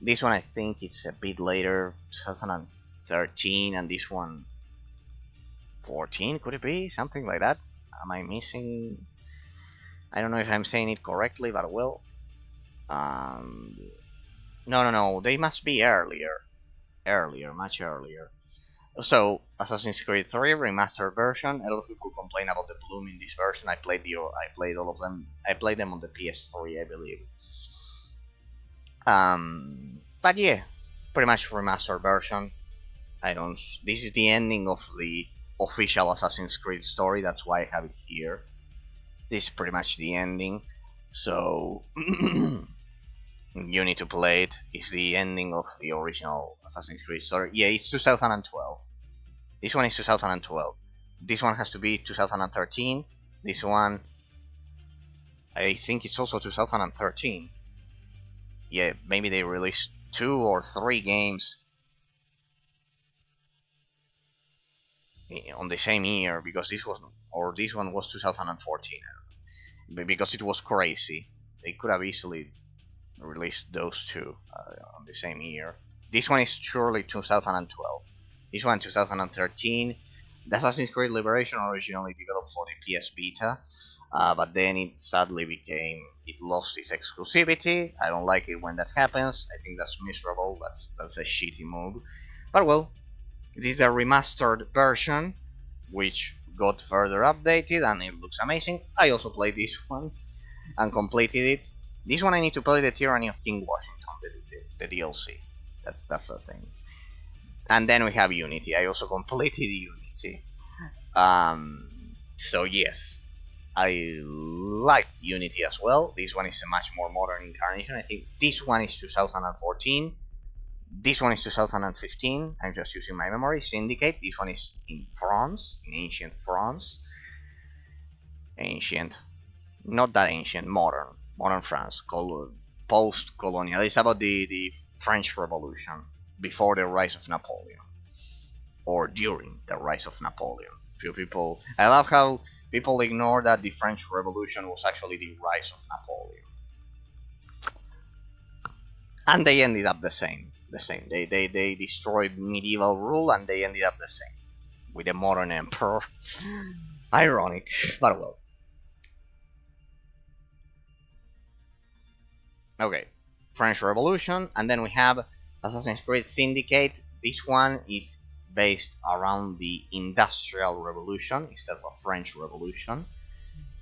This one I think it's a bit later, 2013, and this one 14. Could it be something like that? Am I missing? I don't know if I'm saying it correctly, but well. Um, no. They must be earlier, much earlier. So, Assassin's Creed 3 remastered version. A lot of people complain about the bloom in this version. I played all of them. I played them on the PS3, I believe. But yeah, pretty much remastered version. I don't. This is the ending of the official Assassin's Creed story. That's why I have it here. This is pretty much the ending. So you need to play it. It's the ending of the original Assassin's Creed story. Yeah, it's 2012. This one is 2012. This one has to be 2013. This one, I think it's also 2013. Yeah, maybe they released 2 or 3 games on the same year, because this one was 2014. Because it was crazy. They could have easily released those two on the same year. This one is surely 2012. This one 2013. The Assassin's Creed Liberation originally developed for the PS Vita, but then it sadly it lost its exclusivity. I don't like it when that happens. I think that's miserable. That's a shitty move. But well, this is a remastered version, which got further updated and it looks amazing. I also played this one and completed it. This one I need to play the Tyranny of King Washington, the DLC. That's the thing. And then we have Unity. I also completed Unity. So yes, I liked Unity as well. This one is a much more modern incarnation. I think this one is 2014. This one is 2015. I'm just using my memory. Syndicate. This one is in France, in ancient France. Ancient, not that ancient, modern France, post-colonial. It's about the French Revolution before the rise of Napoleon, or during the rise of Napoleon. Few people, I love how people ignore that the French Revolution was actually the rise of Napoleon, and they ended up the same. They destroyed medieval rule, and they ended up the same with a modern emperor. Ironic, but well. Okay, French Revolution, and then we have Assassin's Creed Syndicate. This one is based around the Industrial Revolution instead of a French Revolution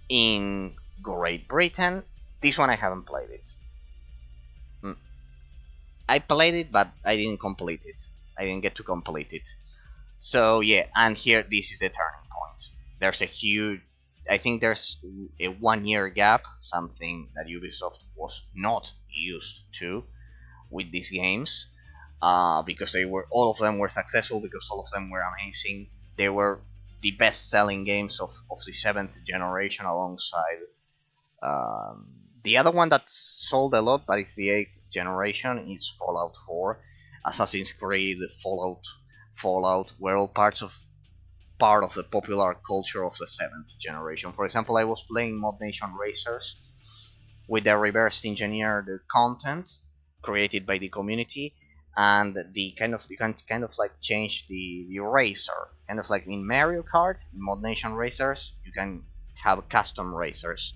in Great Britain. This one I haven't played it. I played it, but I didn't complete it. I didn't get to complete it. So yeah, and here this is the turning point. There's a huge, I think there's a 1 year gap, something that Ubisoft was not used to with these games, because all of them were successful, because all of them were amazing. They were the best-selling games of the 7th generation, alongside the other one that sold a lot, but it's the 8th generation. Is Fallout 4, Assassin's Creed, Fallout were all part of the popular culture of the 7th generation. For example, I was playing Mod Nation Racers with the reverse engineered content created by the community, and you can kind of like change the racer, kind of like in Mario Kart. In Mod Nation Racers, you can have custom racers,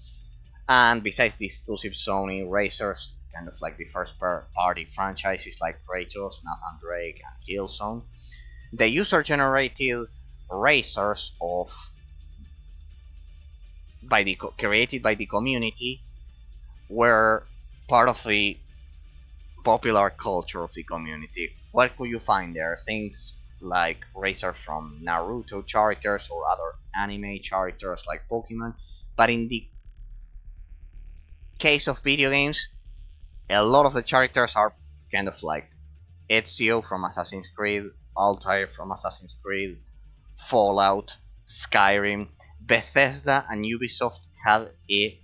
and besides the exclusive Sony racers, kind of like the first party franchises like Kratos, Nathan Drake, and Killzone, the user-generated racers created by the community were part of the popular culture of the community. What could you find there? Things like racers from Naruto characters or other anime characters like Pokemon. But in the case of video games, a lot of the characters are kind of like Ezio from Assassin's Creed, Altair from Assassin's Creed, Fallout, Skyrim. Bethesda and Ubisoft had a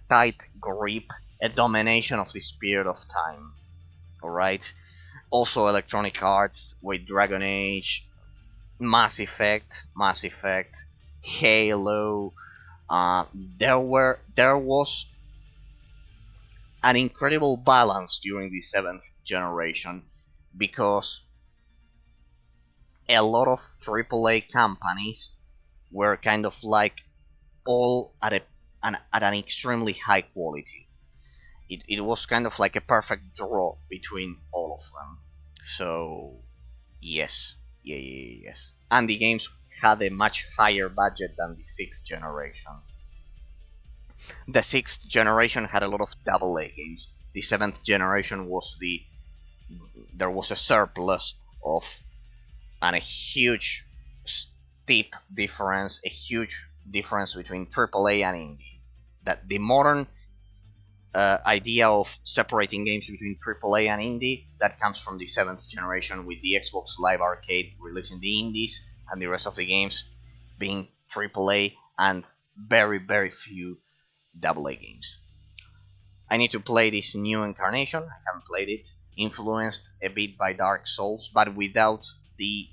tight grip a domination of this period of time. Alright? Also Electronic Arts with Dragon Age, Mass Effect, Halo. There was an incredible balance during the seventh generation because a lot of AAA companies were kind of like all at an extremely high quality. It was kind of like a perfect draw between all of them. So yes, yes. And the games had a much higher budget than the sixth generation. The sixth generation had a lot of double A games. The seventh generation was there was a surplus of and a huge steep difference, a huge difference between AAA and indie. That the modern idea of separating games between AAA and indie that comes from the seventh generation with the Xbox Live Arcade releasing the indies and the rest of the games being AAA and very few AA games. I need to play this new incarnation. I haven't played it. Influenced a bit by Dark Souls, but without the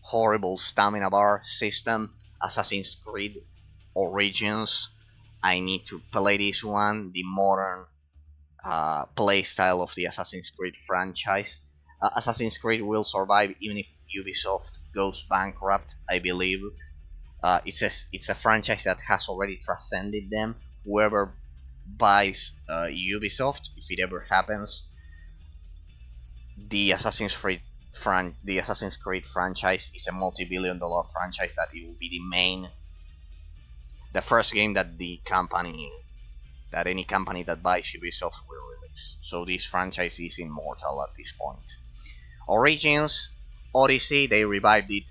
horrible stamina bar system. Assassin's Creed Origins. I need to play this one. The modern playstyle of the Assassin's Creed franchise. Assassin's Creed will survive even if Ubisoft goes bankrupt, I believe. It's a franchise that has already transcended them. Whoever buys Ubisoft, if it ever happens, the Assassin's Creed franchise is a multi-billion-dollar franchise that it will be the first game that any company that buys Ubisoft will release. So this franchise is immortal at this point. Origins, Odyssey, they revived it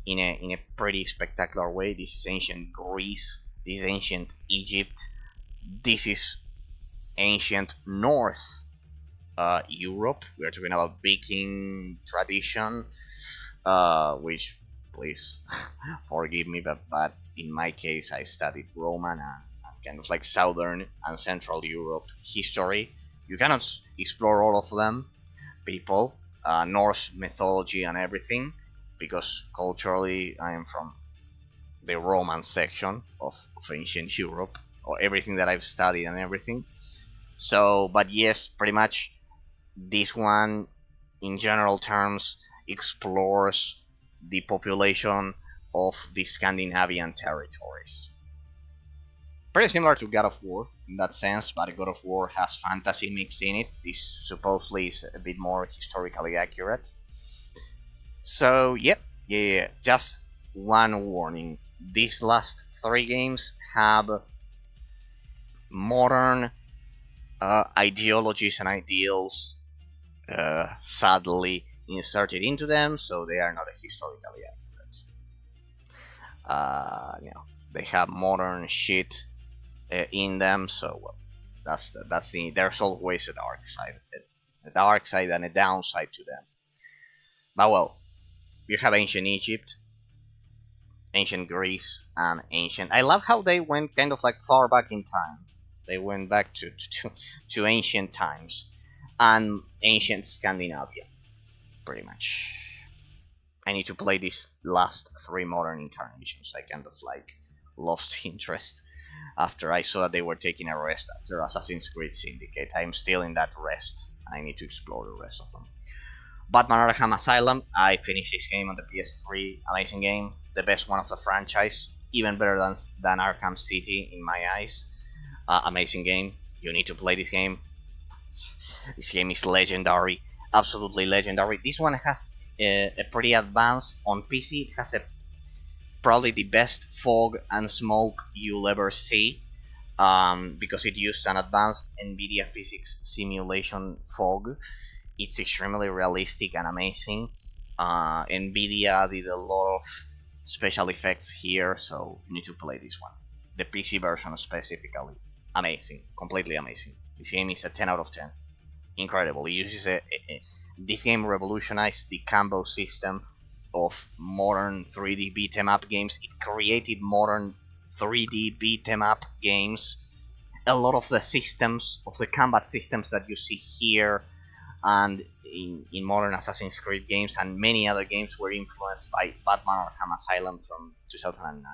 in a pretty spectacular way. This is ancient Greece, this is ancient Egypt, this is ancient North Europe. We are talking about Viking tradition, which please forgive me, but in my case I studied Roman and kind of like Southern and Central Europe history. You cannot explore all of them, people, Norse mythology and everything, because culturally I am from the Roman section of ancient Europe, or everything that I've studied and everything. So, but yes, pretty much this one, in general terms, explores the population of the Scandinavian territories. Pretty similar to God of War in that sense, but God of War has fantasy mixed in it. This supposedly is a bit more historically accurate. So, yeah. Just one warning. These last three games have modern ideologies and ideals sadly inserted into them, so they are not historically accurate. They have modern shit in them, so well, there's always a dark side and a downside to them. But well, you have ancient Egypt, ancient Greece, and ancient. I love how they went kind of like far back in time. They went back to ancient times and ancient Scandinavia, pretty much. I need to play these last three modern incarnations. I kind of like lost interest after I saw that they were taking a rest after Assassin's Creed Syndicate. I'm still in that rest. I need to explore the rest of them. Batman Arkham Asylum, I finished this game on the PS3. Amazing game, the best one of the franchise, even better than Arkham City in my eyes. Amazing game. You need to play this game. This game is legendary, absolutely legendary. This one has a pretty advanced on PC. It has probably the best fog and smoke you'll ever see, because it used an advanced NVIDIA physics simulation fog. It's extremely realistic and amazing. NVIDIA did a lot of special effects here, so you need to play this one. The PC version specifically. Amazing, completely amazing. This game is a 10 out of 10. Incredible. It uses this game revolutionized the combo system of modern 3D beat 'em up games. It created modern 3D beat 'em up games a lot of the systems, of the combat systems that you see here and in modern Assassin's Creed games and many other games were influenced by Batman Arkham Asylum from 2009.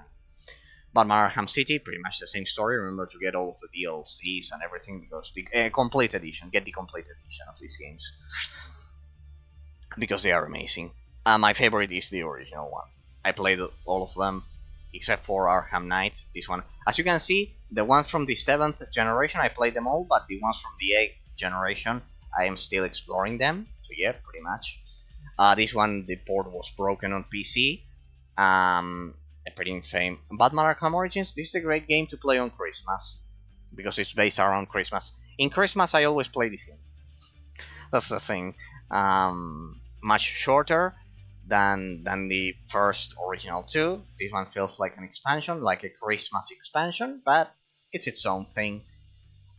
Batman Arkham City, pretty much the same story. Remember to get all of the DLCs and everything because the complete edition, get the complete edition of these games because they are amazing. My favorite is the original one. I played all of them except for Arkham Knight. This one, as you can see, the ones from the 7th generation I played them all, but the ones from the 8th generation I am still exploring them. So yeah, pretty much. This one, the port was broken on PC. A pretty insane. Batman Arkham Origins. This is a great game to play on Christmas because it's based around Christmas. In Christmas, I always play this game. That's the thing. Much shorter than the first original two. This one feels like an expansion, like a Christmas expansion, but it's its own thing.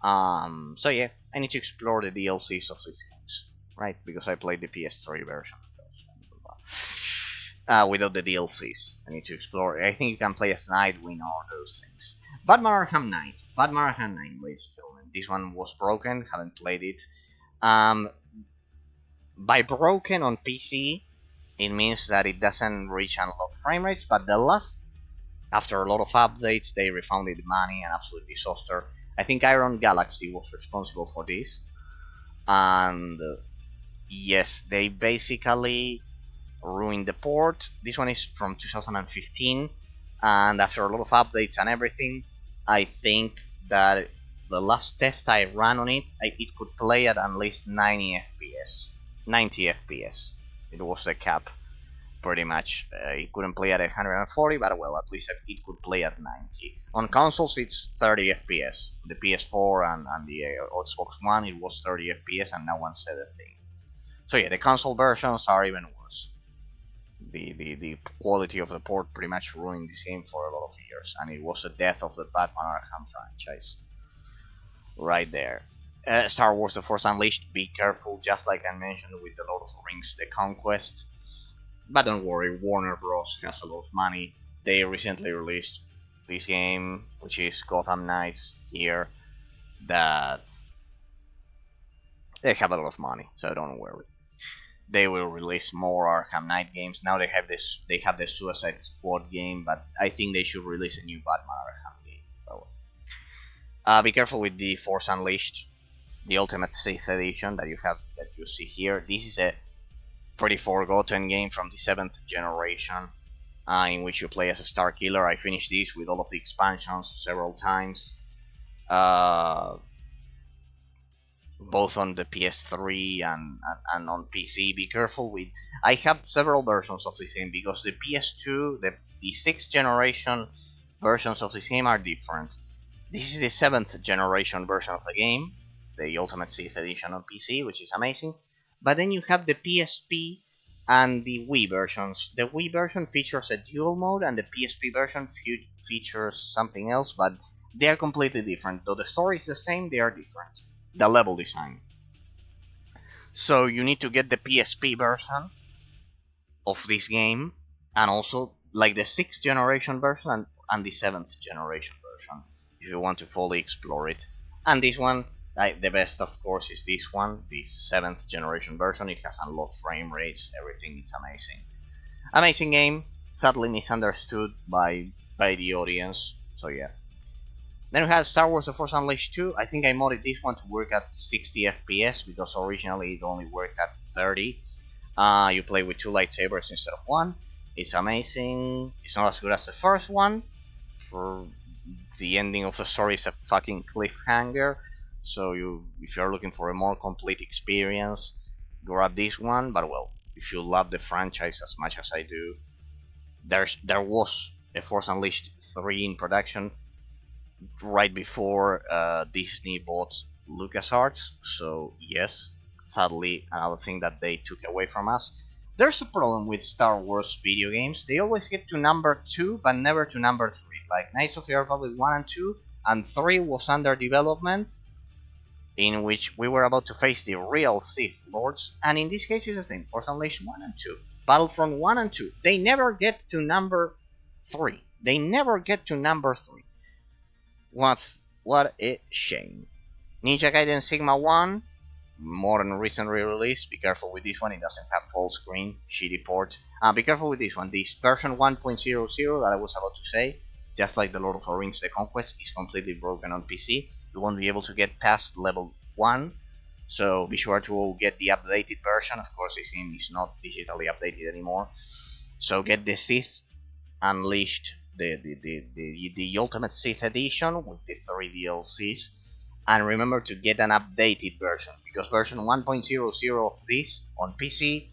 So yeah, I need to explore the DLCs of these games, right? Because I played the PS3 version. Without the DLCs, I need to explore. I think you can play as Nightwing or those things. Batman Arkham Knight. Batman Arkham Knight, ladies and gentlemen. This one was broken. Haven't played it. By broken on PC, it means that it doesn't reach unlocked frame rates. But after a lot of updates, they refunded the money. An absolute disaster. I think Iron Galaxy was responsible for this. And yes, they basically ruined the port. This one is from 2015, and after a lot of updates and everything, I think that the last test I ran on it, it could play at least 90 FPS. 90 FPS. It was the cap, pretty much. It couldn't play at 140, but well, at least it could play at 90. On consoles, it's 30 FPS. The PS4 and the Xbox One, it was 30 FPS, and no one said a thing. So yeah, the console versions are even worse. The quality of the port pretty much ruined this game for a lot of years, and it was the death of the Batman Arkham franchise. Right there. Star Wars The Force Unleashed, be careful, just like I mentioned with The Lord of the Rings The Conquest. But don't worry, Warner Bros. Has a lot of money. They recently released this game, which is Gotham Knights here, that they have a lot of money, so don't worry. They will release more Arkham Knight games. Now they have the Suicide Squad game, but I think they should release a new Batman Arkham game. Be careful with the Force Unleashed, the Ultimate Sith Edition that you see here. This is a pretty forgotten game from the 7th generation, in which you play as a Star Killer. I finished this with all of the expansions several times. Both on the PS3 and on PC. Be careful with. I have several versions of this game because the PS2, the 6th generation versions of this game are different. This is the 7th generation version of the game, the Ultimate Sith Edition on PC, which is amazing. But then you have the PSP and the Wii versions. The Wii version features a dual mode, and the PSP version features something else, but they are completely different. Though the story is the same, they are different. The level design. So you need to get the PSP version of this game, and also like the 6th generation version and the 7th generation version, if you want to fully explore it. And this one, the best of course is this one, the 7th generation version. It has unlocked frame rates, everything. It's amazing. Amazing game, sadly misunderstood by the audience, so yeah. Then we had Star Wars The Force Unleashed 2. I think I modded this one to work at 60 FPS because originally it only worked at 30. You play with 2 lightsabers instead of 1. It's amazing. It's not as good as the first one. For the ending of the story is a fucking cliffhanger. So if you're looking for a more complete experience, grab this one. But well, if you love the franchise as much as I do, there was a Force Unleashed 3 in production right before Disney bought LucasArts, so yes, sadly another thing that they took away from us. There's a problem with Star Wars video games. They always get to number 2 but never to number 3. Like Knights of the Republic 1 and 2, and 3 was under development, in which we were about to face the real Sith Lords, and in this case it's the same. Force Unleashed 1 and 2, Battlefront 1 and 2, they never get to number 3. They never get to number 3. What a shame. Ninja Gaiden Sigma 1, more than recently released. Be careful with this one, it doesn't have full screen, shitty port. Be careful with this one. This version 1.00 that I was about to say, just like the Lord of the Rings The Conquest, is completely broken on PC. You won't be able to get past level 1, so be sure to get the updated version. Of course, this game is not digitally updated anymore. So get the Sith Unleashed, the Ultimate Sith Edition with the 3 DLCs, and remember to get an updated version, because version 1.00 of this on PC,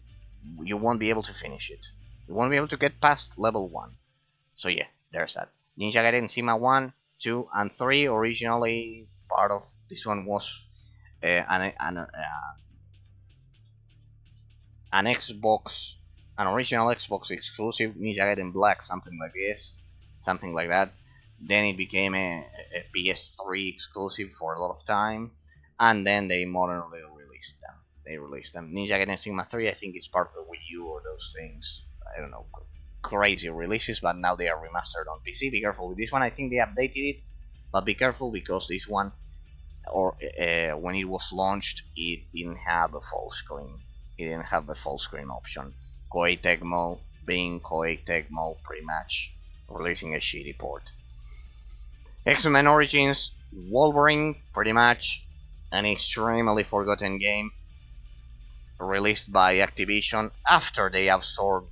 you won't be able to finish it. You won't be able to get past level 1. So yeah, there's that. Ninja Gaiden Sigma 1, 2, and 3, originally part of this one was an Xbox, an original Xbox exclusive, Ninja Gaiden Black, something like this, something like that. Then it became a PS3 exclusive for a lot of time, and then they modernly released them. Ninja Gaiden Sigma 3, I think, is part of the Wii U or those things. I don't know, crazy releases, but now they are remastered on PC. Be careful with this one. I think they updated it, but be careful because this one, or when it was launched, it didn't have a full screen. It didn't have the full screen option. Koei Tecmo being Koei Tecmo, pretty much releasing a shitty port. X-Men Origins Wolverine, pretty much an extremely forgotten game released by Activision after they absorbed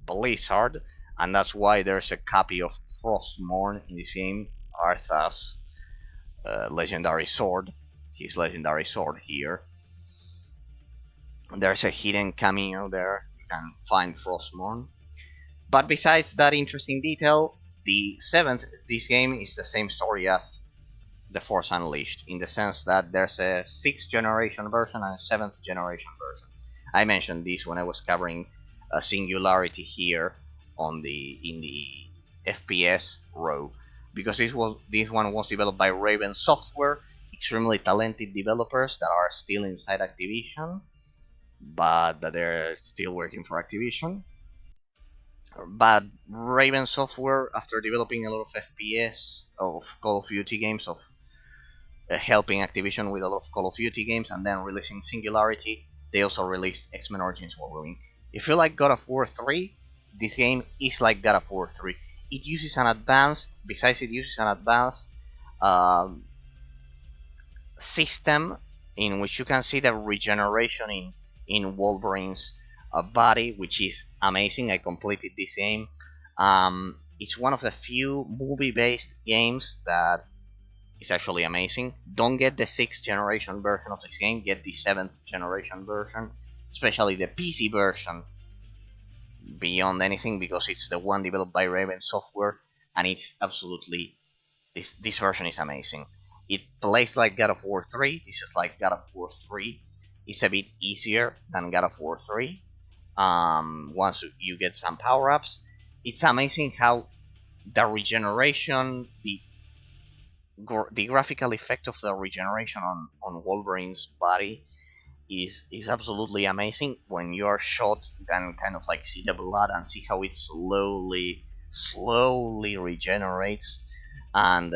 Blizzard, and that's why there's a copy of Frostmourne in this game, Arthas' legendary sword, his legendary sword here. There's a hidden cameo there, you can find Frostmourne. But besides that interesting detail, the 7th, this game is the same story as The Force Unleashed, in the sense that there's a 6th generation version and a 7th generation version. I mentioned this when I was covering a Singularity here in the FPS row, because this one was developed by Raven Software, extremely talented developers that are still inside Activision, but that they're still working for Activision. But Raven Software, after developing a lot of FPS of Call of Duty games, of helping Activision with a lot of Call of Duty games, and then releasing Singularity, they also released X-Men Origins Wolverine. If you like God of War 3, this game is like God of War 3. It uses an advanced, system in which you can see the regeneration in Wolverine's body, which is amazing. I completed this game. It's one of the few movie-based games that is actually amazing. Don't get the 6th generation version of this game, get the 7th generation version, especially the PC version, beyond anything, because it's the one developed by Raven Software, and it's absolutely, this version is amazing. It plays like God of War 3. This is like God of War 3. It's a bit easier than God of War 3. Once you get some power-ups, it's amazing how the regeneration, the graphical effect of the regeneration on Wolverine's body is absolutely amazing. When you are shot, you can kind of like see the blood and see how it slowly regenerates, and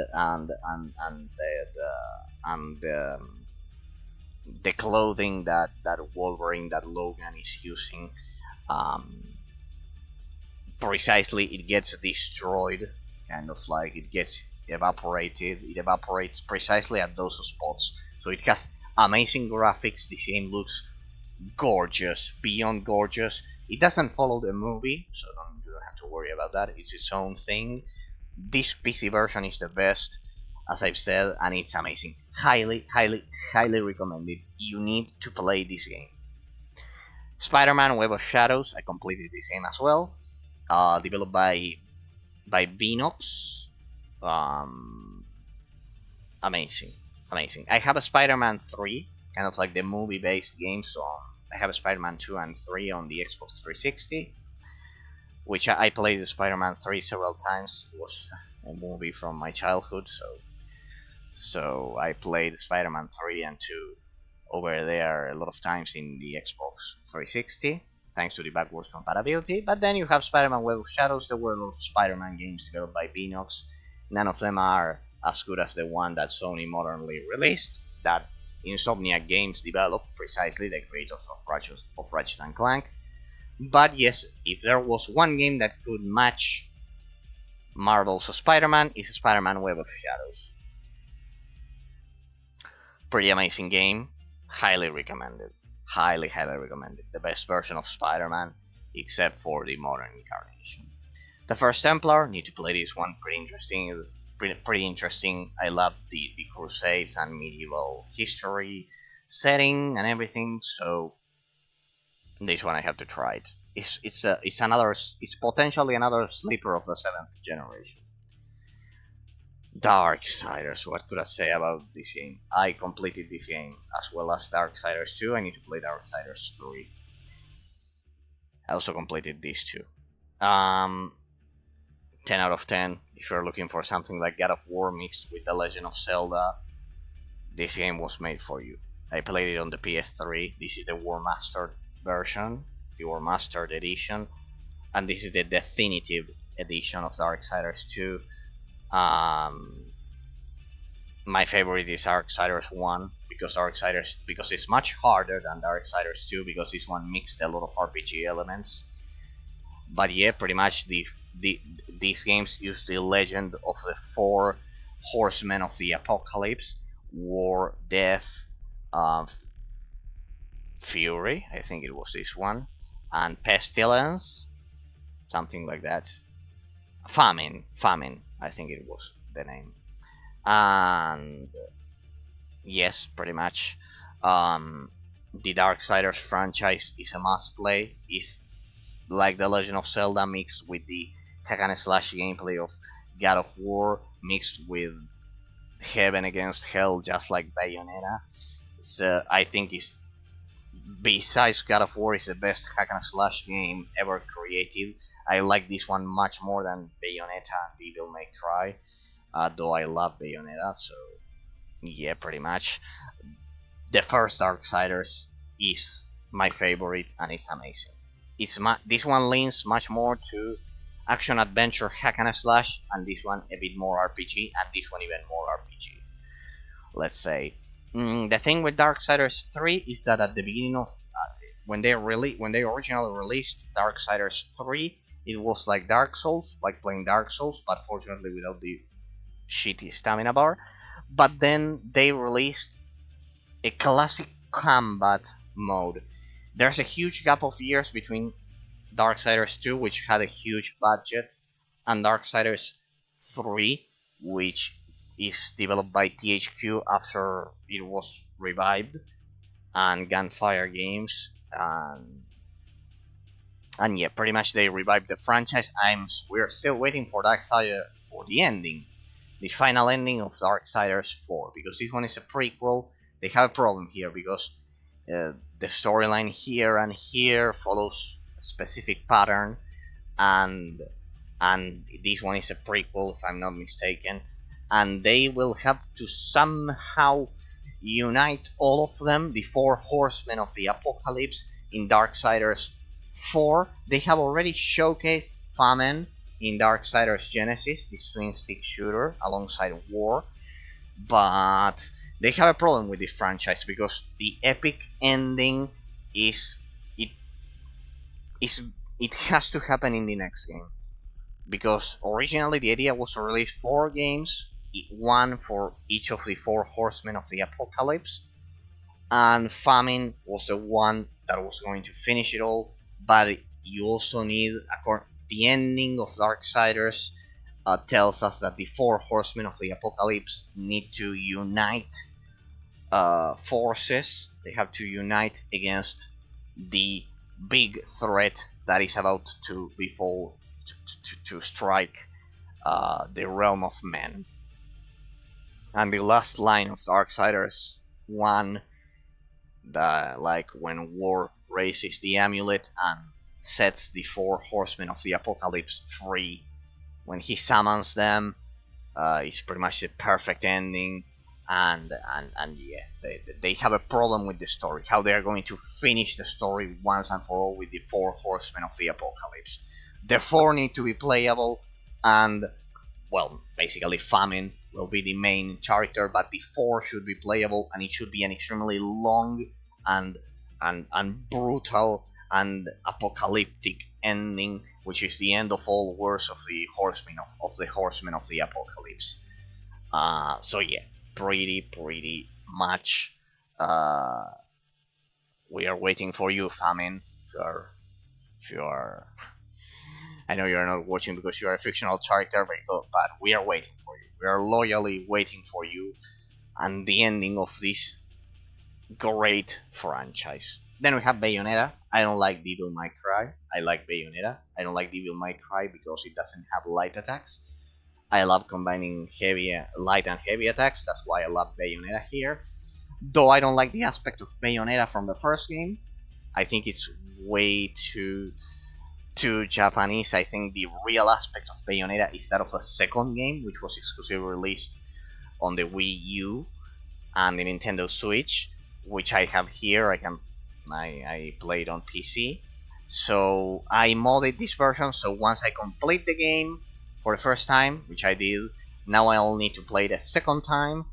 the clothing that Wolverine, that Logan is using, precisely, it gets destroyed, kind of like it gets evaporated. It evaporates precisely at those spots. So it has amazing graphics. The game looks gorgeous, beyond gorgeous. It doesn't follow the movie, so you don't have to worry about that. It's its own thing. This PC version is the best, as I've said, and it's amazing. Highly recommended. You need to play this game. Spider-Man Web of Shadows, I completed this game as well. Developed by Beanox. Amazing. I have a Spider-Man 3, kind of like the movie-based game, so I have a Spider-Man 2 and 3 on the Xbox 360, which I played the Spider-Man 3 several times. It was a movie from my childhood, so I played Spider-Man 3 and 2 over there a lot of times in the Xbox 360, thanks to the backwards compatibility. But then you have Spider-Man Web of Shadows. There were a lot of Spider-Man games developed by Beanox. None of them are as good as the one that Sony modernly released, that Insomniac Games developed, precisely the creators of Ratchet and Clank. But yes, if there was one game that could match Marvel's Spider-Man, it's Spider-Man Web of Shadows. Pretty amazing game, highly recommended. Highly recommended. The best version of Spider-Man, except for the modern incarnation. The First Templar, need to play this one, pretty interesting. Pretty interesting. I love the Crusades and medieval history setting and everything, so this one I have to try it. It's potentially another sleeper of the 7th generation. Darksiders, what could I say about this game? I completed this game, as well as Darksiders 2. I need to play Darksiders 3. I also completed these two. 10 out of 10. If you're looking for something like God of War mixed with The Legend of Zelda, this game was made for you. I played it on the PS3. This is the War Mastered version, the War Mastered edition, and this is the definitive edition of Darksiders 2. My favorite is Darksiders 1 because it's much harder than Darksiders 2 because this one mixed a lot of RPG elements. But yeah, pretty much these games use the legend of the 4 horsemen of the apocalypse: war, death, fury, I think it was this one, and pestilence, something like that. Famine, I think it was the name. And yes, pretty much. The Darksiders franchise is a must play. It's like The Legend of Zelda mixed with the hack and slash gameplay of God of War mixed with heaven against hell, just like Bayonetta. So I think it's, besides God of War, is the best hack and slash game ever created. I like this one much more than Bayonetta and Devil May Cry, though I love Bayonetta. So yeah, pretty much. The first Darksiders is my favorite and it's amazing. This one leans much more to action adventure hack and slash, and this one a bit more RPG, and this one even more RPG. Let's say the thing with Darksiders 3 is that at the beginning of when they originally released Darksiders 3, it was like Dark Souls, like playing Dark Souls, but fortunately without the shitty stamina bar. But then they released a classic combat mode. There's a huge gap of years between Darksiders 2, which had a huge budget, and Darksiders 3, which is developed by THQ after it was revived, and Gunfire Games, and yeah, pretty much they revived the franchise. We're still waiting for Darksiders for the ending, the final ending of Darksiders 4, because this one is a prequel. They have a problem here because the storyline here and here follows a specific pattern, and this one is a prequel, if I'm not mistaken, and they will have to somehow unite all of them, the 4 horsemen of the apocalypse, in Darksiders 4. They have already showcased Famine in Darksiders Genesis, this twin-stick shooter alongside War, but they have a problem with this franchise because the epic ending it has to happen in the next game. Because originally the idea was to release 4 games, one for each of the 4 horsemen of the apocalypse, and Famine was the one that was going to finish it all. But you also need, the ending of Darksiders tells us that the 4 horsemen of the apocalypse need to unite forces. They have to unite against the big threat that is about to befall, to strike the realm of men. And the last line of Darksiders 1, like when War raises the amulet and sets the 4 horsemen of the apocalypse free, when he summons them, it's pretty much the perfect ending. And yeah, they have a problem with the story, how they are going to finish the story once and for all with the 4 horsemen of the apocalypse. The 4 need to be playable, and well, basically Famine will be the main character, but the 4 should be playable, and it should be an extremely long and brutal and apocalyptic ending, which is the end of all wars of the horsemen of the apocalypse. So yeah, pretty much. Uh, we are waiting for you, Famine. If you are, I know you are not watching because you are a fictional character, but we are waiting for you. We are loyally waiting for you and the ending of this great franchise. Then we have Bayonetta. I don't like Devil May Cry. I like Bayonetta. I don't like Devil May Cry because it doesn't have light attacks. I love combining light and heavy attacks. That's why I love Bayonetta here. Though I don't like the aspect of Bayonetta from the first game. I think it's way too Japanese. I think the real aspect of Bayonetta is that of the second game, which was exclusively released on the Wii U and the Nintendo Switch, which I have here. I played on PC. So I modded this version. So once I complete the game for the first time, which I did, now I'll need to play it a second time.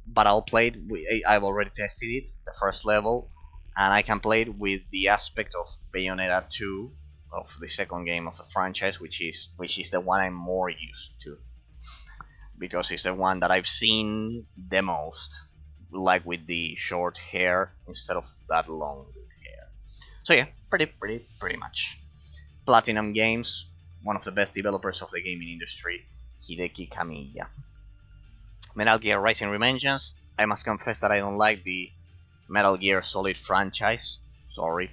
But I'll play it. I've already tested it, the first level, and I can play it with the aspect of Bayonetta 2, of the second game of the franchise, which is the one I'm more used to, because it's the one that I've seen the most, like with the short hair instead of that long hair. So yeah, pretty much. Platinum Games, one of the best developers of the gaming industry, Hideki Kamiya. Metal Gear Rising Revengeance. I must confess that I don't like the Metal Gear Solid franchise. Sorry.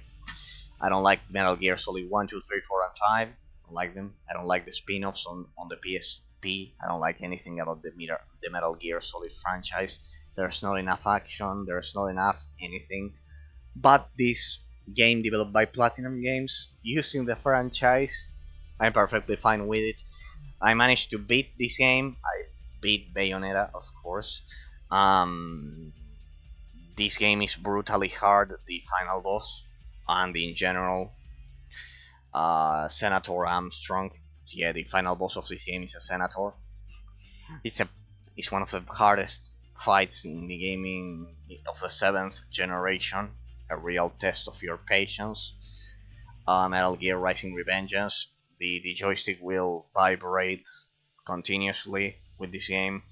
I don't like Metal Gear Solid 1, 2, 3, 4, and 5. I don't like them. I don't like the spin-offs on the PSP. I don't like anything about the Metal Gear Solid franchise. There's not enough action. There's not enough anything. But this game developed by Platinum Games, using the franchise, I'm perfectly fine with it. I managed to beat this game. I beat Bayonetta, of course. This game is brutally hard, the final boss, and in general, Senator Armstrong. Yeah, the final boss of this game is a senator. It's one of the hardest fights in the gaming of the 7th generation. A real test of your patience. Metal Gear Rising Revengeance. The joystick will vibrate continuously with this game.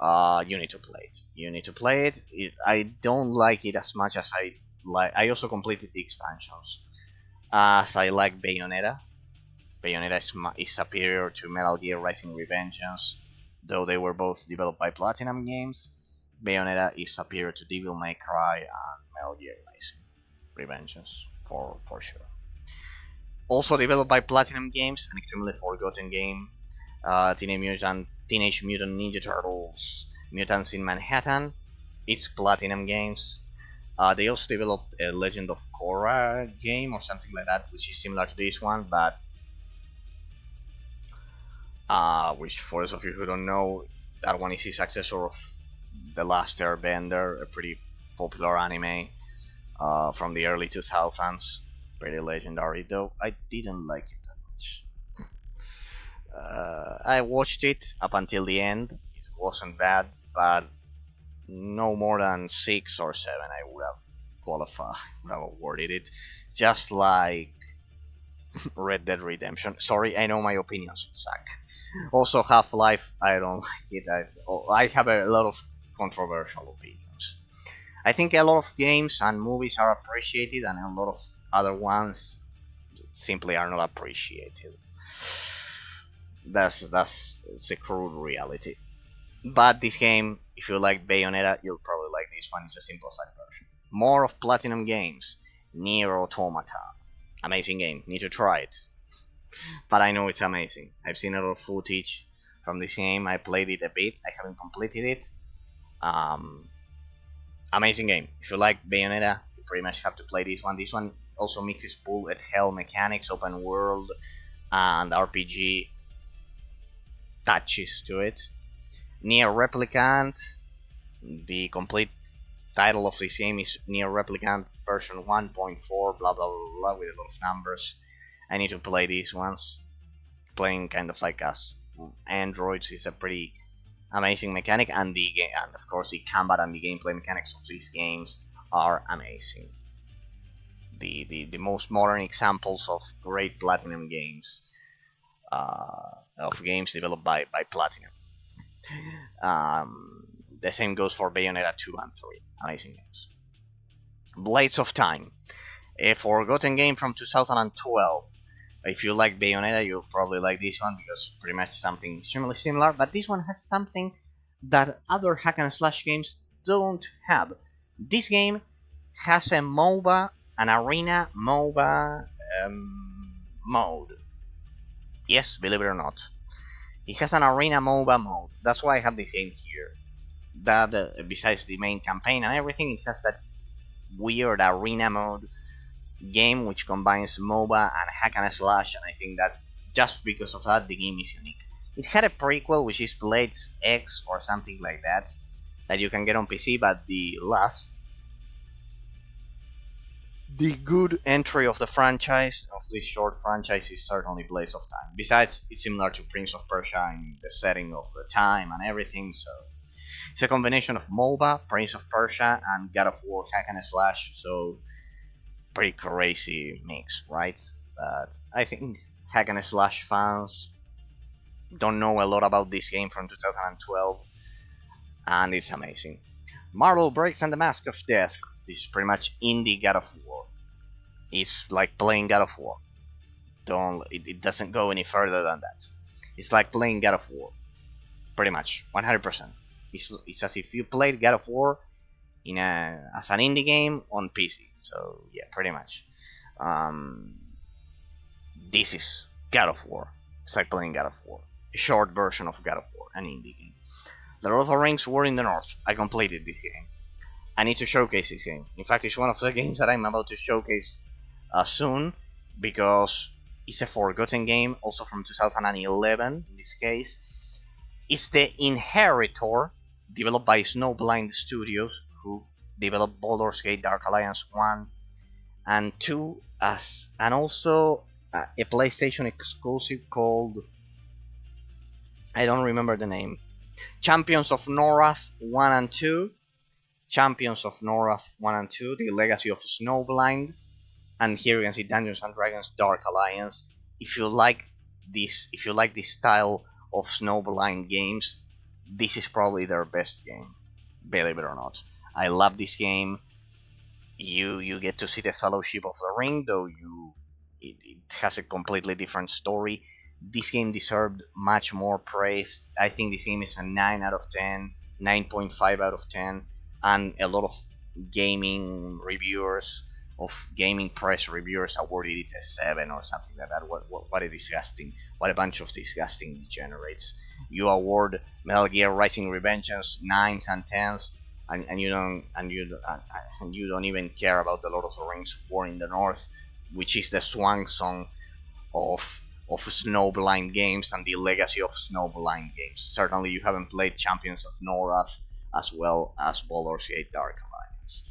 You need to play it. You need to play it. I don't like it as much as I like. I also completed the expansions. As I like Bayonetta. Bayonetta is superior to Metal Gear Rising Revengeance, though they were both developed by Platinum Games. Bayonetta is superior to Devil May Cry and Metal Gear Rising Revengeance for sure. Also developed by Platinum Games, an extremely forgotten game, Teenage Mutant Ninja Turtles Mutants in Manhattan. It's Platinum Games. They also developed a Legend of Korra game or something like that, which is similar to this one, but which, for those of you who don't know, that one is the successor of The Last Airbender, a pretty popular anime from the early 2000s. Pretty legendary, though I didn't like it that much. I watched it up until the end. It wasn't bad, but no more than 6 or 7 I would have qualified, would have awarded it. Just like Red Dead Redemption. Sorry, I know my opinions suck. Also, Half-Life, I don't like it. I have a lot of controversial opinions. I think a lot of games and movies are appreciated, and a lot of other ones simply are not appreciated. That's a crude reality. But this game, if you like Bayonetta, you'll probably like this one. It's a simplified version. More of Platinum Games. Nier Automata. Amazing game. Need to try it. But I know it's amazing. I've seen a lot of footage from this game. I played it a bit. I haven't completed it. Amazing game. If you like Bayonetta, you pretty much have to play this one. This one also mixes bullet hell mechanics, open world, and RPG touches to it. Nier Replicant. The complete title of this game is Nier Replicant version 1.4, blah blah blah, with a lot of numbers. I need to play these ones. Playing kind of like us androids is a pretty amazing mechanic, and and of course the combat and the gameplay mechanics of these games are amazing. The most modern examples of great Platinum games, of games developed by Platinum. The same goes for Bayonetta 2 and 3. Amazing games. Blades of Time, a forgotten game from 2012. If you like Bayonetta, you'll probably like this one because pretty much something extremely similar, but this one has something that other hack and slash games don't have. This game has a MOBA, an arena MOBA mode. Yes, believe it or not. It has an arena MOBA mode. That's why I have this game here. That, besides the main campaign and everything, it has that weird arena mode game which combines MOBA and hack and slash, and I think that's just because of that the game is unique. It had a prequel which is Blades X or something like that you can get on PC, but the good entry of the franchise, of this short franchise, is certainly Blades of Time. Besides, it's similar to Prince of Persia in the setting of the time and everything, so it's a combination of MOBA, Prince of Persia, and God of War hack and slash, so pretty crazy mix, right? But I think hack and slash fans don't know a lot about this game from 2012, and it's amazing. Marvel Breaks and the Mask of Death. This is pretty much indie God of War. It's like playing God of War. It doesn't go any further than that. It's like playing God of War, pretty much 100%. It's as if you played God of War as an indie game on PC. So yeah, pretty much. This is God of War. It's like playing God of War. A short version of God of War, an indie game. The Lord of the Rings War in the North. I completed this game. I need to showcase this game. In fact, it's one of the games that I'm about to showcase soon, because it's a forgotten game, also from 2011 in this case. It's the Inheritor, developed by Snowblind Studios, who developed Baldur's Gate Dark Alliance 1 and 2, and also a PlayStation exclusive called, I don't remember the name, Champions of Norath 1 and 2, Champions of Norath 1 and 2, The Legacy of Snowblind, and here you can see Dungeons and Dragons Dark Alliance. If you like this style of Snowblind games, this is probably their best game, believe it or not. I love this game. You get to see the Fellowship of the Ring, though it has a completely different story. This game deserved much more praise. I think this game is a 9 out of 10, 9.5 out of 10, and a lot of gaming reviewers, of gaming press reviewers, awarded it a 7 or something like that. What a disgusting, what a bunch of disgusting degenerates. You award Metal Gear Rising: Revengeance 9s and 10s, and you don't even care about the Lord of the Rings War in the North, which is the swan song of Snowblind games and the legacy of Snowblind games. Certainly, you haven't played Champions of Norath as well as Baldur's Gate Dark Alliance.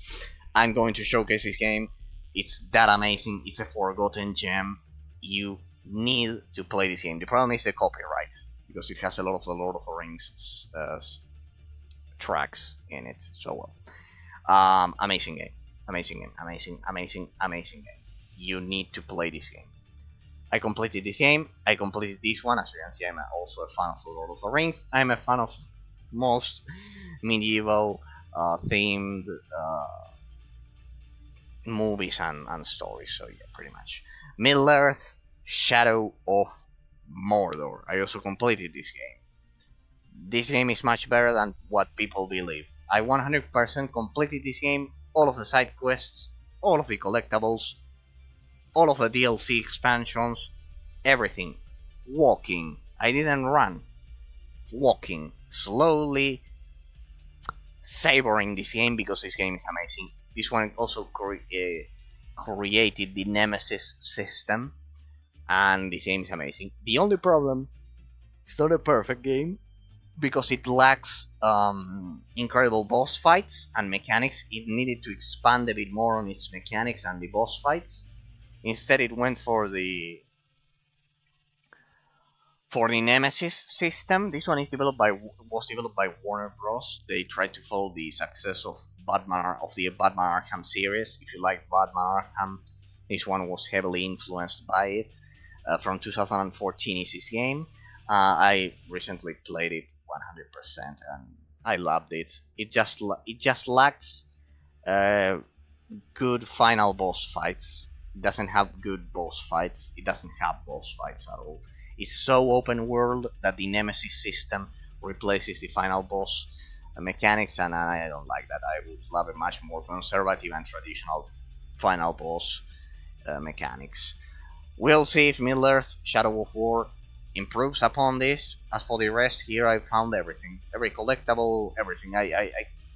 I'm going to showcase this game. It's that amazing. It's a forgotten gem. You need to play this game. The problem is the copyright, because it has a lot of the Lord of the Rings tracks in it. So well, amazing game, amazing game, amazing game. You need to play this game. I completed this game. I completed this one. As you can see, I'm also a fan of the Lord of the Rings. I'm a fan of most medieval themed movies and stories. So yeah, pretty much. Middle Earth: Shadow of Mordor. I also completed this game. This game is much better than what people believe. I 100% completed this game, all of the side quests, all of the collectibles, all of the DLC expansions, everything. Walking. I didn't run. Walking. Slowly savoring this game, because this game is amazing. This one also created the Nemesis system, and this game is amazing. The only problem, it's not a perfect game, because it lacks incredible boss fights and mechanics. It needed to expand a bit more on its mechanics and the boss fights. Instead, it went for the For the Nemesis system, this one is was developed by Warner Bros. They tried to follow the success of the Batman Arkham series. If you like Batman Arkham, this one was heavily influenced by it. From 2014 is this game. I recently played it 100% and I loved it. It just lacks uh, good final boss fights. It doesn't have good boss fights. It doesn't have boss fights at all. It's so open world that the Nemesis system replaces the final boss mechanics, and I don't like that. I would love a much more conservative and traditional final boss mechanics. We'll see if Middle Earth Shadow of War improves upon this. As for the rest, here I found everything. Every collectible, everything. I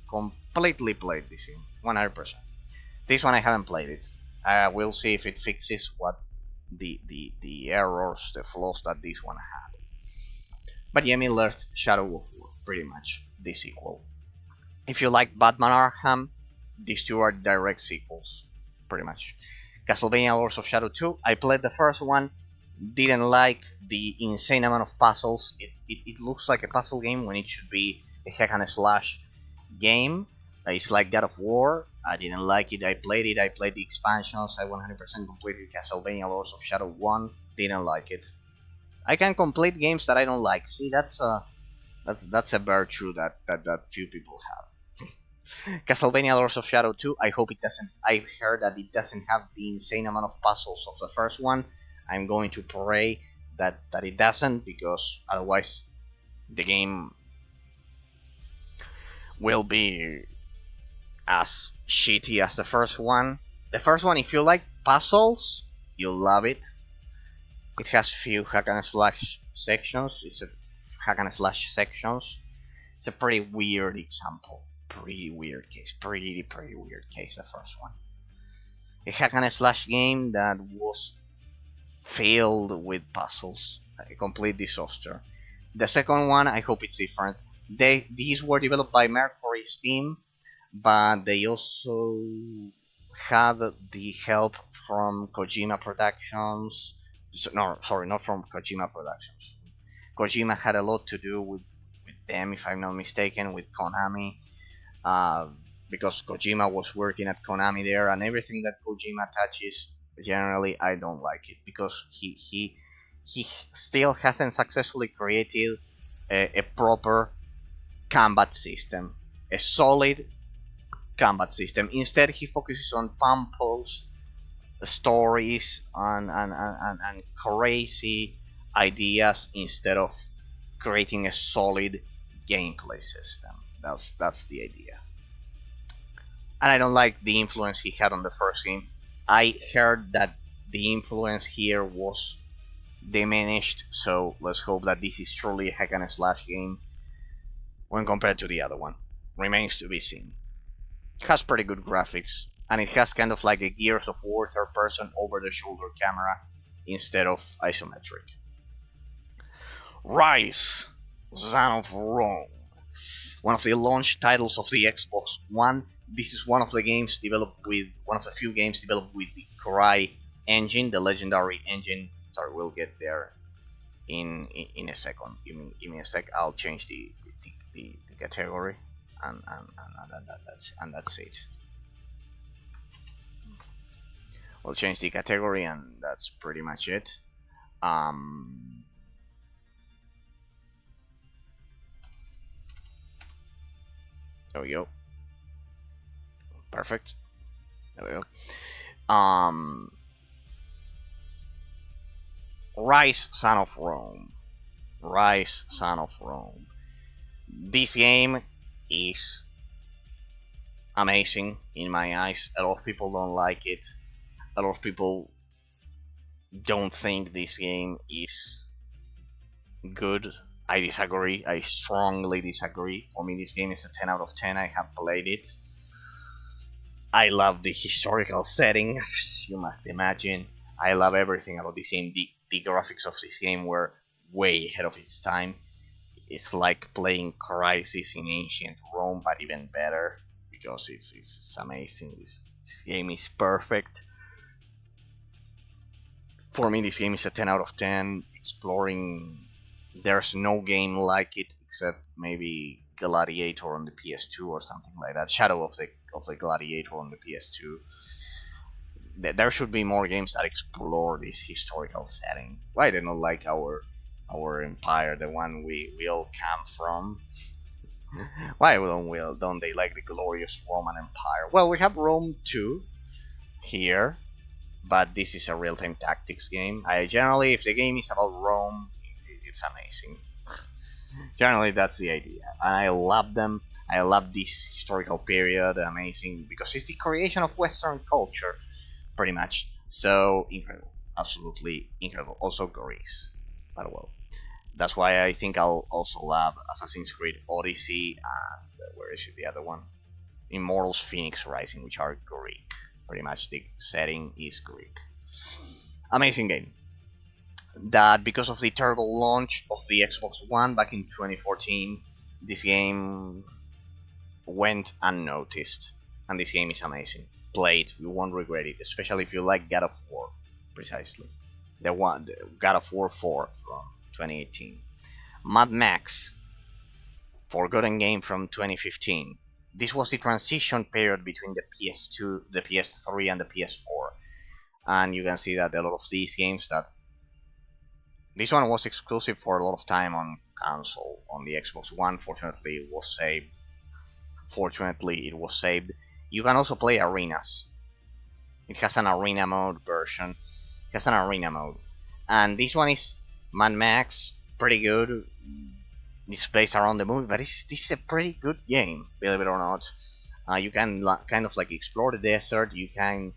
completely played this game, 100%. This one I haven't played it. We'll see if it fixes what the errors, the flaws that this one had. But yeah, Middle Earth Shadow of War, pretty much the sequel. If you like Batman Arkham, these two are direct sequels, pretty much. Castlevania Lords of Shadow 2, I played the first one, didn't like the insane amount of puzzles. It looks like a puzzle game when it should be a hack and slash game. It's like God of War. I didn't like it. I played it. I played the expansions. I 100% completed Castlevania Lords of Shadow 1. Didn't like it. I can complete games that I don't like. See, that's a virtue that few people have. Castlevania Lords of Shadow 2. I hope it doesn't. I've heard that it doesn't have the insane amount of puzzles of the first one. I'm going to pray that it doesn't, because otherwise the game will be as shitty as the first one. The first one, if you like puzzles, you'll love it. It has few hack and slash sections. It's a hack and slash sections. It's a pretty weird example. Pretty weird case. Pretty weird case, the first one. A hack and slash game that was filled with puzzles. A complete disaster. The second one, I hope it's different. These were developed by Mercury Steam, but they also had the help from Kojima Productions. No, sorry, not from Kojima Productions. Kojima had a lot to do with them, if I'm not mistaken, with Konami, because Kojima was working at Konami there, and everything that Kojima touches, generally, I don't like it, because he still hasn't successfully created a proper combat system, a solid combat system. Instead, he focuses on pompous stories and crazy ideas instead of creating a solid gameplay system. That's the idea. And I don't like the influence he had on the first game. I heard that the influence here was diminished, so let's hope that this is truly a hack and slash game when compared to the other one. Remains to be seen. It has pretty good graphics, and it has kind of like a Gears of War third person over the shoulder camera instead of isometric. Rise, Son of Rome. One of the launch titles of the Xbox One. This is one of the few games developed with the Cry engine, the legendary engine. Sorry, we'll get there in a second. Give me a sec. I'll change the category, and that's it. We'll change the category, and that's pretty much it. There we go. Perfect. There we go. Rise, Son of Rome. Rise, Son of Rome. This game is amazing in my eyes. A lot of people don't like it. A lot of people don't think this game is good. I disagree. I strongly disagree. For me, this game is a 10 out of 10. I have played it. I love the historical setting, as you must imagine. I love everything about this game. The graphics of this game were way ahead of its time. It's like playing Crisis in ancient Rome, but even better, because it's amazing. This game is perfect. For me, this game is a 10 out of 10. Exploring There's no game like it except maybe Gladiator on the PS2 or something like that. Shadow of the Gladiator on the PS2. There should be more games that explore this historical setting. Why they not like our empire, the one we all come from? Why don't they like the glorious Roman Empire? Well, we have Rome too here, but this is a real-time tactics game. I generally, if the game is about Rome, it's amazing. Generally, that's the idea, and I love them. I love this historical period, amazing because it's the creation of Western culture, pretty much. So incredible, absolutely incredible. Also Greece, but well, that's why I think I'll also love Assassin's Creed Odyssey and where is it, the other one? Immortals Phoenix Rising, which are Greek. Pretty much the setting is Greek. Amazing game. That because of the terrible launch of the Xbox One back in 2014, this game went unnoticed. And this game is amazing. Play it, you won't regret it, especially if you like God of War, precisely. The God of War 4 from 2018. Mad Max, forgotten game from 2015. This was the transition period between the PS2, the PS3, and the PS4. And you can see that a lot of these games that this one was exclusive for a lot of time on console. On the Xbox One, fortunately, it was saved. You can also play arenas. It has an arena mode version. It has an arena mode, and this one is Mad Max. Pretty good. It's based around the movie, but this is a pretty good game, believe it or not. You can kind of like explore the desert. You can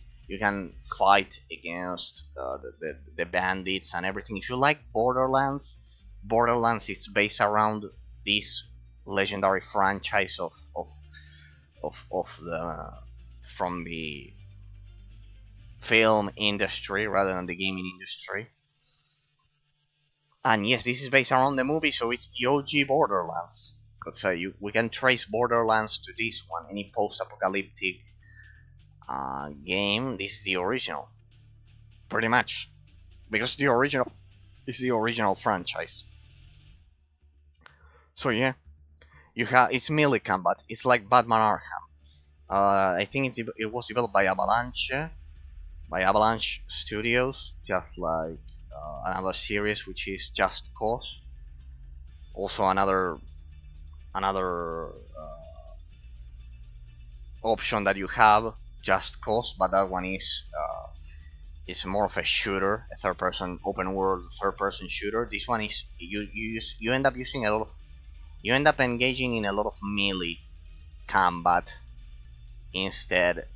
fight against the bandits and everything. If you like Borderlands is based around this legendary franchise of the from the film industry rather than the gaming industry. And yes, this is based around the movie, so it's the OG Borderlands. Let's say we can trace Borderlands to this one. Any post-apocalyptic game, this is the original, pretty much, because the original is the original franchise. So yeah, it's melee combat. It's like Batman Arkham. I think it was developed by Avalanche Studios, just like another series which is Just Cause. Also another option that you have, Just Cause, but that one is more of a shooter, a third-person open world third-person shooter. This one is you end up using a lot of you end up engaging in a lot of melee combat instead.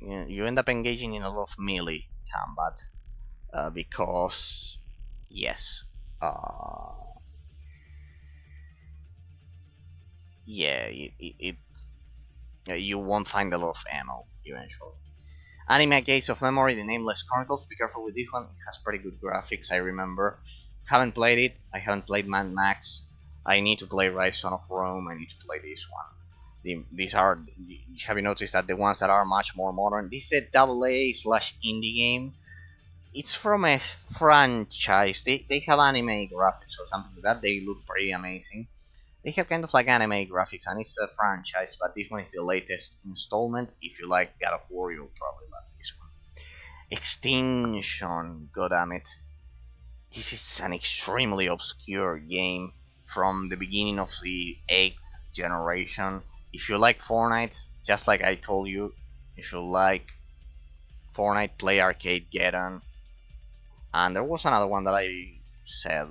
You end up engaging in a lot of melee combat because yes, yeah, you won't find a lot of ammo eventually. Anime Case of Memory, The Nameless Chronicles. Be careful with this one. It has pretty good graphics, I remember. Haven't played it. I haven't played Mad Max. I need to play Rise Son of Rome. I need to play this one. These are. Have you noticed that the ones that are much more modern? This is a AA/indie game. It's from a franchise. They have anime graphics or something like that. They look pretty amazing. They have kind of like anime graphics, and it's a franchise, but this one is the latest installment. If you like God of War, you'll probably like this one. Extinction, goddammit. This is an extremely obscure game from the beginning of the 8th generation. If you like Fortnite, just like I told you, if you like Fortnite, play Arcade Geddon. And there was another one that I said.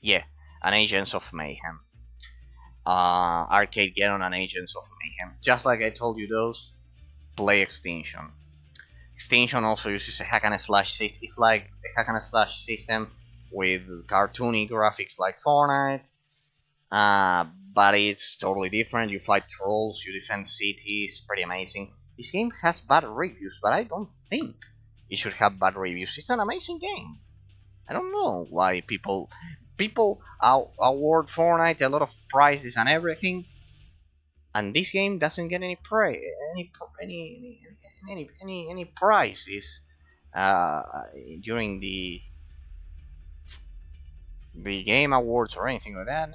Yeah, an Agents of Mayhem. Arcade Geddon and Agents of Mayhem. Just like I told you those, play Extinction. Extinction also uses a hack and slash system. It's like a hack and slash system with cartoony graphics like Fortnite, but it's totally different. You fight trolls, you defend cities, pretty amazing. This game has bad reviews, but I don't think it should have bad reviews. It's an amazing game. I don't know why people award Fortnite a lot of prizes and everything, and this game doesn't get any prizes. during the Game Awards or anything like that.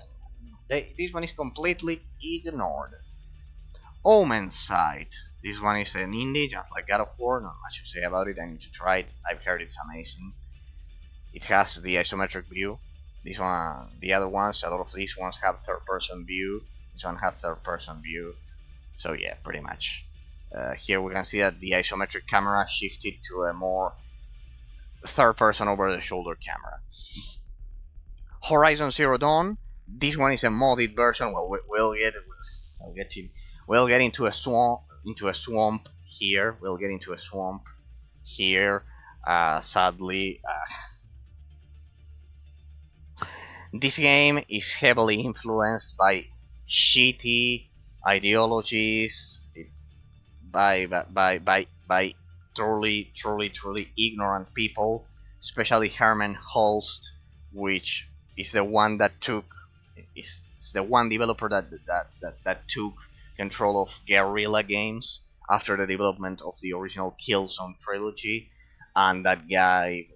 This one is completely ignored. Omen Sight. This one is an indie, just like God of War. Not much to say about it. I need to try it. I've heard it's amazing. It has the isometric view. This one, the other ones, a lot of these ones have third-person view. This one has third-person view. So yeah, pretty much. Here we can see that the isometric camera shifted to a more third-person over-the-shoulder camera. Horizon Zero Dawn. This one is a modded version. Well, we'll get into a swamp here. We'll get into a swamp here. Sadly, this game is heavily influenced by shitty ideologies, by truly ignorant people, especially Herman Holst, which is the one that took is the one developer that took control of Guerrilla Games after the development of the original Killzone trilogy, and that guy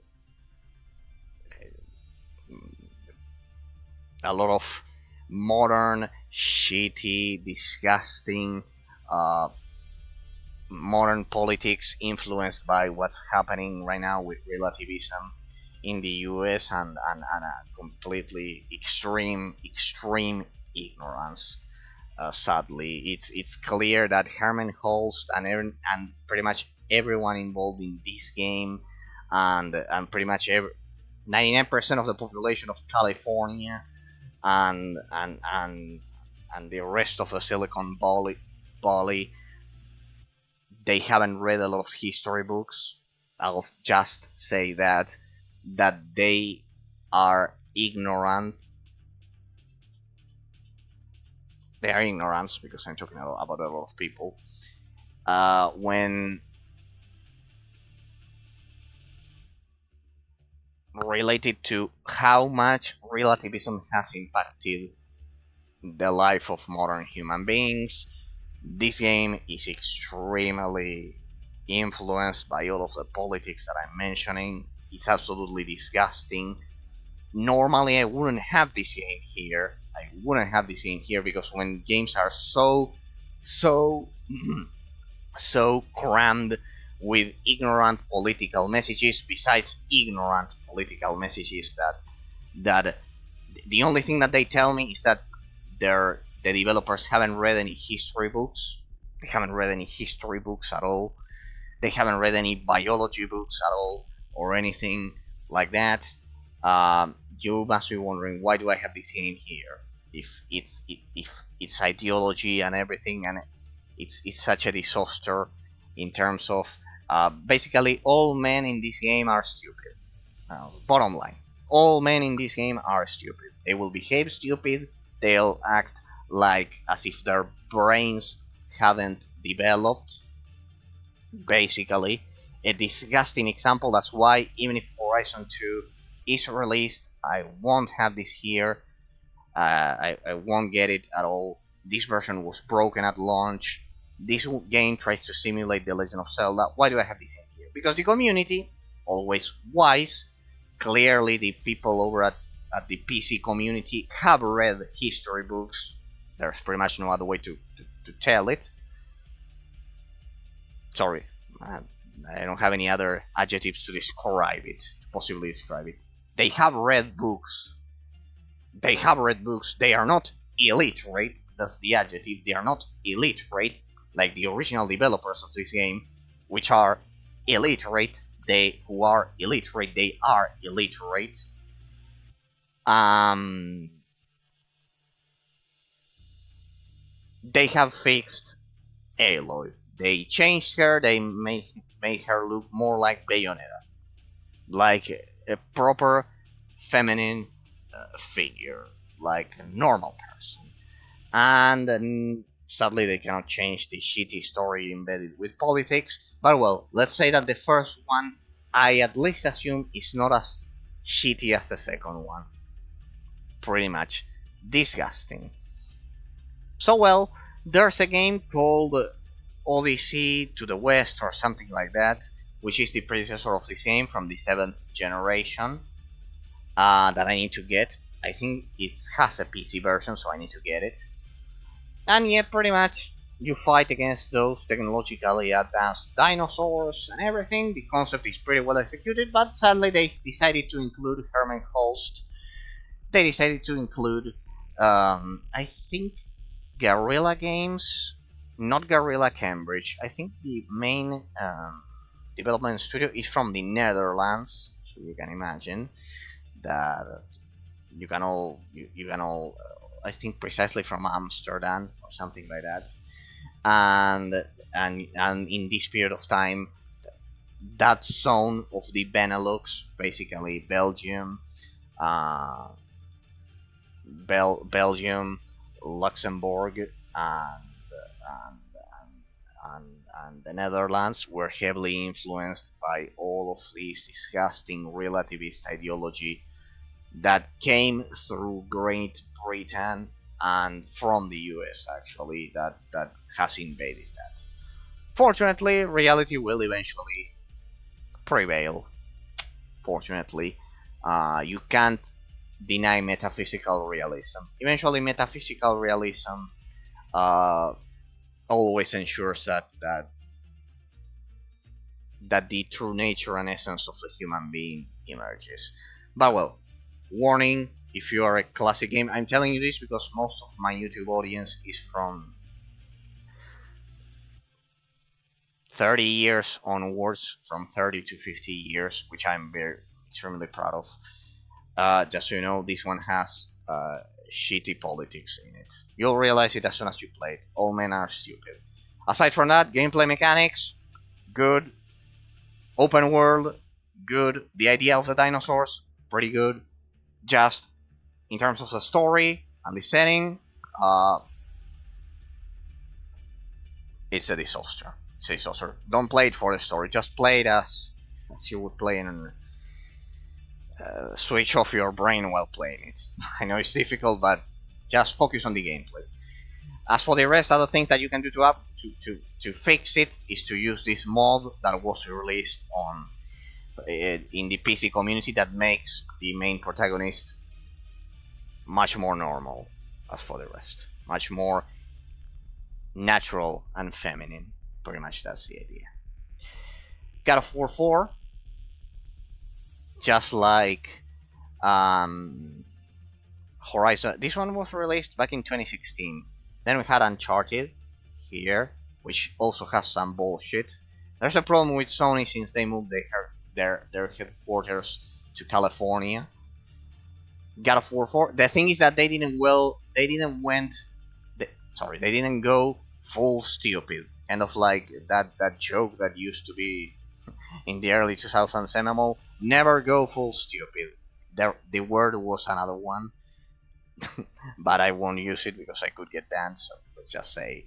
a lot of modern, shitty, disgusting, uh, modern politics influenced by what's happening right now with relativism in the US, and a completely extreme ignorance. Sadly, it's clear that Herman Holst and pretty much everyone involved in this game, and pretty much 99% of the population of California, and the rest of the Silicon Valley, they haven't read a lot of history books. I'll just say that they are ignorant. They are ignorance, because I'm talking about a lot of people. When related to how much relativism has impacted the life of modern human beings, this game is extremely influenced by all of the politics that I'm mentioning. It's absolutely disgusting. Normally, I wouldn't have this game here. Because when games are so crammed with ignorant political messages, besides ignorant political messages that the only thing that they tell me is that the developers haven't read any history books. They haven't read any history books at all. They haven't read any biology books at all, or anything like that. You must be wondering, why do I have this game here? If it's ideology and everything, and it's such a disaster in terms of basically all men in this game are stupid. Bottom line, all men in this game are stupid. They will behave stupid. They'll act like as if their brains haven't developed. Basically, a disgusting example. That's why even if Horizon 2 is released, I won't have this here. I won't get it at all. This version was broken at launch. This game tries to simulate The Legend of Zelda. Why do I have this in here? Because the community, always wise, clearly the people over at the PC community have read history books. There's pretty much no other way to tell it. Sorry, I don't have any other adjectives to describe it, to possibly describe it. They have read books. They are not illiterate. That's the adjective. They are not illiterate like the original developers of this game, which are illiterate. They are illiterate. They have fixed Aloy. They changed her. They made her look more like Bayonetta, like a proper feminine figure, like a normal person. And sadly, they cannot change the shitty story embedded with politics. But well, let's say that the first one, I at least assume, is not as shitty as the second one. Pretty much disgusting. So well, there's a game called Odyssey to the West or something like that. which is the predecessor of this game from the 7th generation, that I need to get. I think it has a PC version, so I need to get it. And yeah, pretty much you fight against those technologically advanced dinosaurs and everything. The concept is pretty well executed, but sadly they decided to include Herman Holst. They decided to include, I think, Guerrilla Games, not Guerrilla Cambridge. I think the main development studio is from the Netherlands, so you can imagine that you can all I think precisely from Amsterdam or something like that. And in this period of time, that zone of the Benelux, basically Belgium, uh, Belgium, Luxembourg, and, and the Netherlands were heavily influenced by all of this disgusting relativist ideology that came through Great Britain and from the US, actually, that has invaded that. Fortunately, reality will eventually prevail. Fortunately, you can't deny metaphysical realism. Eventually, metaphysical realism uh, always ensures that the true nature and essence of the human being emerges. But well, warning, if you are a classic game, I'm telling you this because most of my YouTube audience is from 30 years onwards, from 30 to 50 years, which I'm very extremely proud of. Just so you know, this one has shitty politics in it. You'll realize it as soon as you play it. All men are stupid. Aside from that, gameplay mechanics, good. Open world, good. The idea of the dinosaurs, pretty good. Just in terms of the story and the setting, it's a disaster. It's a disaster. Don't play it for the story. Just play it as you would play in. Switch off your brain while playing it. I know it's difficult, but just focus on the gameplay. As for the rest, other things that you can do to fix it is to use this mod that was released on in the PC community that makes the main protagonist much more normal. As for the rest, much more natural and feminine. Pretty much that's the idea. God of War 4, just like Horizon. This one was released back in 2016. Then we had Uncharted here, which also has some bullshit. There's a problem with Sony since they moved their headquarters to California. God of War 4. The thing is that they didn't go full stupid. Kind of like that joke that used to be in the early 2000s MMO. Never go full stupid. The word was another one. But I won't use it because I could get banned. So let's just say,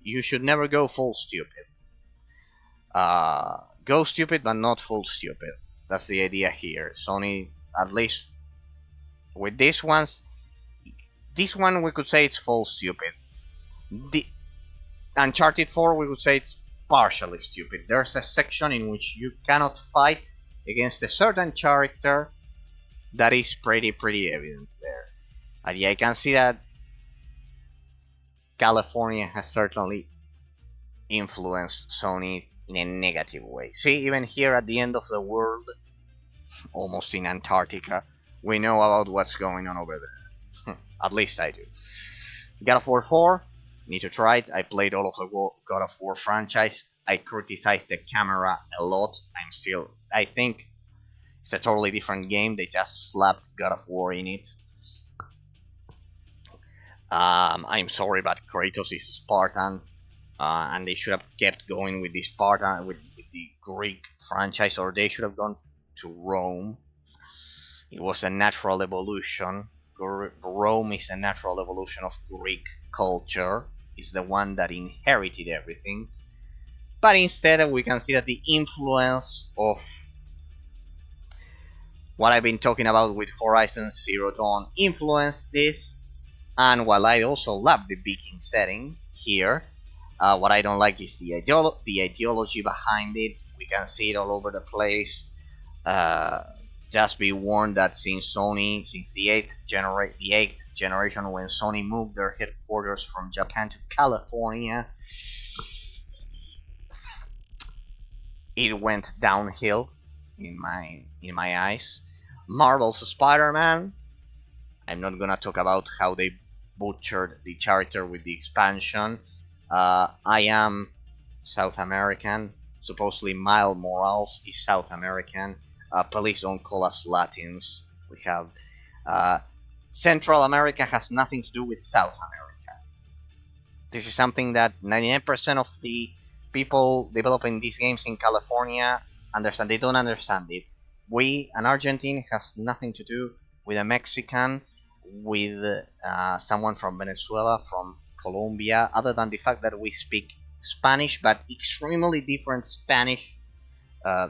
you should never go full stupid. Go stupid, but not full stupid. That's the idea here. Sony, at least with this one we could say it's full stupid. The Uncharted 4, we could say it's partially stupid. There's a section in which you cannot fight against a certain character. That is pretty evident there. And yeah, I can see that California has certainly influenced Sony in a negative way. See, even here at the end of the world, almost in Antarctica, we know about what's going on over there. At least I do. God of War 4, need to try it. I played all of the God of War franchise. I criticized the camera a lot. I think it's a totally different game. They just slapped God of War in it. I'm sorry, but Kratos is Spartan, and they should have kept going with the Spartan, with the Greek franchise, or they should have gone to Rome. It was a natural evolution. Rome is a natural evolution of Greek culture. It's the one that inherited everything. But instead, we can see that the influence of what I've been talking about with Horizon Zero Dawn influenced this. And while I also love the Viking setting here, What I don't like is the ideology behind it. We can see it all over the place. Uh, just be warned that since the eighth generation, when Sony moved their headquarters from Japan to California, it went downhill in my eyes. Marvel's Spider-Man. I'm not gonna talk about how they butchered the character with the expansion. I am South American. Supposedly Miles Morales is South American. Please don't call us Latins. We have Central America has nothing to do with South America. This is something that 99% of the people developing these games in California understand. They don't understand it. We, an Argentine, has nothing to do with a Mexican, with someone from Venezuela, from Colombia, other than the fact that we speak Spanish, but extremely different Spanish uh,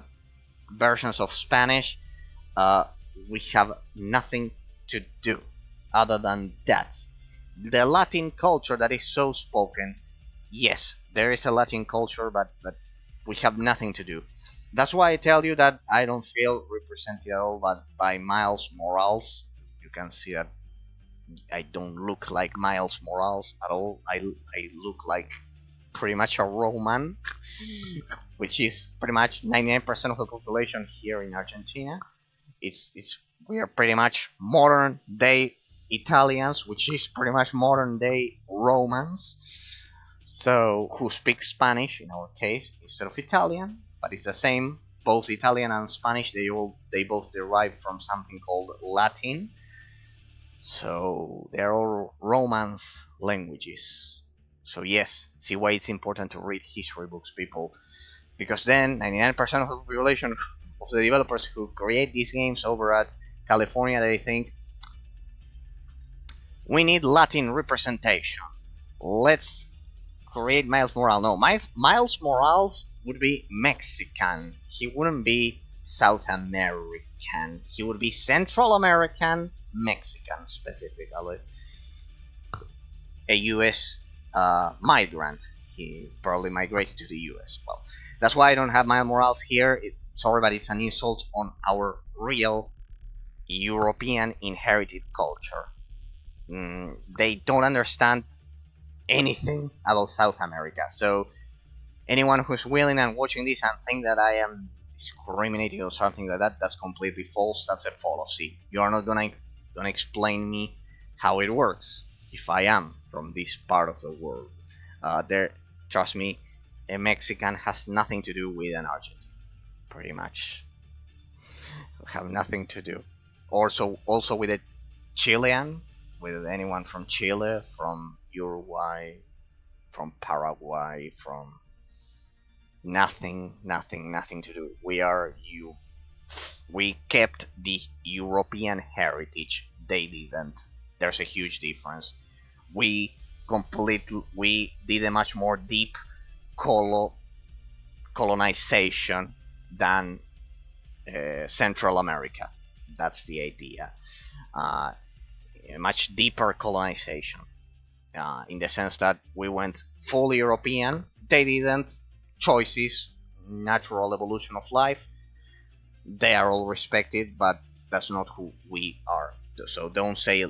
versions of Spanish. Uh, we have nothing to do other than that. The Latin culture that is so spoken, yes, there is a Latin culture, but we have nothing to do. That's why I tell you that I don't feel represented at all by Miles Morales. You can see that I don't look like Miles Morales at all. I look like pretty much a Roman, which is pretty much 99% of the population here in Argentina. It's we are pretty much modern day Italians, which is pretty much modern day Romans. So who speak Spanish in our case instead of Italian, but it's the same. Both Italian and Spanish they both derive from something called Latin. So they're all Romance languages. So yes, see why it's important to read history books, people, because then 99% of the population of the developers who create these games over at California, they think we need Latin representation. Let's create Miles Morales. No, Miles Morales would be Mexican. He wouldn't be South American. He would be Central American, Mexican specifically. A U.S. Migrant. He probably migrated to the U.S. Well, that's why I don't have Miles Morales here. Sorry, but it's an insult on our real European inherited culture. They don't understand anything about South America. So anyone who's willing and watching this and think that I am discriminating or something like that, that's completely false. That's a fallacy. You are not gonna explain me how it works if I am from this part of the world. There, trust me, a Mexican has nothing to do with an Argentine. Pretty much, have nothing to do. Also with a Chilean, with anyone from Chile, from Uruguay, from Paraguay, from nothing to do. We kept the European heritage. They didn't. There's a huge difference. We did a much more deep colonization than Central America. That's the idea. Uh, a much deeper colonization, in the sense that we went fully European. They didn't. Choices, natural evolution of life. They are all respected, but that's not who we are. So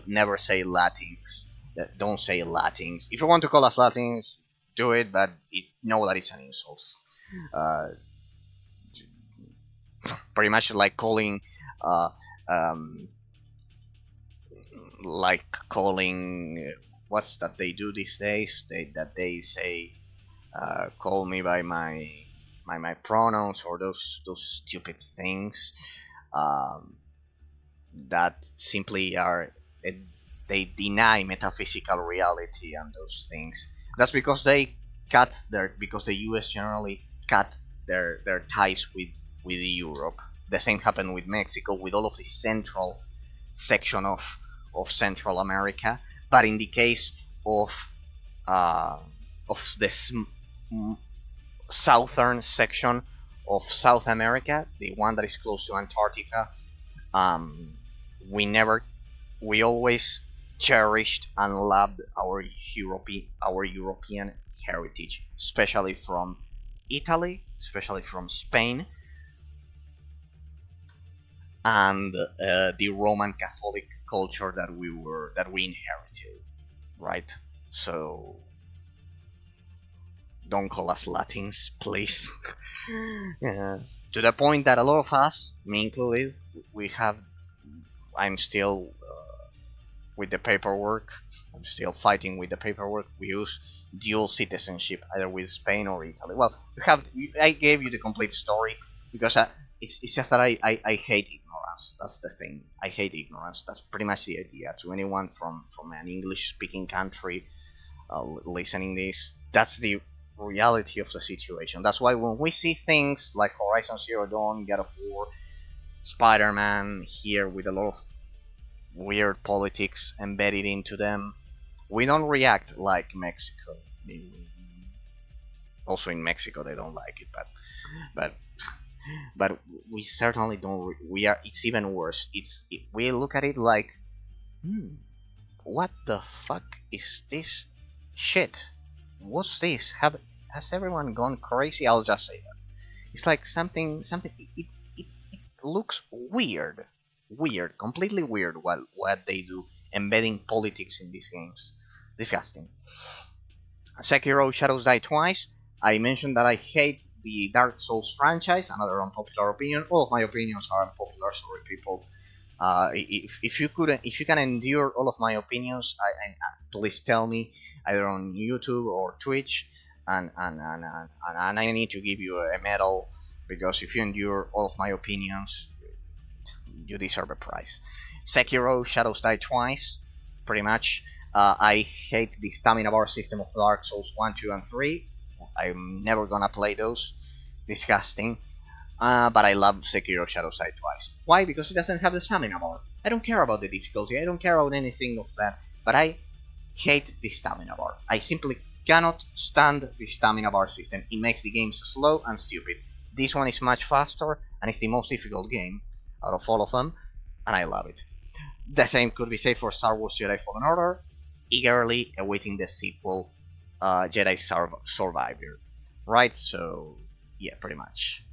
never say Latins. Don't say Latins. If you want to call us Latins, do it, but know that it's an insult. Uh, Pretty much like calling, uh, um, what's that they do these days? They say, call me by my pronouns, or those stupid things that simply are they deny metaphysical reality and those things. That's because because the U.S. generally cut their ties with Europe. The same happened with Mexico, with all of the central section of Central America. But in the case of uh, the southern section of South America, the one that is close to Antarctica, um, we always cherished and loved our European heritage, especially from Italy, especially from Spain, and the Roman Catholic culture that we inherited, right? So don't call us Latins, please. Yeah. To the point that a lot of us, me included, we have. I'm still with the paperwork. I'm still fighting with the paperwork. We use dual citizenship, either with Spain or Italy. Well, you have. I gave you the complete story because it's just that I hate ignorance. That's the thing. I hate ignorance. That's pretty much the idea. To anyone from an English-speaking country listening this, that's the reality of the situation. That's why when we see things like Horizon Zero Dawn, God of War, Spider-Man here with a lot of weird politics embedded into them, we don't react like Mexico. Also in Mexico they don't like it, but but we certainly don't. We are. It's even worse. We look at it like, what the fuck is this shit? What's this? Has everyone gone crazy? I'll just say that. It's like something. It looks weird, completely weird. What they do, embedding politics in these games, disgusting. Sekiro Shadows Die Twice. I mentioned that I hate the Dark Souls franchise. Another unpopular opinion. All of my opinions are unpopular. Sorry, people. If you can endure all of my opinions, please tell me either on YouTube or Twitch, and I need to give you a medal because if you endure all of my opinions, you deserve a prize. Sekiro Shadows Die Twice, pretty much. I hate the stamina bar system of Dark Souls 1, 2, and 3. I'm never gonna play those. Disgusting. But I love Sekiro Shadows Die Twice. Why? Because it doesn't have the stamina bar. I don't care about the difficulty, I don't care about anything of that, but I hate the stamina bar. I simply cannot stand the stamina bar system. It makes the game so slow and stupid. This one is much faster, and it's the most difficult game out of all of them, and I love it. The same could be said for Star Wars Jedi Fallen Order. Eagerly awaiting the sequel, Jedi Survivor. Right, so yeah, pretty much.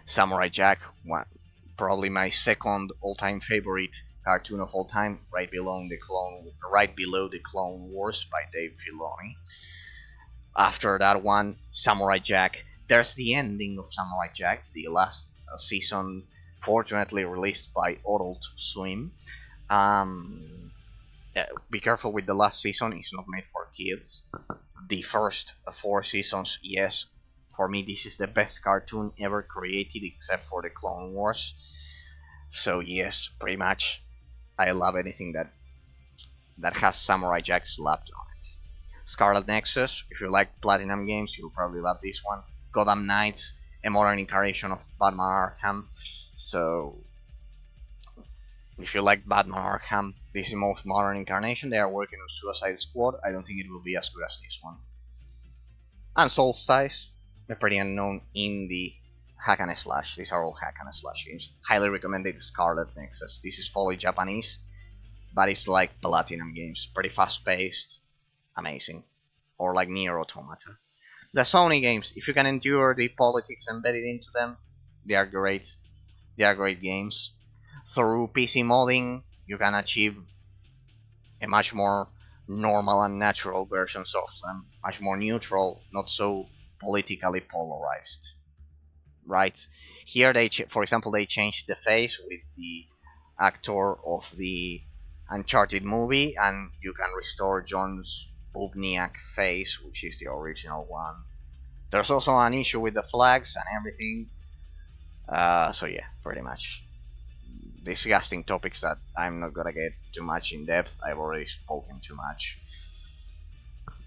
Samurai Jack, probably my second all-time favorite cartoon of all time, right below the Clone Wars by Dave Filoni. After that one, Samurai Jack. There's the ending of Samurai Jack, the last season, fortunately released by Adult Swim. Be careful with the last season; it's not made for kids. The first 4 seasons, yes, for me this is the best cartoon ever created, except for the Clone Wars. So yes, pretty much, I love anything that has Samurai Jack slapped on it. Scarlet Nexus, if you like Platinum games, you'll probably love this one. Gotham Knights, a modern incarnation of Batman Arkham. So if you like Batman Arkham, this is the most modern incarnation. They are working on Suicide Squad. I don't think it will be as good as this one. And Solstice, a pretty unknown indie hack and slash. These are all hack and slash games. Highly recommended Scarlet Nexus. This is fully Japanese, but it's like Platinum games. Pretty fast paced, amazing. Or like Nier Automata. The Sony games, if you can endure the politics embedded into them, they are great. They are great games. Through PC modding, you can achieve a much more normal and natural versions of them, much more neutral, not so politically polarized. Right? Here, for example, they changed the face with the actor of the Uncharted movie, and you can restore John's Bubniak face, which is the original one. There's also an issue with the flags and everything. So yeah, pretty much. Disgusting topics that I'm not gonna get too much in depth. I've already spoken too much.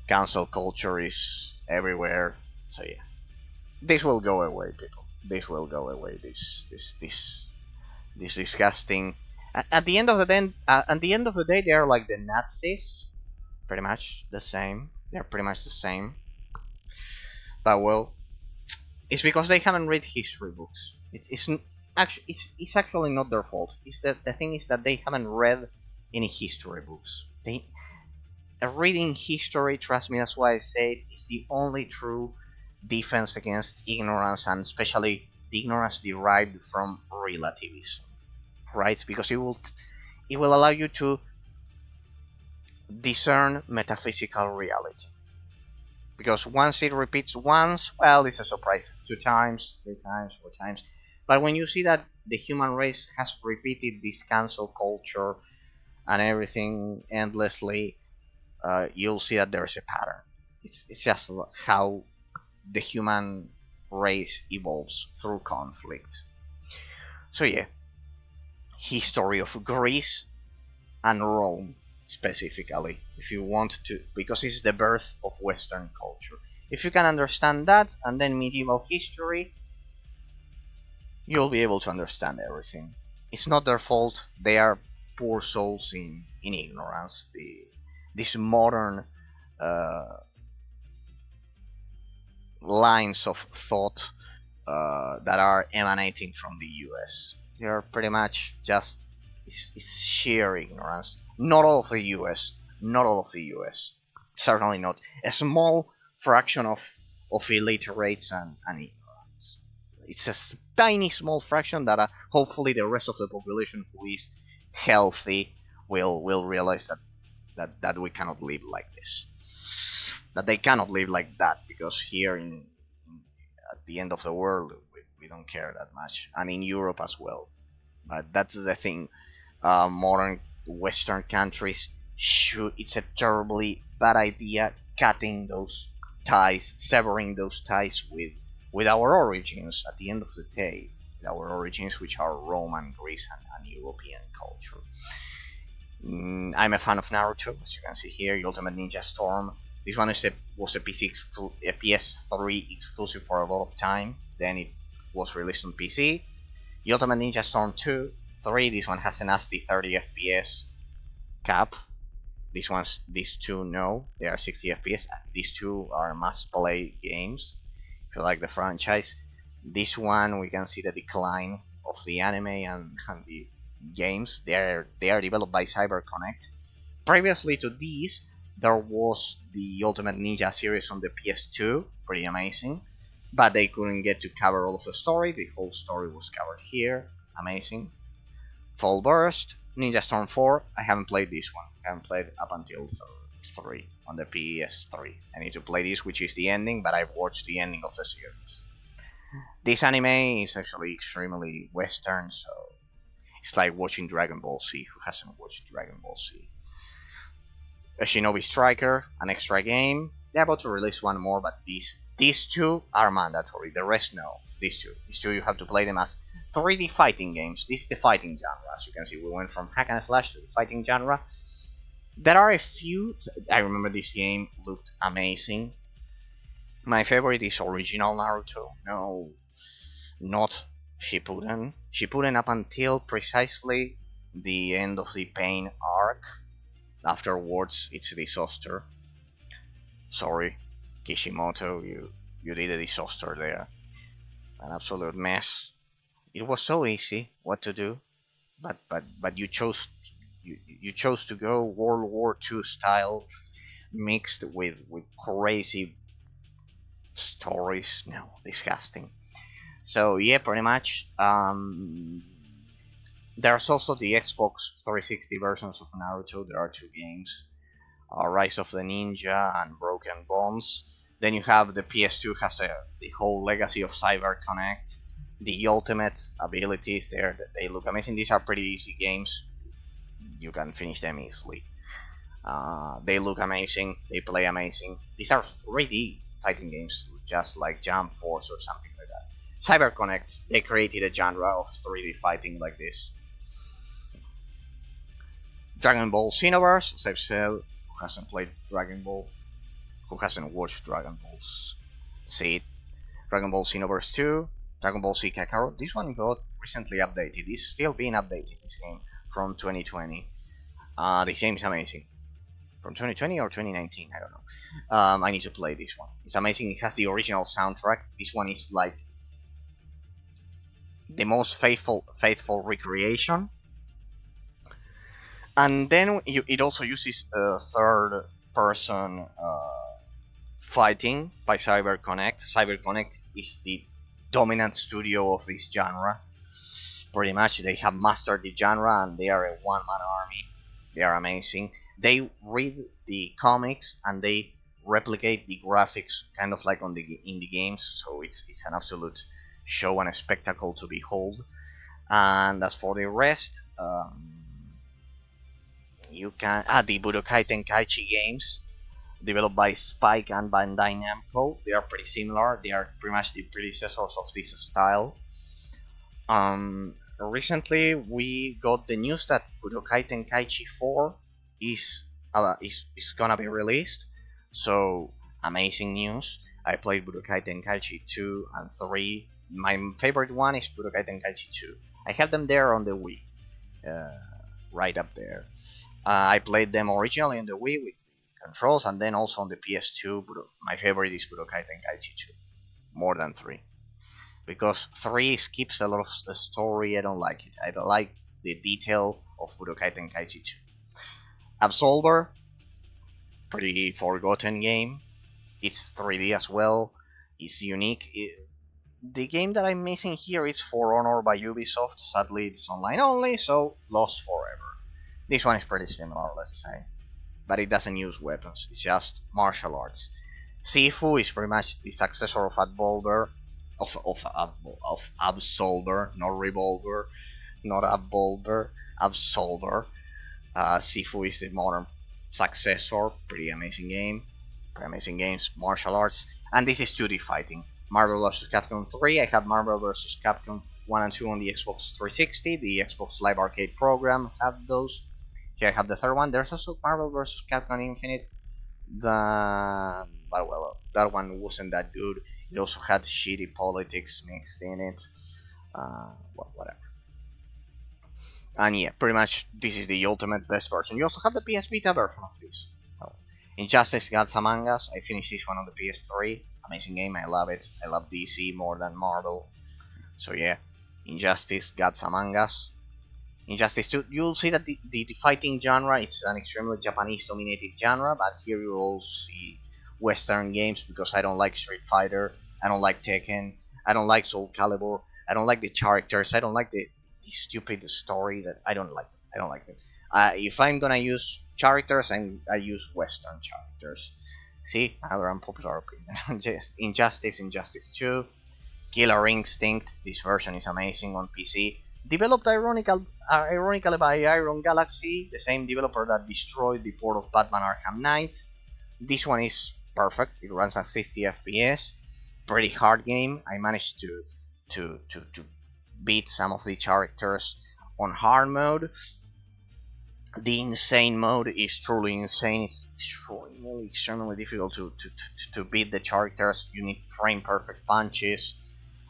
Cancel culture is everywhere. So yeah, this will go away, people. This will go away. This disgusting. At the end of the day, they are like the Nazis. Pretty much the same. They're pretty much the same. But well, it's because they haven't read history books. It's actually not their fault. It's that the thing is that they haven't read any history books. reading history, trust me, that's why I say it, is the only true defense against ignorance, and especially the ignorance derived from relativism, right? Because it will allow you to discern metaphysical reality. Because once it repeats once, well, it's a surprise. 2 times, 3 times, 4 times. But when you see that the human race has repeated this cancel culture and everything endlessly, you'll see that there's a pattern. It's just how the human race evolves through conflict. So yeah, history of Greece and Rome specifically, if you want to, because it's the birth of Western culture. If you can understand that and then medieval history, you'll be able to understand everything. It's not their fault; they are poor souls in ignorance. These modern uh, lines of thought that are emanating from the US. They're pretty much just it's sheer ignorance. Not all of the US. Not all of the US. Certainly not. A small fraction of illiterates and ignorance. It's a tiny small fraction that hopefully the rest of the population who is healthy will realize that we cannot live like this. That they cannot live like that because here in at the end of the world we don't care that much, and in Europe as well. But that's the thing. Modern Western countries should. It's a terribly bad idea cutting those ties, severing those ties with our origins. At the end of the day, our origins, which are Roman, Greece, and European culture. I'm a fan of Naruto, as you can see here. Ultimate Ninja Storm. This one was a a PS3 exclusive for a lot of time. Then it was released on PC. Ultimate Ninja Storm 2, 3. This one has a nasty 30 FPS cap. These two, no, they are 60 FPS. These two are must-play games if you like the franchise. This one, we can see the decline of the anime and the games. They are developed by CyberConnect. Previously to these, there was the Ultimate Ninja series on the PS2, pretty amazing, but they couldn't get to cover all of the story. The whole story was covered here, amazing. Fall Burst, Ninja Storm 4. I haven't played this one. I haven't played up until 3 on the PS3. I need to play this, which is the ending, but I've watched the ending of the series. This anime is actually extremely Western, so it's like watching Dragon Ball Z. Who hasn't watched Dragon Ball Z? A Shinobi Striker, an extra game. They're about to release one more, but these two are mandatory. The rest, no. These two you have to play them as 3D fighting games. This is the fighting genre. As you can see, we went from hack and slash to the fighting genre. There are a few. I remember this game looked amazing. My favorite is original Naruto. No, not Shippuden. Shippuden up until precisely the end of the Pain arc. Afterwards, it's a disaster. Sorry, Kishimoto, you did a disaster there. An absolute mess. It was so easy what to do, but you chose to go World War II style, mixed with crazy stories. No, disgusting. So yeah, pretty much. There's also the Xbox 360 versions of Naruto. There are 2 games, Rise of the Ninja and Broken Bones. Then you have the PS2 has the whole legacy of CyberConnect, the ultimate abilities there. They look amazing. These are pretty easy games. You can finish them easily. They look amazing. They play amazing. These are 3D fighting games, just like Jump Force or something like that. CyberConnect, they created a genre of 3D fighting like this. Dragon Ball Xenoverse, as I've said, who hasn't played Dragon Ball, who hasn't watched Dragon Balls, see it. Dragon Ball Xenoverse 2, Dragon Ball Z Kakarot. This one got recently updated. It's still being updated, this game, from 2020. This game is amazing. From 2020 or 2019, I don't know. I need to play this one. It's amazing. It has the original soundtrack. This one is like the most faithful recreation. And then it also uses third person fighting by CyberConnect. CyberConnect is the dominant studio of this genre. Pretty much, they have mastered the genre and they are a one-man army. They are amazing. They read the comics and they replicate the graphics kind of like in the games, so it's an absolute show and a spectacle to behold. And as for the rest, you can the Budokai Tenkaichi games developed by Spike and Bandai Namco. They are pretty similar. They are pretty much the predecessors of this style. Recently we got the news that Budokai Tenkaichi 4 is gonna be released. So amazing news. I played Budokai Tenkaichi 2 and 3. My favorite one is Budokai Tenkaichi 2. I have them there on the Wii, uh, right up there. I played them originally on the Wii with controls, and then also on the PS2. My favorite is Budokai Tenkaichi 2, more than 3, because 3 skips a lot of the story. I don't like it. I don't like the detail of Budokai Tenkaichi 2. Absolver, pretty forgotten game. It's 3D as well. It's unique. The game that I'm missing here is For Honor by Ubisoft. Sadly, it's online only, so lost forever. This one is pretty similar, let's say, but it doesn't use weapons. It's just martial arts. Sifu is pretty much the successor of Absolver, of Absolver, not Revolver, not Absolver, Absolver. Sifu is the modern successor. Pretty amazing game. Pretty amazing games, martial arts, and this is 2D fighting. Marvel vs. Capcom 3. I have Marvel vs. Capcom 1 and 2 on the Xbox 360. The Xbox Live Arcade program have those. Here I have the third one. There's also Marvel vs. Capcom Infinite. But well, that one wasn't that good. It also had shitty politics mixed in it. Well, whatever. And yeah, pretty much this is the ultimate best version. You also have the PS Vita version of this. Oh. Injustice Gods Among Us. I finished this one on the PS3. Amazing game. I love it. I love DC more than Marvel. So yeah, Injustice Gods Among Us. Injustice 2, you'll see that the fighting genre is an extremely Japanese dominated genre, but here you'll see Western games, because I don't like Street Fighter, I don't like Tekken, I don't like Soul Calibur, I don't like the characters, I don't like the stupid story. That I don't like it. If I'm gonna use characters, I use Western characters. See, another unpopular opinion. Just Injustice 2, Killer Instinct. This version is amazing on PC. Developed ironically by Iron Galaxy, the same developer that destroyed the port of Batman Arkham Knight. This one is perfect. It runs at 60 FPS. Pretty hard game. I managed to beat some of the characters on hard mode. The insane mode is truly insane. It's extremely difficult to beat the characters. You need frame perfect punches.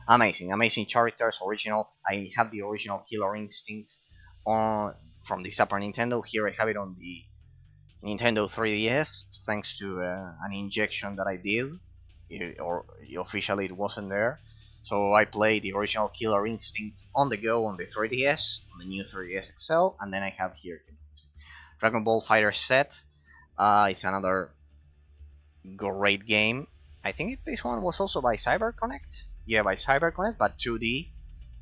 Amazing characters. Original. I have the original Killer Instinct from the Super Nintendo. Here I have it on the Nintendo 3DS, thanks to an injection that I did, or officially it wasn't there. So I played the original Killer Instinct on the go on the 3DS, on the new 3DS XL, and then I have here Dragon Ball Fighter Z. It's another great game. I think this one was also by CyberConnect. Yeah, by CyberConnect, but 2D.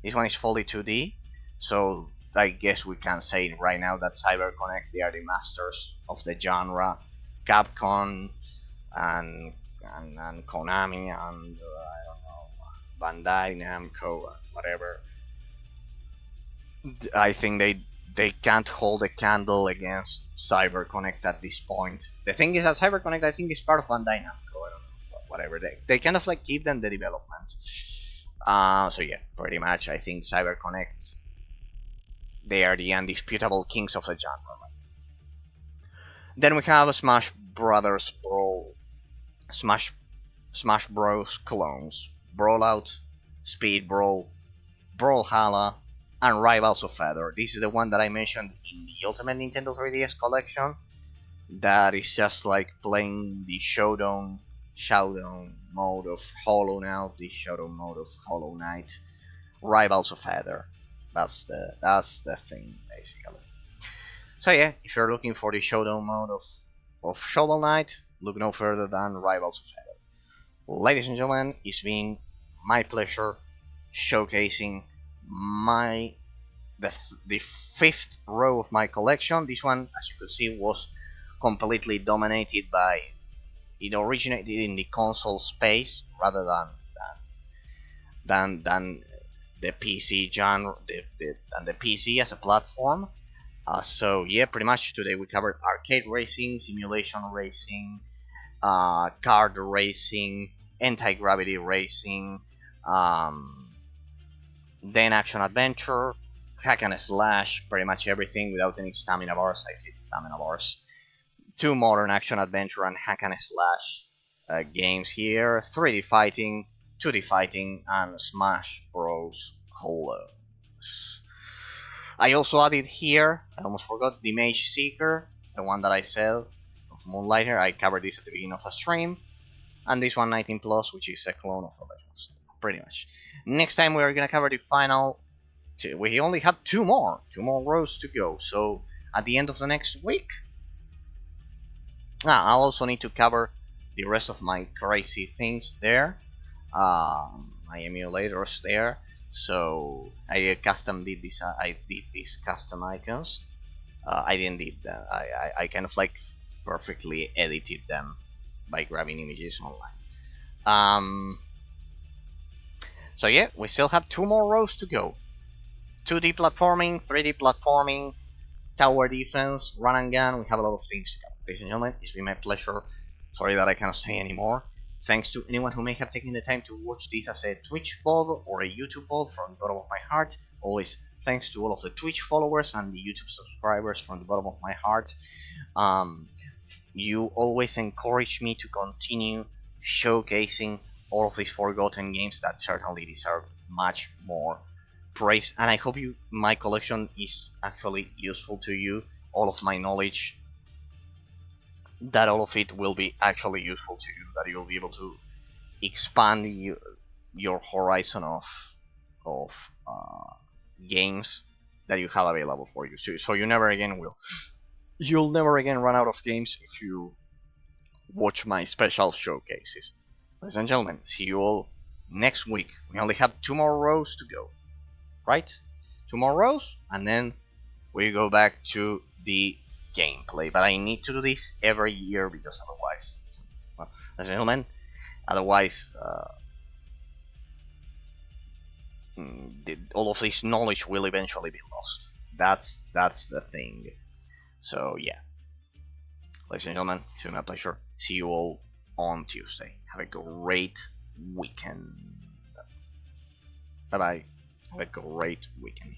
This one is fully 2D. So I guess we can say right now that CyberConnect, they are the masters of the genre. Capcom and Konami and I don't know, Bandai Namco, whatever. I think they can't hold a candle against CyberConnect at this point. The thing is that CyberConnect, I think, is part of Bandai Namco. I don't know, whatever. They kind of like give them the development. So yeah, pretty much I think CyberConnect, they are the undisputable kings of the genre. Then we have Smash Brothers Brawl, Smash Bros clones, Brawlout, Speed Brawl, Brawlhalla, and Rivals of Feather. This is the one that I mentioned in the Ultimate Nintendo 3DS collection. That is just like playing the Showdown mode of Hollow Knight, the Showdown mode of Hollow Knight, Rivals of Feather. That's the thing basically. So yeah, if you're looking for the Showdown mode of of Shovel Knight, look no further than Rivals of Heaven. Ladies and gentlemen, it's been my pleasure showcasing my the fifth row of my collection. This one, as you could see, was completely dominated by it originated in the console space rather than the PC genre, than the PC as a platform. So yeah, pretty much today we covered arcade racing, simulation racing, kart racing, anti-gravity racing, then action adventure, hack and slash, pretty much everything without any stamina bars. I hate stamina bars. Two modern action adventure and hack and slash games here, 3D fighting, 2D fighting, and Smash Bros. Hollows. I also added here, I almost forgot, the Mage Seeker, the one that I said of Moonlighter. I covered this at the beginning of a stream, and this one 19 plus, which is a clone of the Legends, pretty much. Next time we are gonna cover the final. We only have two more rows to go. So at the end of the next week, I'll also need to cover the rest of my crazy things there, my emulators there. So I did this. I did these custom icons. I didn't did that. I kind of like perfectly edited them by grabbing images online. So yeah, we still have two more rows to go. 2D platforming, 3D platforming, tower defense, run and gun. We have a lot of things to cover. Ladies and gentlemen, it's been my pleasure. Sorry that I cannot stay anymore. Thanks to anyone who may have taken the time to watch this as a Twitch VOD or a YouTube VOD from the bottom of my heart. Always thanks to all of the Twitch followers and the YouTube subscribers from the bottom of my heart. You always encourage me to continue showcasing all of these forgotten games that certainly deserve much more praise, and I hope my collection is actually useful to you. All of my knowledge, that all of it will be actually useful to you, that you'll be able to expand your horizon of games that you have available for you. So you'll never again run out of games if you watch my special showcases. Ladies and gentlemen, see you all next week. We only have two more rows to go. Right? Two more rows, and then we go back to the gameplay. But I need to do this every year because otherwise, well, ladies and gentlemen, otherwise, all of this knowledge will eventually be lost. That's the thing. So yeah, ladies and gentlemen, it's been my pleasure. See you all on Tuesday. Have a great weekend. Bye bye. Have a great weekend.